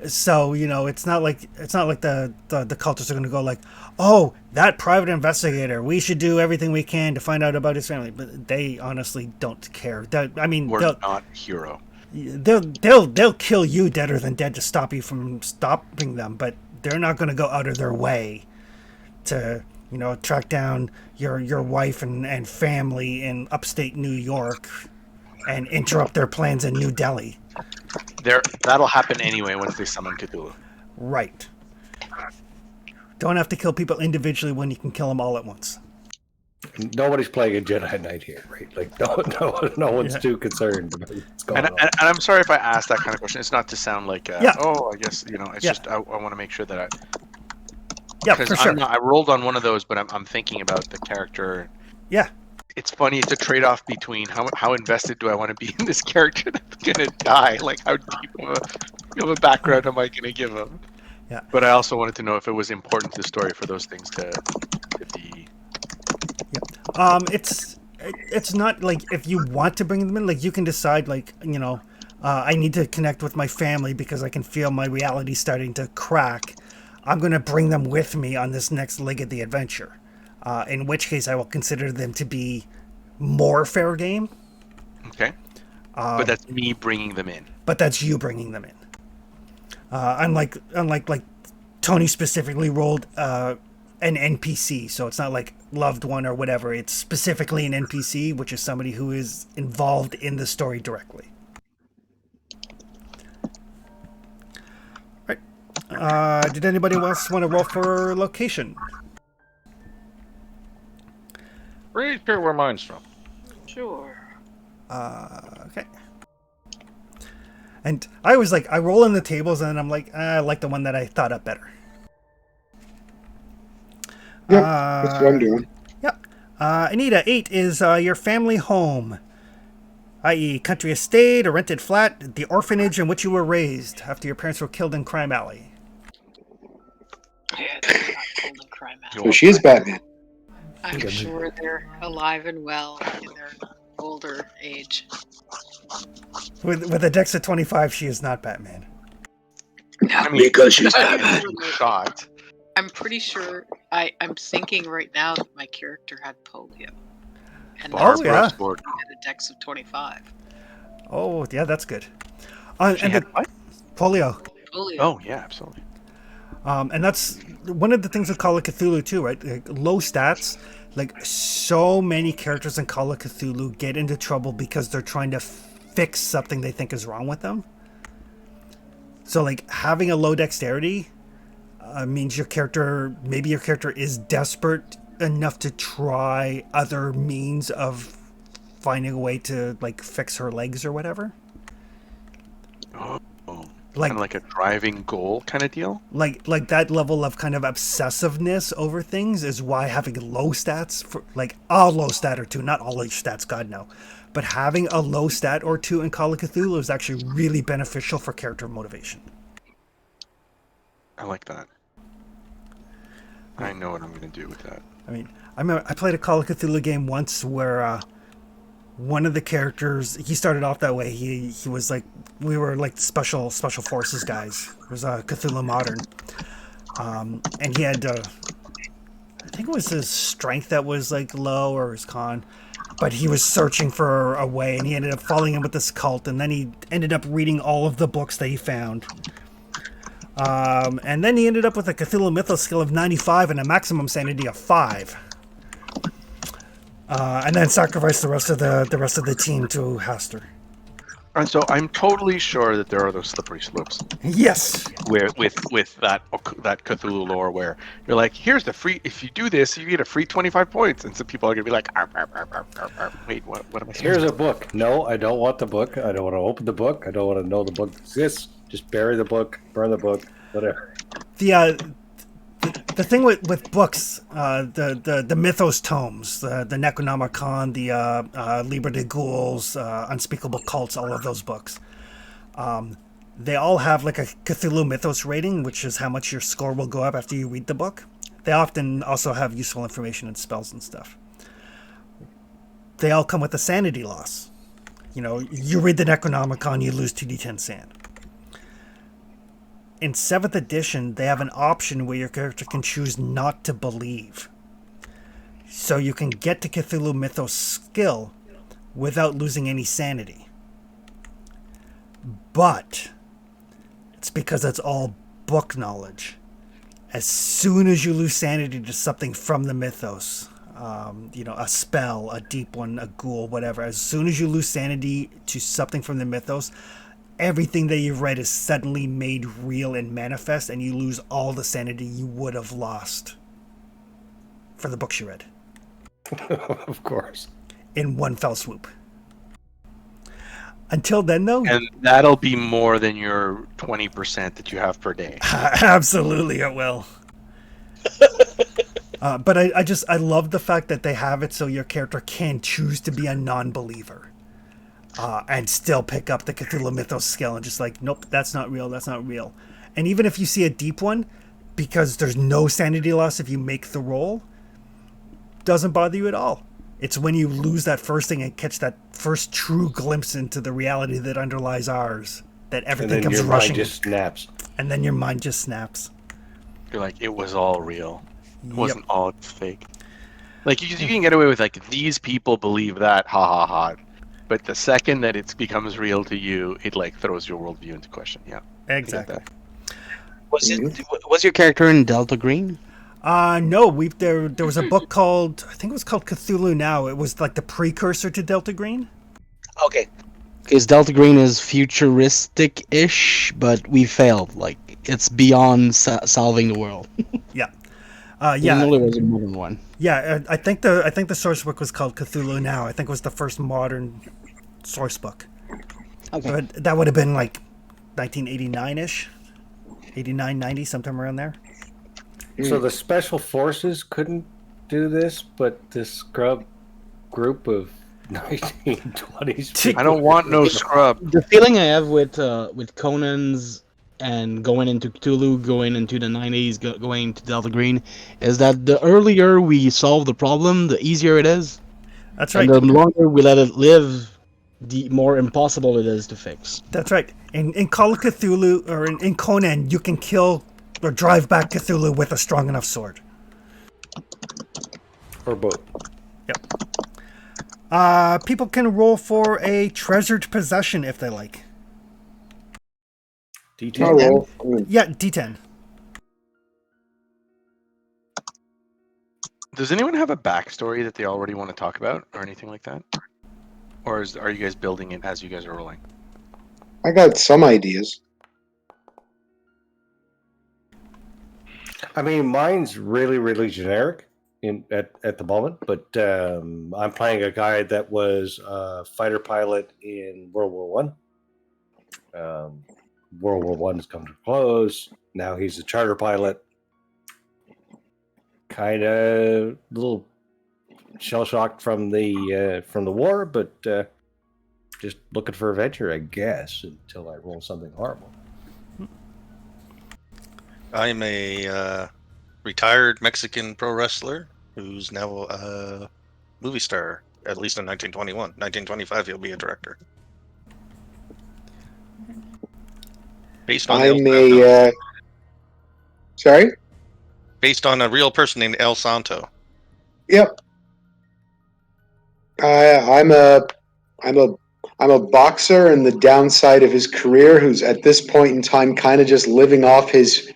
So it's not like the cultists are going to go like, oh, that private investigator, we should do everything we can to find out about his family. But they honestly don't care. We're not hero. They'll kill you deader than dead to stop you from stopping them. But they're not going to go out of their way to track down your wife and family in upstate New York and interrupt their plans in New Delhi. That'll happen anyway once they summon Cthulhu. Right. Don't have to kill people individually when you can kill them all at once. Nobody's playing a Jedi Knight here, right? Like, no one's too concerned about what's going on. And I'm sorry if I asked that kind of question. It's not to sound like, oh, I guess, it's just I want to make sure that for sure. I rolled on one of those, but I'm thinking about the character. Yeah. It's funny. It's a trade-off between how invested do I want to be in this character that's gonna die? Like, how deep of a background am I gonna give him? Yeah. But I also wanted to know if it was important to the story for those things to be. Yeah. It's not like if you want to bring them in, like you can decide, like, I need to connect with my family because I can feel my reality starting to crack. I'm going to bring them with me on this next leg of the adventure. In which case I will consider them to be more fair game. Okay. But that's me bringing them in. But that's you bringing them in. Unlike like Tony specifically rolled an NPC, so it's not like loved one or whatever. It's specifically an NPC, which is somebody who is involved in the story directly. Right. Did anybody else want to roll for location? Pretty sure where mine's from. Sure. Okay. And I was like, I roll in the tables, and I'm like, I like the one that I thought up better. Yep, that's what I'm doing. Yep. Anita, 8 is your family home, i.e., country estate, a rented flat, the orphanage in which you were raised after your parents were killed in Crime Alley. Yeah, they're not killed in Crime Alley. So she is Batman. I'm sure they're alive and well in their older age. With a dex of 25, she is not Batman. I mean, Because she's I'm Batman. shot. I'm pretty sure I'm thinking right now that my character had polio. And Oh, yeah. had a dex of 25. Oh, yeah, that's good. She and had the what? polio. Polio. Oh, yeah, absolutely. And that's one of the things with Call of Cthulhu too, right? Like, low stats. Like, so many characters in Call of Cthulhu get into trouble because they're trying to fix something they think is wrong with them. So, like, having a low dexterity means maybe your character is desperate enough to try other means of finding a way to, like, fix her legs or whatever. Oh, Like, kind of like a driving goal kind of deal. like that level of kind of obsessiveness over things is why having low stats, for like a low stat or two, not all your stats, God no, but having a low stat or two in Call of Cthulhu is actually really beneficial for character motivation. I like that. I know what I'm going to do with that. I mean, I played a Call of Cthulhu game once where one of the characters, he started off that way. He was like, we were like special forces guys. It was Cthulhu Modern, and he had I think it was his strength that was like low or his con, but he was searching for a way, and he ended up falling in with this cult, and then he ended up reading all of the books that he found. And then he ended up with a Cthulhu Mythos skill of 95 and a maximum sanity of 5. And then sacrificed the rest of the team to Haster. And so I'm totally sure that there are those slippery slopes Yes. where with that Cthulhu lore where you're like, here's the free. If you do this, you get a free 25 points, and some people are gonna be like, arp, arp, arp, arp, arp, arp. Wait, what am I saying? Here's a book. No, I don't want the book. I don't want to open the book. I don't want to know the book exists. Just bury the book, burn the book, whatever. The thing with books, the Mythos tomes, the Necronomicon, the Liber de Ghouls, Unspeakable Cults, all of those books, they all have like a Cthulhu Mythos rating, which is how much your score will go up after you read the book. They often also have useful information and spells and stuff. They all come with a sanity loss. You know, you read the Necronomicon, you lose 2d10 sand. In 7th edition, they have an option where your character can choose not to believe. So you can get to Cthulhu Mythos skill without losing any sanity. But it's because that's all book knowledge. As soon as you lose sanity to something from the Mythos, a spell, a deep one, a ghoul, whatever, as soon as you lose sanity to something from the Mythos, everything that you've read is suddenly made real and manifest, and you lose all the sanity you would have lost for the books you read. Of course. In one fell swoop. Until then, though... And that'll be more than your 20% that you have per day. Absolutely, it will. But I love the fact that they have it so your character can choose to be a non-believer. And still pick up the Cthulhu Mythos skill and just like, nope, that's not real, that's not real. And even if you see a deep one, because there's no sanity loss if you make the roll, doesn't bother you at all. It's when you lose that first thing and catch that first true glimpse into the reality that underlies ours that everything comes rushing. And then your mind just snaps. And then your mind just snaps. You're like, it was all real. It wasn't all fake. Like, you can get away with, like, these people believe that, ha ha ha. But the second that it becomes real to you, it like throws your worldview into question. Yeah, I get Exactly. that. Was your character in Delta Green? No, there was a book called, I think it was called Cthulhu Now. It was like the precursor to Delta Green. Okay. Because Delta Green is futuristic-ish, but we failed. Like, it's beyond solving the world. Yeah. Even though Yeah. there was a modern one. Yeah, I think the source book was called Cthulhu Now. I think it was the first modern source book. Okay. But that would have been like 1989-ish. 89, 90, sometime around there. So the special forces couldn't do this, but this scrub group of 1920s people. I don't want no scrub. The feeling I have with Conan's and going into Cthulhu, going into the 90s, going to Delta Green, is that the earlier we solve the problem, the easier it is. That's right. And the longer we let it live, the more impossible it is to fix. That's right. In Call of Cthulhu, or in Conan, you can kill or drive back Cthulhu with a strong enough sword. Or both. Yep. People can roll for a treasured possession if they like. D10. I'll roll. Yeah, D10. Does anyone have a backstory that they already want to talk about, or anything like that? Or are you guys building it as you guys are rolling? I got some ideas. I mean, mine's really, really generic at the moment, but I'm playing a guy that was a fighter pilot in World War One. World War One has come to a close. Now he's a charter pilot. Kind of a little shell shocked from the war, but just looking for adventure, I guess, until I roll something horrible. I'm a retired Mexican pro wrestler who's now a movie star, at least in 1921. 1925, he'll be a director. Based on I'm El sorry? based on a real person named El Santo. Yep. I'm a boxer in the downside of his career who's at this point in time kind of just living off his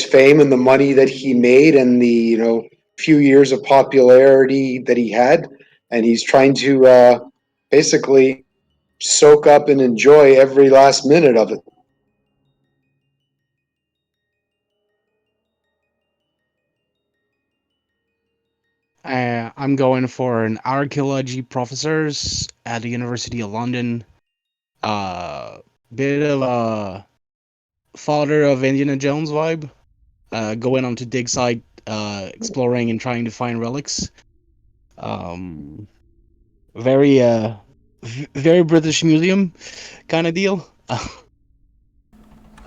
fame and the money that he made and the few years of popularity that he had, and he's trying to basically soak up and enjoy every last minute of it. I'm going for an archaeology professors at the University of London. Bit of a father of Indiana Jones vibe. Going on to dig site, exploring and trying to find relics. Very very British Museum kind of deal.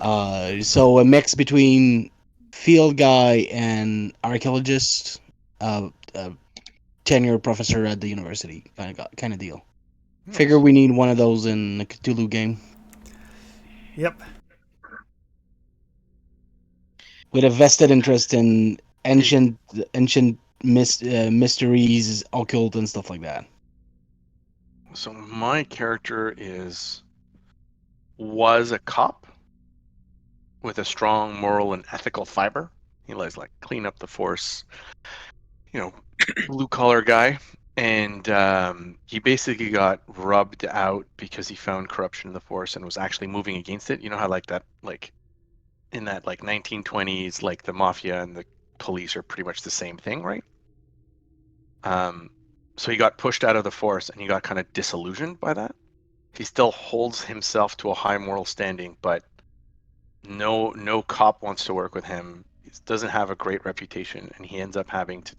So a mix between field guy and archaeologist. Tenure professor at the university kind of deal. Figure we need one of those in the Cthulhu game. Yep. With a vested interest in ancient mysteries, occult, and stuff like that. So my character was a cop with a strong moral and ethical fiber. He likes like clean up the force, blue collar guy, and he basically got rubbed out because he found corruption in the force and was actually moving against it. You know how in that 1920s, like the mafia and the police are pretty much the same thing, right? So he got pushed out of the force and he got kind of disillusioned by that. He still holds himself to a high moral standing, but no cop wants to work with him. He doesn't have a great reputation, and he ends up having to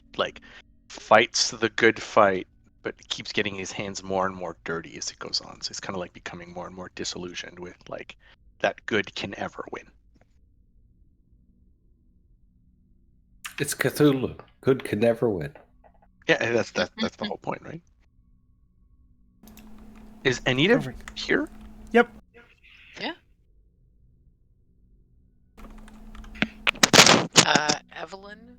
fights the good fight, but keeps getting his hands more and more dirty as it goes on. So he's kind of like becoming more and more disillusioned with that good can ever win. It's Cthulhu. Good can never win. Yeah, that's the whole point, right? Is Anita here? Yep. Yeah. Evelyn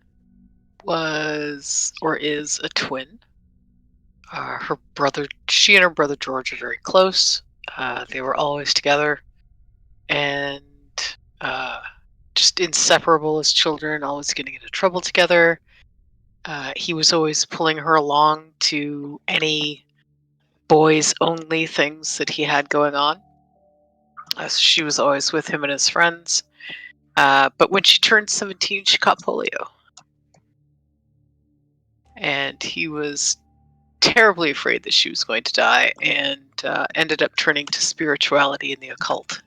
was or is a twin Her brother, she and her brother George are very close. They were always together, and just inseparable as children, always getting into trouble together. He was always pulling her along to any boys only things that he had going on. So she was always with him and his friends. But when she turned 17, she caught polio. And he was terribly afraid that she was going to die, and ended up turning to spirituality and the occult.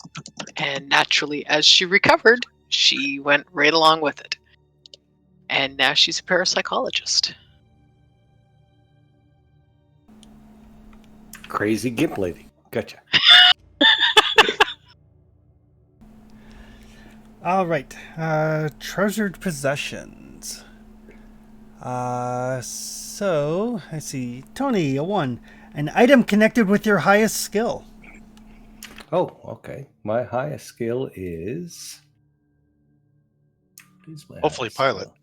And naturally, as she recovered, she went right along with it. And now she's a parapsychologist. Crazy gimp lady. Gotcha. All right. Treasured possessions. So, let's see. Tony, a 1. An item connected with your highest skill. Oh, okay. My highest skill is. What is my Hopefully highest pilot. skill?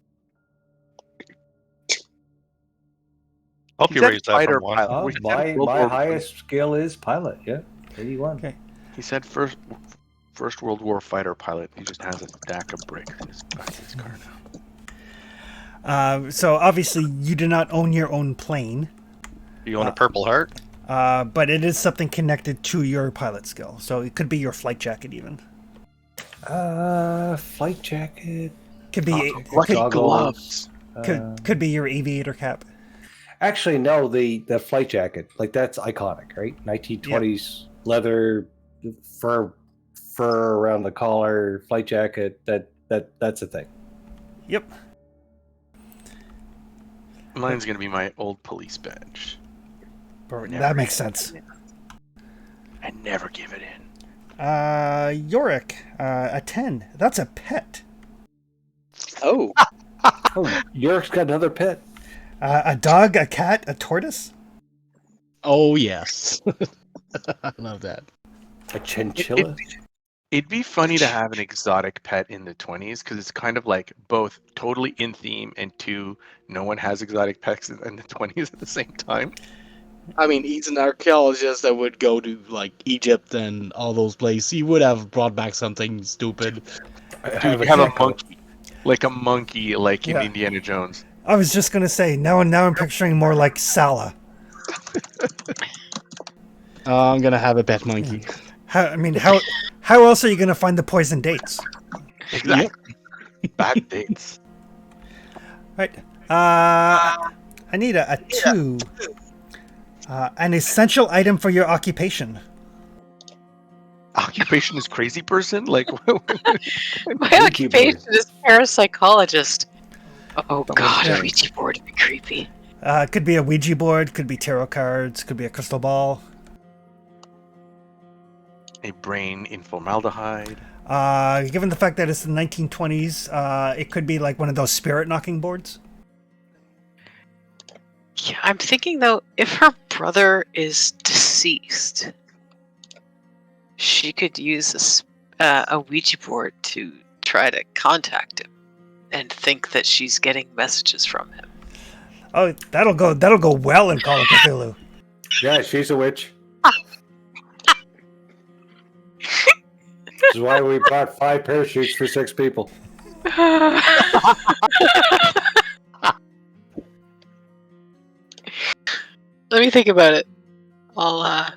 Hope He you said raised that fighter from 1. pilot. Oh, We said my World War I. highest skill is pilot. Yeah, 81. Okay. He said First World War fighter pilot. He just has a stack of bricks in his back of his car now. So, obviously, you do not own your own plane, You own a Purple Heart? but it is something connected to your pilot skill. So, it could be your flight jacket, even. Flight jacket. Could be Lucky goggles. gloves. could be your aviator cap. Actually, no. The flight jacket, like that's iconic, right? 1920s leather, fur around the collar, flight jacket. That's a thing. Yep. Mine's gonna be my old police badge. That makes sense. I never give it in. Yorick, a 10. That's a pet. Oh, Oh, York's got another pet. A dog, a cat, a tortoise. Oh yes, I love that. A chinchilla. It'd be funny to have an exotic pet in the 20s because it's kind of like both totally in theme and two, no one has exotic pets in the 20s at the same time. I mean, he's an archaeologist that would go to like Egypt and all those places. He would have brought back something stupid. Dude, you have a monkey. Like a monkey, like in Yeah. Indiana Jones. I was just gonna say now I'm picturing more like Sala. I'm gonna have a pet monkey. How else are you gonna find the poison dates? Exactly. Bad dates. Right. I need a 2. An essential item for your occupation. Occupation is crazy person? Like, My occupation is parapsychologist. Oh god, Yeah. a Ouija board would be creepy. It could be a Ouija board, could be tarot cards, could be a crystal ball. a brain in formaldehyde. Given the fact that it's the 1920s, it could be like one of those spirit knocking boards. Yeah, I'm thinking though, if her brother is deceased, she could use a Ouija board to try to contact him and think that she's getting messages from him. Oh, that'll go well in Call of Cthulhu. Yeah, she's a witch. This is why we bought 5 parachutes for 6 people. Let me think about it. I'll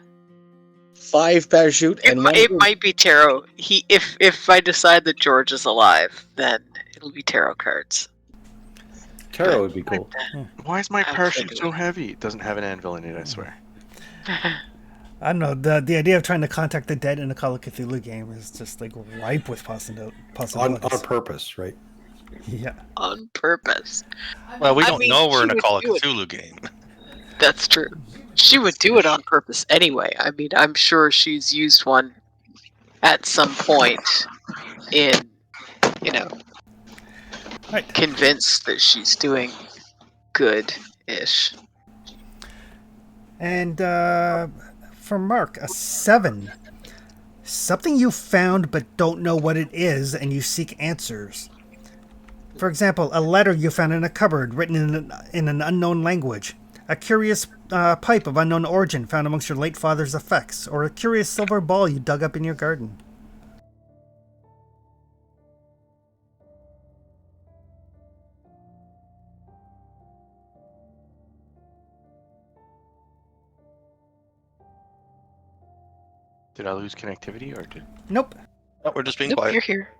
5 parachute and one. it might be tarot. If I decide that George is alive, then it'll be tarot cards. Tarot would be cool. Why is my I'm parachute thinking so heavy? It doesn't have an anvil in it, I swear. I don't know. The idea of trying to contact the dead in a Call of Cthulhu game is just like ripe with possibilities. On purpose, right? Yeah. On purpose. Well, we I don't mean, know we're she in a would Call of do it. Cthulhu game. That's true. She would do it on purpose anyway. I mean, I'm sure she's used one at some point in, Right. convinced that she's doing good-ish. And for Mark, a 7. Something you found but don't know what it is, and you seek answers. For example, a letter you found in a cupboard written in an unknown language. A curious pipe of unknown origin found amongst your late father's effects, or a curious silver ball you dug up in your garden. Did I lose connectivity or did? Nope. Oh, we're just being Nope, quiet. you're here.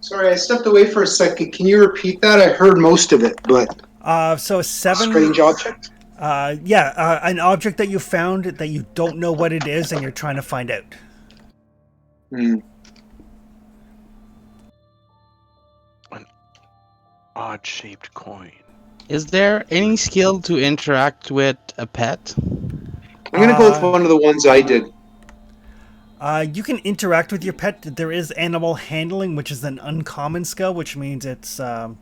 Sorry, I stepped away for a second. Can you repeat that? I heard most of it, but So 7. strange object. An object that you found that you don't know what it is and you're trying to find out. Hmm. An odd-shaped coin. Is there any skill to interact with a pet? I'm gonna go with one of the ones I did. You can interact with your pet. There is animal handling, which is an uncommon skill, which means it's not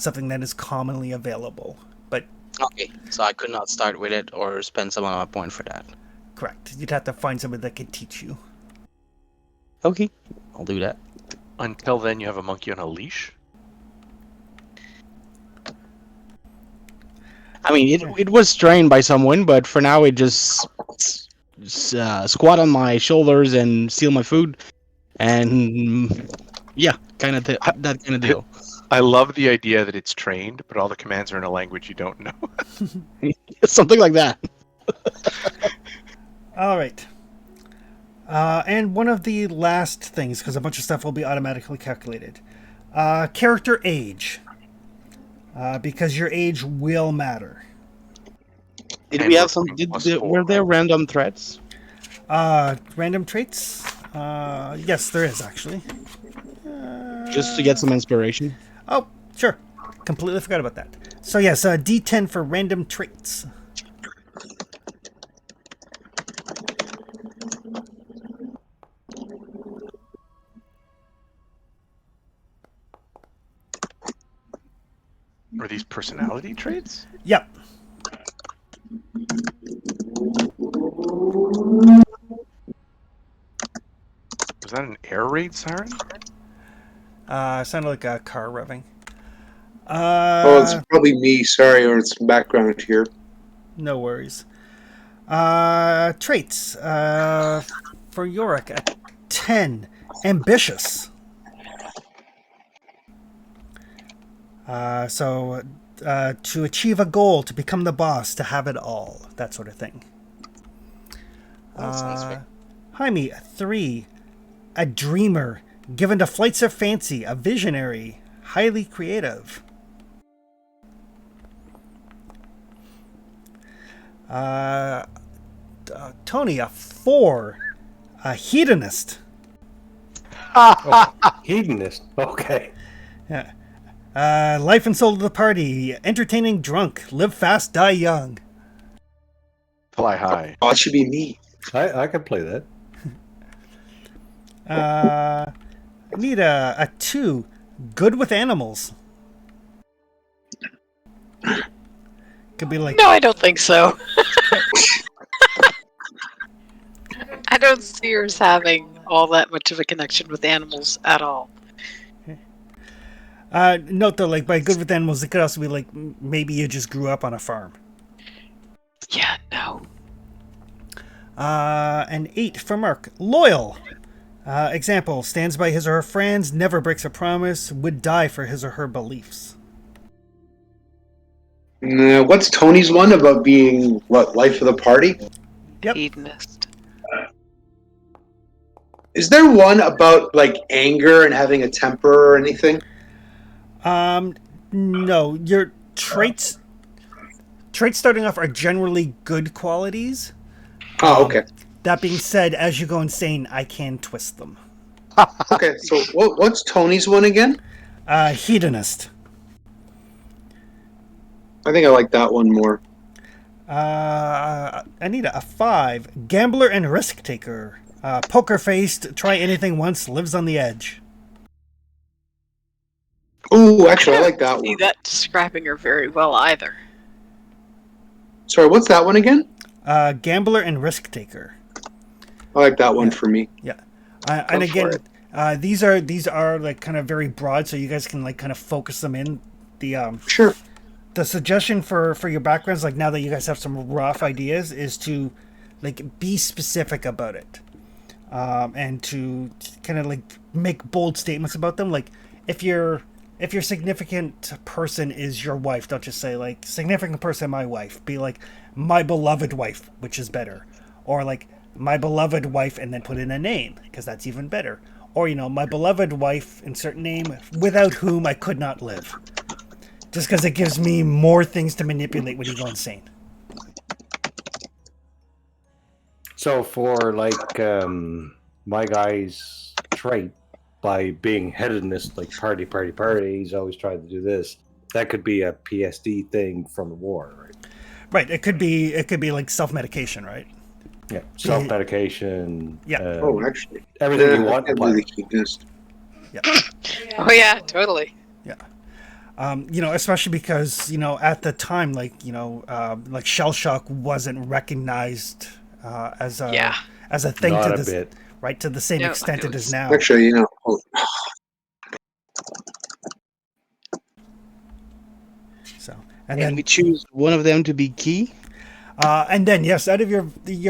something that is commonly available. But Okay, so I could not start with it or spend some of my point for that. correct, you'd have to find somebody that could teach you. Okay, I'll do that. Until then, you have a monkey on a leash? I mean, it was trained by someone, but for now it just squat on my shoulders and steal my food, and yeah, kind of that kind of deal. I love the idea that it's trained, but all the commands are in a language you don't know. Something like that. All right. And one of the last things, because a bunch of stuff will be automatically calculated. Character age. Because your age will matter. Did And we we're have some? putting +4, Were there random threats? Random traits? Yes, there is, actually. Just to get some inspiration. Oh, sure. Completely forgot about that. So yes, D10 for random traits. Are these personality traits? Yep. Was that an air raid siren? Sounded like a car revving. Oh, it's probably me. Sorry, or it's background here. No worries. Traits. For Yorick, a 10. Ambitious. To achieve a goal, to become the boss, to have it all. That sort of thing. That sounds fair. Jaime, a 3. A dreamer. Given to flights of fancy. A visionary. Highly creative. Tony, a 4. A hedonist. Hedonist. Okay. Yeah. Life and soul of the party. Entertaining drunk. Live fast, die young. Fly high. Oh, it should be me. I could play that. I need a 2. Good with animals. Could be like... No, I don't think so. I don't see yours having all that much of a connection with animals at all. Note though, like by good with animals, it could also be like maybe you just grew up on a farm. Yeah, no. An 8 for Mark. Loyal. Example, stands by his or her friends, never breaks a promise, would die for his or her beliefs. What's Tony's one about being, life of the party? Yep. Hedonist. Is there one about, anger and having a temper or anything? No, your traits starting off are generally good qualities. Oh, okay. That being said, as you go insane, I can twist them. Okay, so what's Tony's one again? Hedonist. I think I like that one more. I need a 5. Gambler and risk taker. Poker faced, try anything once, lives on the edge. Ooh, actually, I like that See one. that describing her very well either. Sorry, what's that one again? Gambler and risk taker. I like that one for me. Yeah. And Go for again, these are like kind of very broad, so you guys can like kind of focus them in. The Sure. the suggestion for your backgrounds, like now that you guys have some rough ideas, is to like be specific about it, and to kind of like make bold statements about them. Like if your significant person is your wife, don't just say like significant person my wife. Be like my beloved wife, which is better, or like my beloved wife, and then put in a name because that's even better. Or my beloved wife, insert name, without whom I could not live. Just because it gives me more things to manipulate when you go insane. So for like my guy's trait, by being hedonist, like party, he's always tried to do this. That could be a PSD thing from the war, right? Right. It could be like self-medication, right? Yeah, self-medication. Yeah. Actually, everything you want. I really keep this. Yeah. Oh yeah, totally. Yeah. Especially because at the time, like like shell shock wasn't recognized as a thing Not to a this, bit. right, to the same No, extent it it is was- now. Actually, So And then we choose one of them to be key. and then yes, out of your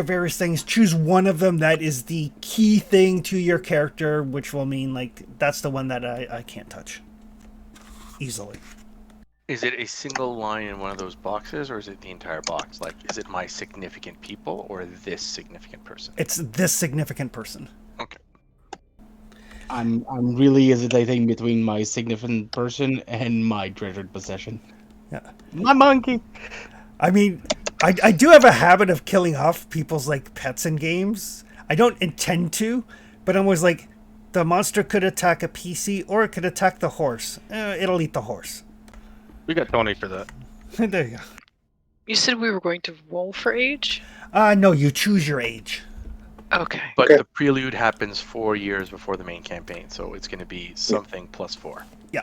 various things, choose one of them that is the key thing to your character, which will mean like that's the one that I can't touch easily. Is it a single line in one of those boxes, or is it the entire box? Like, is it my significant people or this significant person? It's this significant person. Okay. I'm really hesitating between my significant person and my treasured possession. Yeah. My monkey. I mean, I do have a habit of killing off people's like pets in games. I don't intend to, but I'm always like, the monster could attack a PC or it could attack the horse. It'll eat the horse. We got Tony for that. There you go. You said we were going to roll for age? No, you choose your age. Okay. But Okay. the prelude happens 4 years before the main campaign, so it's going to be something plus 4. Yeah.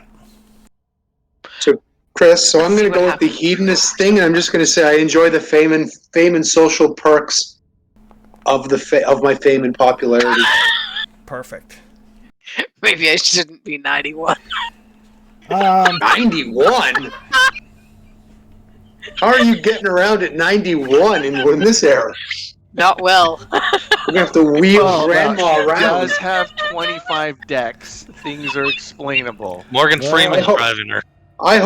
Chris, so I'm Let's going see to go what with the hedonist thing, and I'm just going to say I enjoy the fame and social perks of of my fame and popularity. Perfect. Maybe I shouldn't be 91. 91. How are you getting around at 91 in this era? Not well. We're gonna have to wheel grandma It around. does have 25 decks. Things are explainable. Morgan Well, Freeman's I hope- driving her. I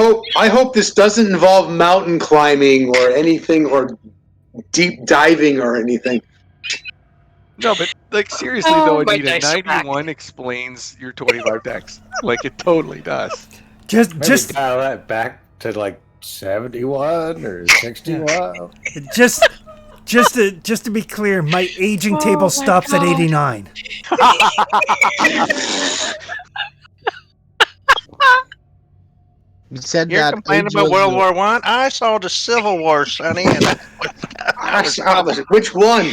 hope this doesn't involve mountain climbing or anything, or deep diving or anything. No, but like seriously Oh, though, my Anita, dice are back. 91 explains your 25 decks. Like it totally does. Just Maybe just dial that back to like 71 or 61. just to be clear, my aging Oh table my stops at God. 89. You said You're that complaining age about was World the- War One? I saw the Civil War, Sonny, and Which one?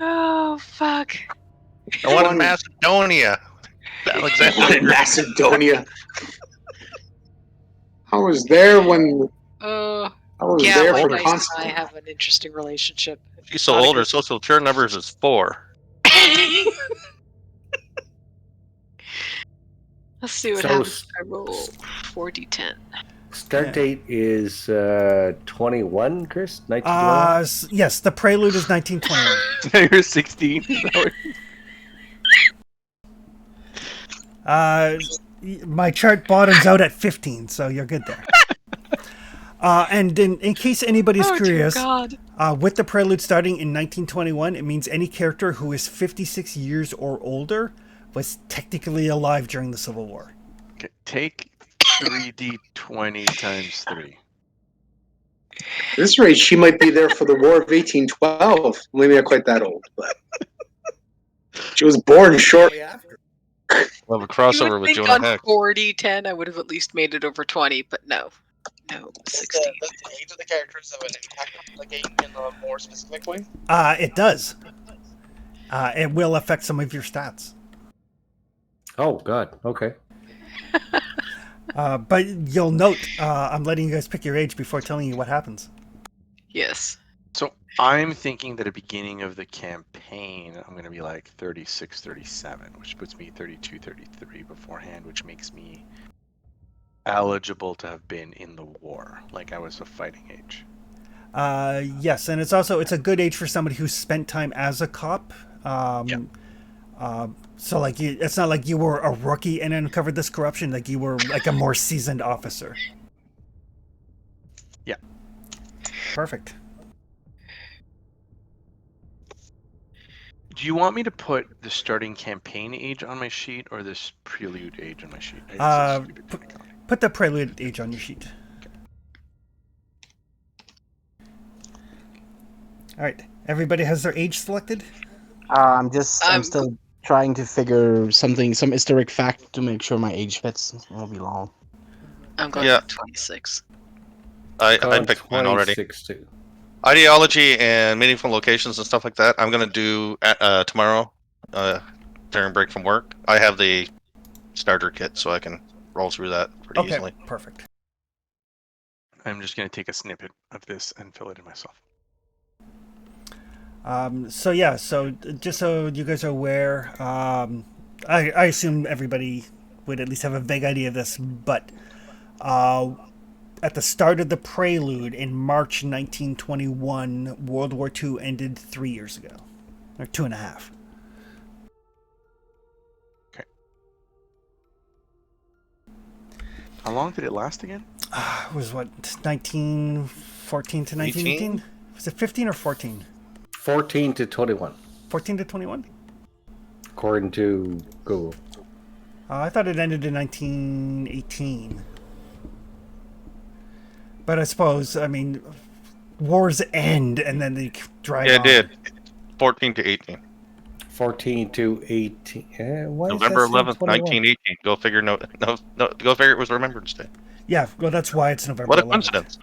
Oh, fuck. the one in One- Macedonia. One in Alexander. Macedonia. I was there when Uh, I was yeah, there my for dice and I Constantine. have an interesting relationship. She's so Not a old, her good- social turn numbers is 4. Let's see what So happens if I roll 4d10. Start Yeah. date is 21, Chris? 1921? Yes, the prelude is 1921. You're 16. Is that what- My chart bottoms out at 15, so you're good there. And in case anybody's Oh, dear curious, God. with the prelude starting in 1921, it means any character who is 56 years or older was technically alive during the Civil War. Okay, take 3d20 times 3. At this rate, she might be there for the War of 1812. Maybe not quite that old, but she was born shortly after. We'll have a You crossover would with think Jonah on Hex. 4d10 I would have at least made it over 20, but no. No, 16. Does the age of the characters have an impact on the game in a more specific way? It does. It will affect some of your stats. Oh, God. Okay. But you'll note, I'm letting you guys pick your age before telling you what happens. Yes. So I'm thinking that at the beginning of the campaign, I'm going to be like 36, 37, which puts me 32, 33 beforehand, which makes me eligible to have been in the war, like I was a fighting age. Yes, and it's a good age for somebody who's spent time as a cop. So like it's not like you were a rookie and uncovered this corruption. Like you were like a more seasoned officer. Yeah. Perfect. Do you want me to put the starting campaign age on my sheet or this prelude age on my sheet? It's a stupid technicality. Put the prelude age on your sheet. All right. Everybody has their age selected? I'm still trying to figure some historic fact to make sure my age fits. It won't be long. I'm going for 26. I picked mine already. 26 too. Ideology and meaningful locations and stuff like that. I'm gonna do tomorrow during break from work. I have the starter kit, so I can roll through that pretty easily. Perfect. I'm just going to take a snippet of this and fill it in myself. So just so you guys are aware, I assume everybody would at least have a vague idea of this, but at the start of the prelude in March 1921, World War II ended 3 years ago, or 2.5. Okay. How long did it last again? It was what, 1914 to 1918? Was it 15 or 14? 14 to 21. 14 to 21? According to Google. I thought it ended in 1918. But I suppose, I mean, wars end and then they drive on. Yeah, it did. 14 to 18. 14 to 18. November 11th, 1918. Go figure. No. Go figure. It was Remembrance Day. Yeah, well, that's why it's November. What a 11th. coincidence!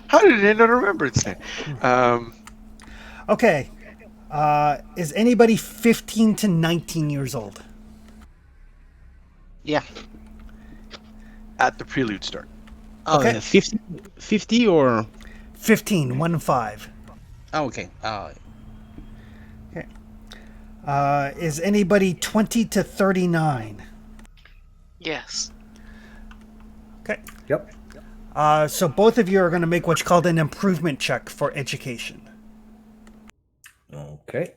How did it end on Remembrance Day? Okay. Is anybody 15 to 19 years old? Yeah. At the prelude start. Oh, Okay. yeah, 50 or 15, 1 5. oh, okay. Okay. Is anybody 20 to 39? Yes. Okay. Yep. So both of you are going to make what's called an improvement check for education. Okay.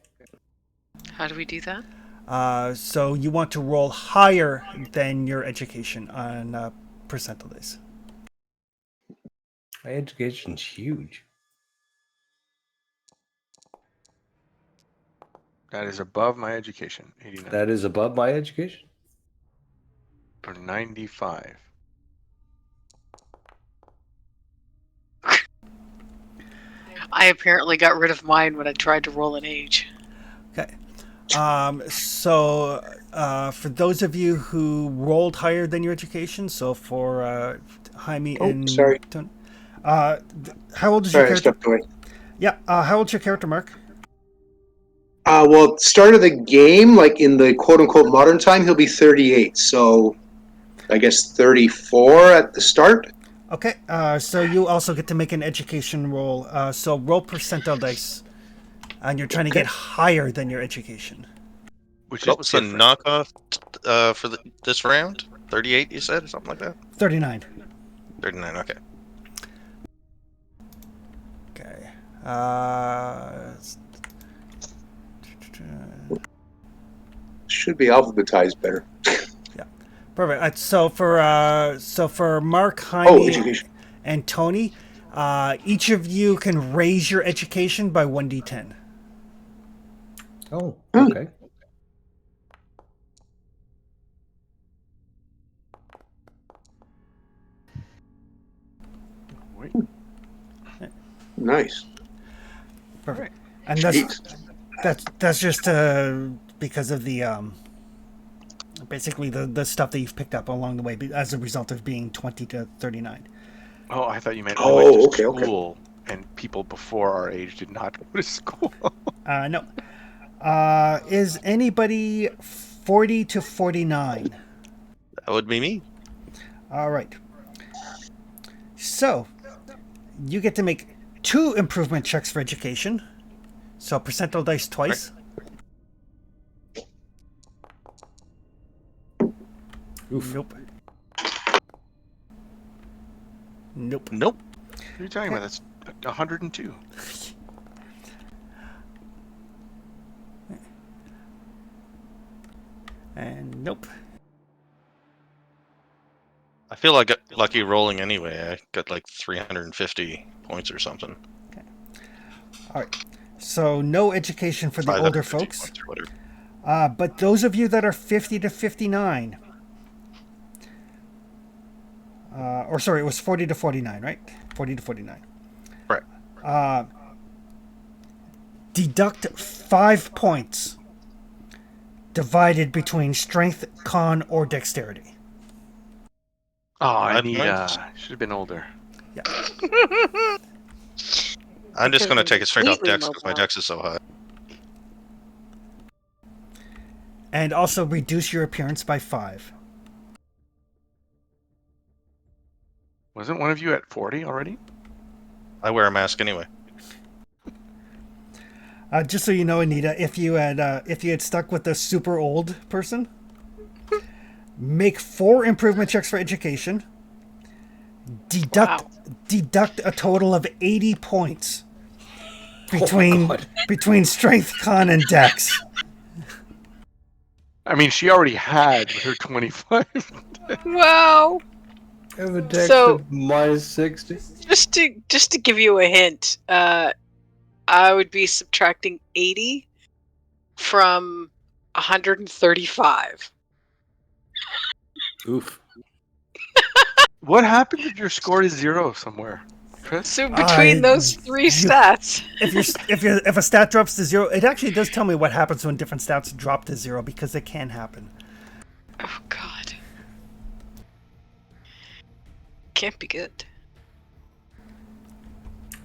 How do we do that? So you want to roll higher than your education on percentile days. My education's huge. That is above my education. 89. That is above my education? For 95. I apparently got rid of mine when I tried to roll an age. Okay. So for those of you who rolled higher than your education, so for Jaime and sorry. Tony, how old is your Sorry, I character? stepped away. Yeah. How old's your character, Mark? Well, start of the game, like in the quote-unquote modern time, he'll be 38. So I guess 34 at the start. Okay. So you also get to make an education roll. So roll percentile dice, and you're trying to get higher than your education. Which What is was the different. knockoff for this round? 38, you said, or something like that. 39. 39. Okay. Okay. Should be alphabetized better. Perfect. So for Mark, Jaime, Education. and Tony, each of you can raise your education by 1d10. Oh, okay. Wait. Nice. Perfect. And Jeez. that's just because of the basically the stuff that you've picked up along the way as a result of being 20 to 39. Oh, I thought you meant Oh, we went to okay. school and people before our age did not go to school. No. Is anybody 40 to 49? That would be me. All right. So, you get to make 2 improvement checks for education. So, percentile dice twice. Oof. Nope. Nope. Nope. What are you talking about? That's 102. And nope. I feel like I got lucky rolling anyway. I got like 350 points or something. All right. So no education for the older 550 folks. points or whatever. But those of you that are 50 to 59, or sorry, it was 40 to 49, right? 40 to 49. Right. Deduct 5 points divided between strength, con, or dexterity. Oh, I 5 need. points? Should have been older. I'm just Because going to I'm take it straight off completely dex because my mobile. dex is so high. And also reduce your appearance by 5. Wasn't one of you at 40 already? I wear a mask anyway. Just so you know, Anita, if you had stuck with the super old person, make 4 improvement checks for education. Deduct a total of 80 points between strength, con, and dex. I mean, she already had with her 25. Wow. I have a dex So- of minus 60. Just to give you a hint, I would be subtracting 80 from 135. Oof. What happens if your score is 0 somewhere, Chris? So between those 3 stats, If a stat drops to 0, it actually does tell me what happens when different stats drop to 0 because it can happen. oh god, can't be good.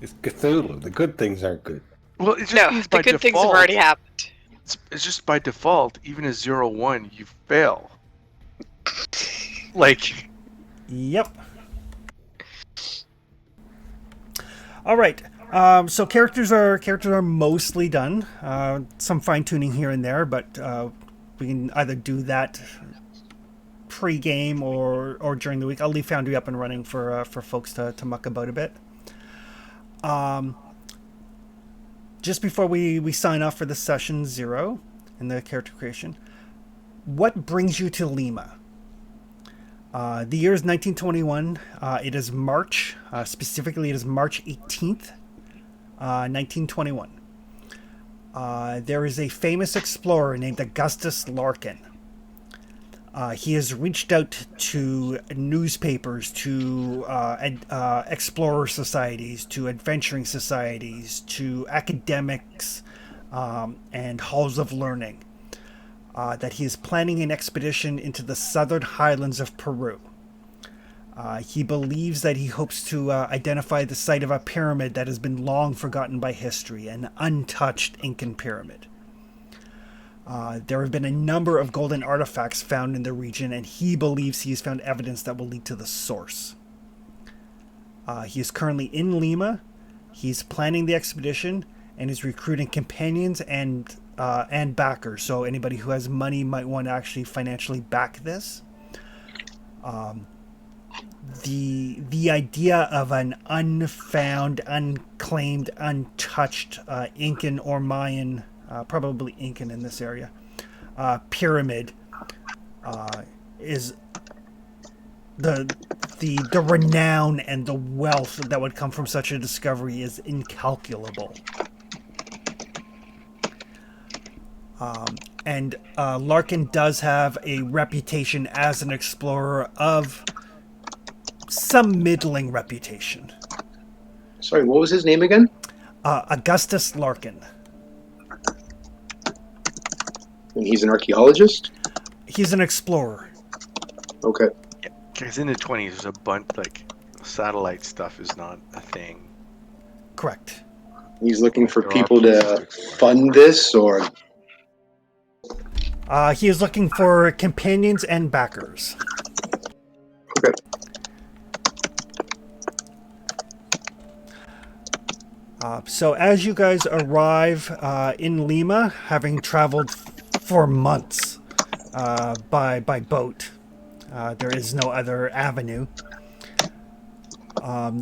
It's Cthulhu. The good things aren't good. Well, it just No, means the by good default, things have already happened. It's just by default, even a 0-1, you fail. Like, Yep. All right. So characters are mostly done. Some fine tuning here and there, but we can either do that pre-game or during the week. I'll leave Foundry up and running for folks to muck about a bit. Just before we sign off for the session 0 in the character creation, what brings you to Lima? The year is 1921. It is March. Specifically, it is March 18th, 1921. There is a famous explorer named Augustus Larkin. He has reached out to newspapers, to explorer societies, to adventuring societies, to academics, and halls of learning. That he is planning an expedition into the southern highlands of Peru. He believes that he hopes to identify the site of a pyramid that has been long forgotten by history, an untouched Incan pyramid. There have been a number of golden artifacts found in the region, and he believes he has found evidence that will lead to the source. He is currently in Lima. He's planning the expedition and is recruiting companions and backers. So anybody who has money might want to actually financially back this. The idea of an unfound, unclaimed, untouched Incan or Mayan, probably Incan in this area, pyramid is the renown and the wealth that would come from such a discovery is incalculable. And Larkin does have a reputation as an explorer of some middling reputation. Sorry, what was his name again? Augustus Larkin. And he's an archaeologist? He's an explorer. Okay. because in the 20s, there's a bunch, like, satellite stuff is not a thing. Correct. He's looking for They're people all to explore. fund this, or He is looking for companions and backers. okay. So as you guys arrive in Lima, having traveled for months by boat, There is no other avenue.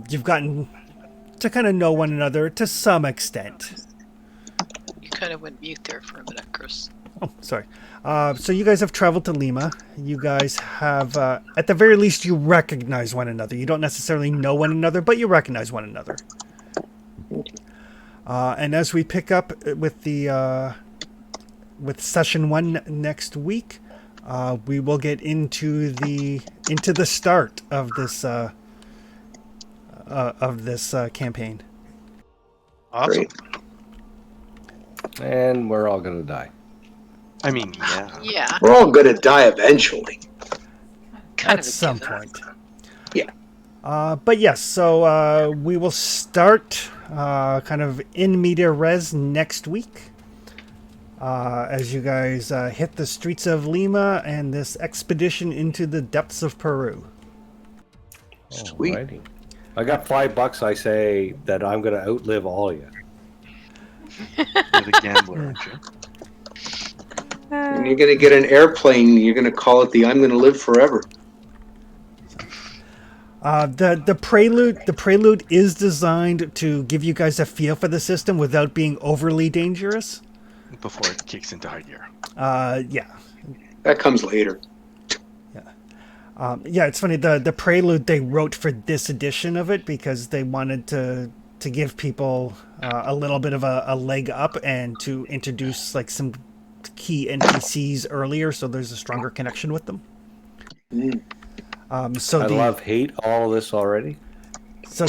You've gotten to kind of know one another to some extent. You kind of went mute there for a minute, Chris. Oh, sorry. So you guys have traveled to Lima. You guys have, at the very least, you recognize one another. You don't necessarily know one another, but you recognize one another. And as we pick up with the with session 1 next week, we will get into the start of this campaign. Awesome. Great. And we're all gonna die. I mean, yeah. Yeah, We're all gonna die eventually. kind At of a some given. point. Yeah. But yes, so we will start kind of in media res next week as you guys hit the streets of Lima and this expedition into the depths of Peru. Sweet. Alrighty. I got $5. I say that I'm gonna outlive all of you. You're the gambler, aren't you? When you're gonna get an airplane, you're gonna call it the "I'm gonna live forever." The prelude is designed to give you guys a feel for the system without being overly dangerous. Before it kicks into high gear. Yeah. That comes later. Yeah, it's funny. The prelude they wrote for this edition of it because they wanted to give people a little bit of a leg up and to introduce like some key NPCs earlier, so there's a stronger connection with them. So Hate all of this already. So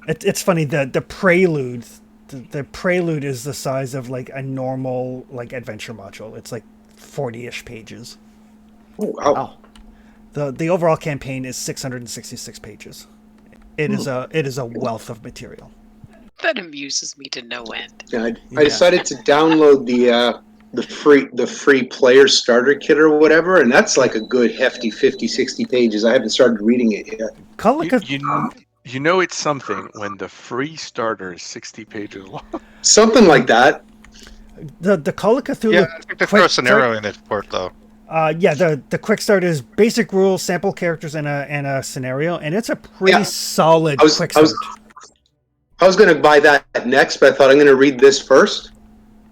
it's funny the prelude. The prelude is the size of like a normal like adventure module. It's like 40-ish pages. Oh, wow. The overall campaign is 666 pages. It is a wealth of material. That amuses me to no end. Yeah, I decided to download the free player starter kit or whatever, and that's like a good hefty 50, 60 pages. I haven't started reading it yet. You know it's something when the free starter is 60 pages long. Something like that. The Call of Cthulhu. Yeah, I think they throw a scenario in it for it though. The quick start is basic rules, sample characters, and a scenario, and it's a pretty solid quick start. I was going to buy that next, but I thought I'm going to read this first.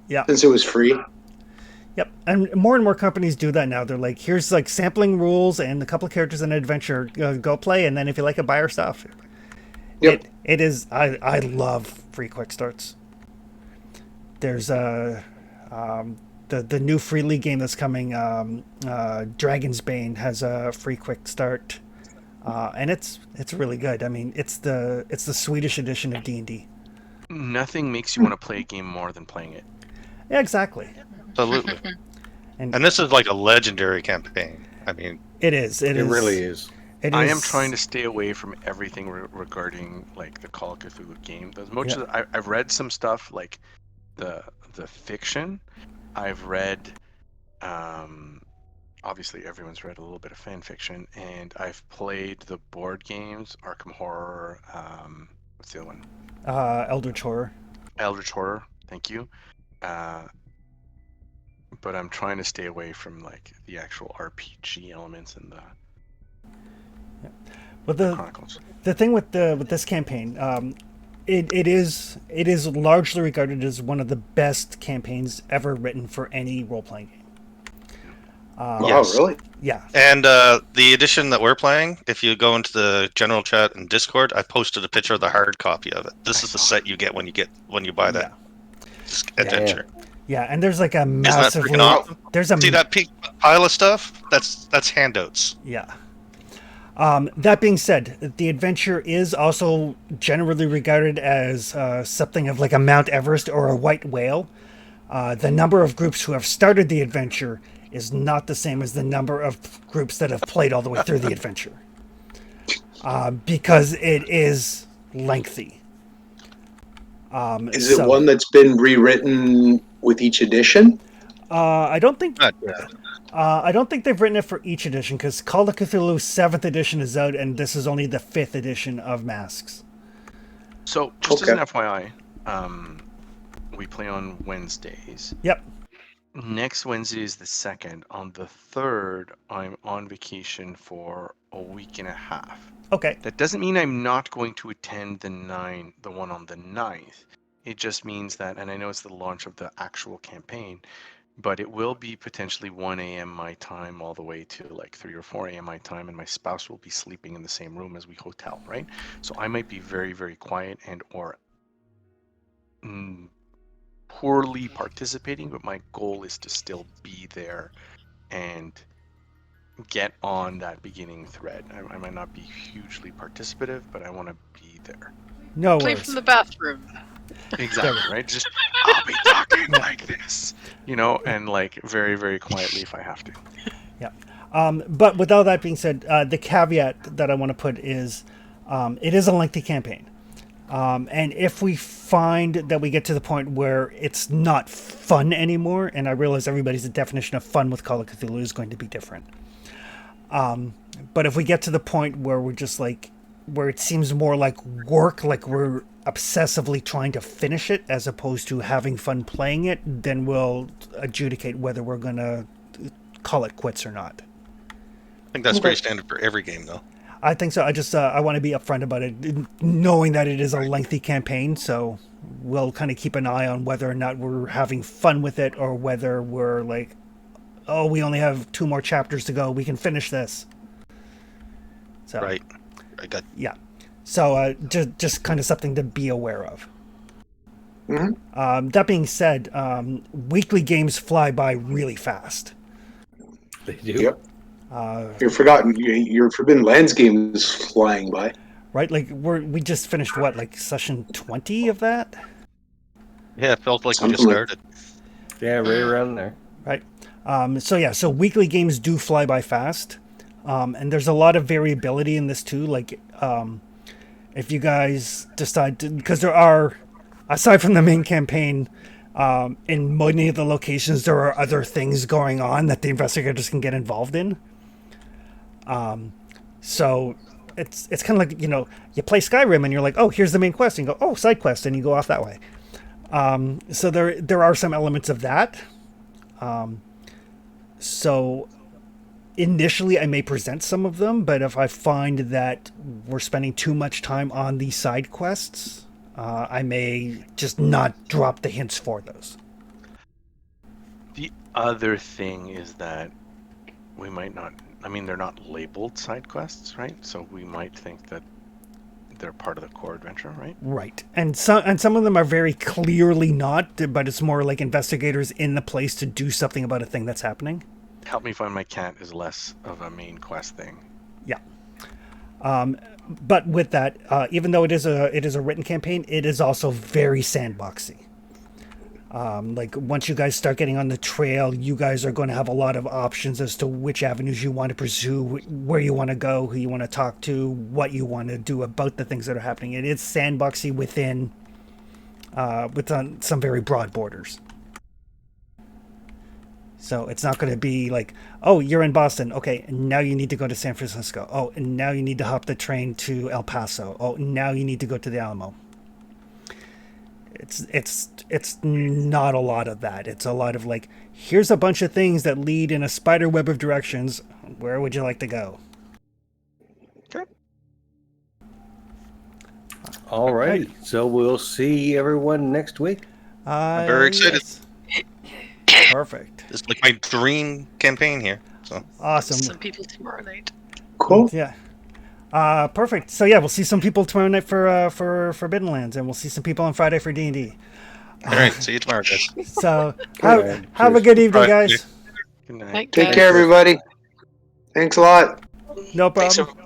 Yeah. Since it was free. Yep, and more companies do that now. They're like, here's like sampling rules and a couple of characters in an adventure. Go play, and then if you like it, buy our stuff. Yep. It is. I love free quick starts. There's the new Free League game that's coming. Dragon's Bane has a free quick start, and it's really good. I mean, it's the Swedish edition of D&D. Nothing makes you want to play a game more than playing it. Yeah, exactly. Absolutely. And this is like a legendary campaign. I mean, it is. It really is. I am trying to stay away from everything regarding like the Call of Cthulhu game. As much as I've read some stuff like the fiction, I've read. Obviously, everyone's read a little bit of fan fiction, and I've played the board games, Arkham Horror. What's the other one? Eldritch Horror. Eldritch Horror. Thank you. But I'm trying to stay away from like the actual RPG elements and the Chronicles. The thing with this campaign, it is largely regarded as one of the best campaigns ever written for any role playing game. Wow, really? Yeah. And the edition that we're playing, if you go into the general chat and Discord, I posted a picture of the hard copy of it. This is the set you get when you buy that adventure. Yeah, and there's like a Isn't that massive. freaking awesome? See that pile of stuff? That's handouts. Yeah. That being said, the adventure is also generally regarded as something of like a Mount Everest or a white whale. The number of groups who have started the adventure is not the same as the number of groups that have played all the way through the adventure. Because it is lengthy. Is it one that's been rewritten with each edition? I don't think they've written it for each edition because Call of Cthulhu 7th edition is out, and this is only the 5th edition of Masks. So, just as an FYI, we play on Wednesdays. Yep. Next Wednesday is the 2nd. On the 3rd, I'm on vacation for a week and a half. Okay. That doesn't mean I'm not going to attend the one on the 9th. It just means that, and I know it's the launch of the actual campaign, but it will be potentially 1 a.m. my time all the way to like 3 or 4 a.m. my time, and my spouse will be sleeping in the same room as we hotel, right? So I might be very, very quiet and or poorly participating, but my goal is to still be there and get on that beginning thread. I might not be hugely participative, but I want to be there. No Play worries. from the bathroom. Exactly, right? Just, I'll be talking like this, and like very, very quietly if I have to. Yeah. But with all that being said, the caveat that I want to put is it is a lengthy campaign. And if we find that we get to the point where it's not fun anymore, and I realize everybody's definition of fun with Call of Cthulhu is going to be different. But if we get to the point where we're just like, where it seems more like work, like we're obsessively trying to finish it as opposed to having fun playing it, then we'll adjudicate whether we're going to call it quits or not. I think that's pretty standard for every game, though. I think so. I just I want to be upfront about it, knowing that it is a lengthy campaign. So we'll kind of keep an eye on whether or not we're having fun with it, or whether we're like, oh, we only have 2 more chapters to go. We can finish this. So Right. I got. yeah. So just kind of something to be aware of. Mhm. That being said, weekly games fly by really fast. They do. Yep. You've forgotten. Your Forbidden Lands game is flying by. Right? Like we just finished what, like session 20 of that? Yeah, it felt like we just Something like- started. Yeah, right around there. Right. So weekly games do fly by fast. And there's a lot of variability in this too. Like, if you guys decide to, because there are, aside from the main campaign, in many of the locations, there are other things going on that the investigators can get involved in. So it's kind of like, you play Skyrim and you're like, oh, here's the main quest, and you go, oh, side quest, and you go off that way. So there are some elements of that. So initially I may present some of them, but if I find that we're spending too much time on the side quests, I may just not drop the hints for those. The other thing is that we might not, they're not labeled side quests, right? So we might think that they're part of the core adventure, right? Right. And some of them are very clearly not, but it's more like investigators in the place to do something about a thing that's happening. Help Me Find My Cat is less of a main quest thing. Yeah. But with that, even though it is a written campaign, it is also very sandboxy. Like once you guys start getting on the trail, you guys are going to have a lot of options as to which avenues you want to pursue, where you want to go, who you want to talk to, what you want to do about the things that are happening. It is sandboxy within some very broad borders. So it's not going to be like, oh, you're in Boston. Okay, now you need to go to San Francisco. Oh, and now you need to hop the train to El Paso. Oh, now you need to go to the Alamo. It's not a lot of that. It's a lot of like, here's a bunch of things that lead in a spider web of directions. Where would you like to go? Okay. All righty. So we'll see everyone next week. I'm very excited. Yes. Perfect. It's like my dream campaign here. So Awesome. Some people tomorrow night. Cool. Yeah. Perfect. So yeah, we'll see some people tomorrow night for Forbidden Lands, and we'll see some people on Friday for D&D. all right, see you tomorrow, guys. So Good. have a good evening, All right. guys. Good night. Night, Take guys. care, everybody. Thanks a lot. No Thanks, problem.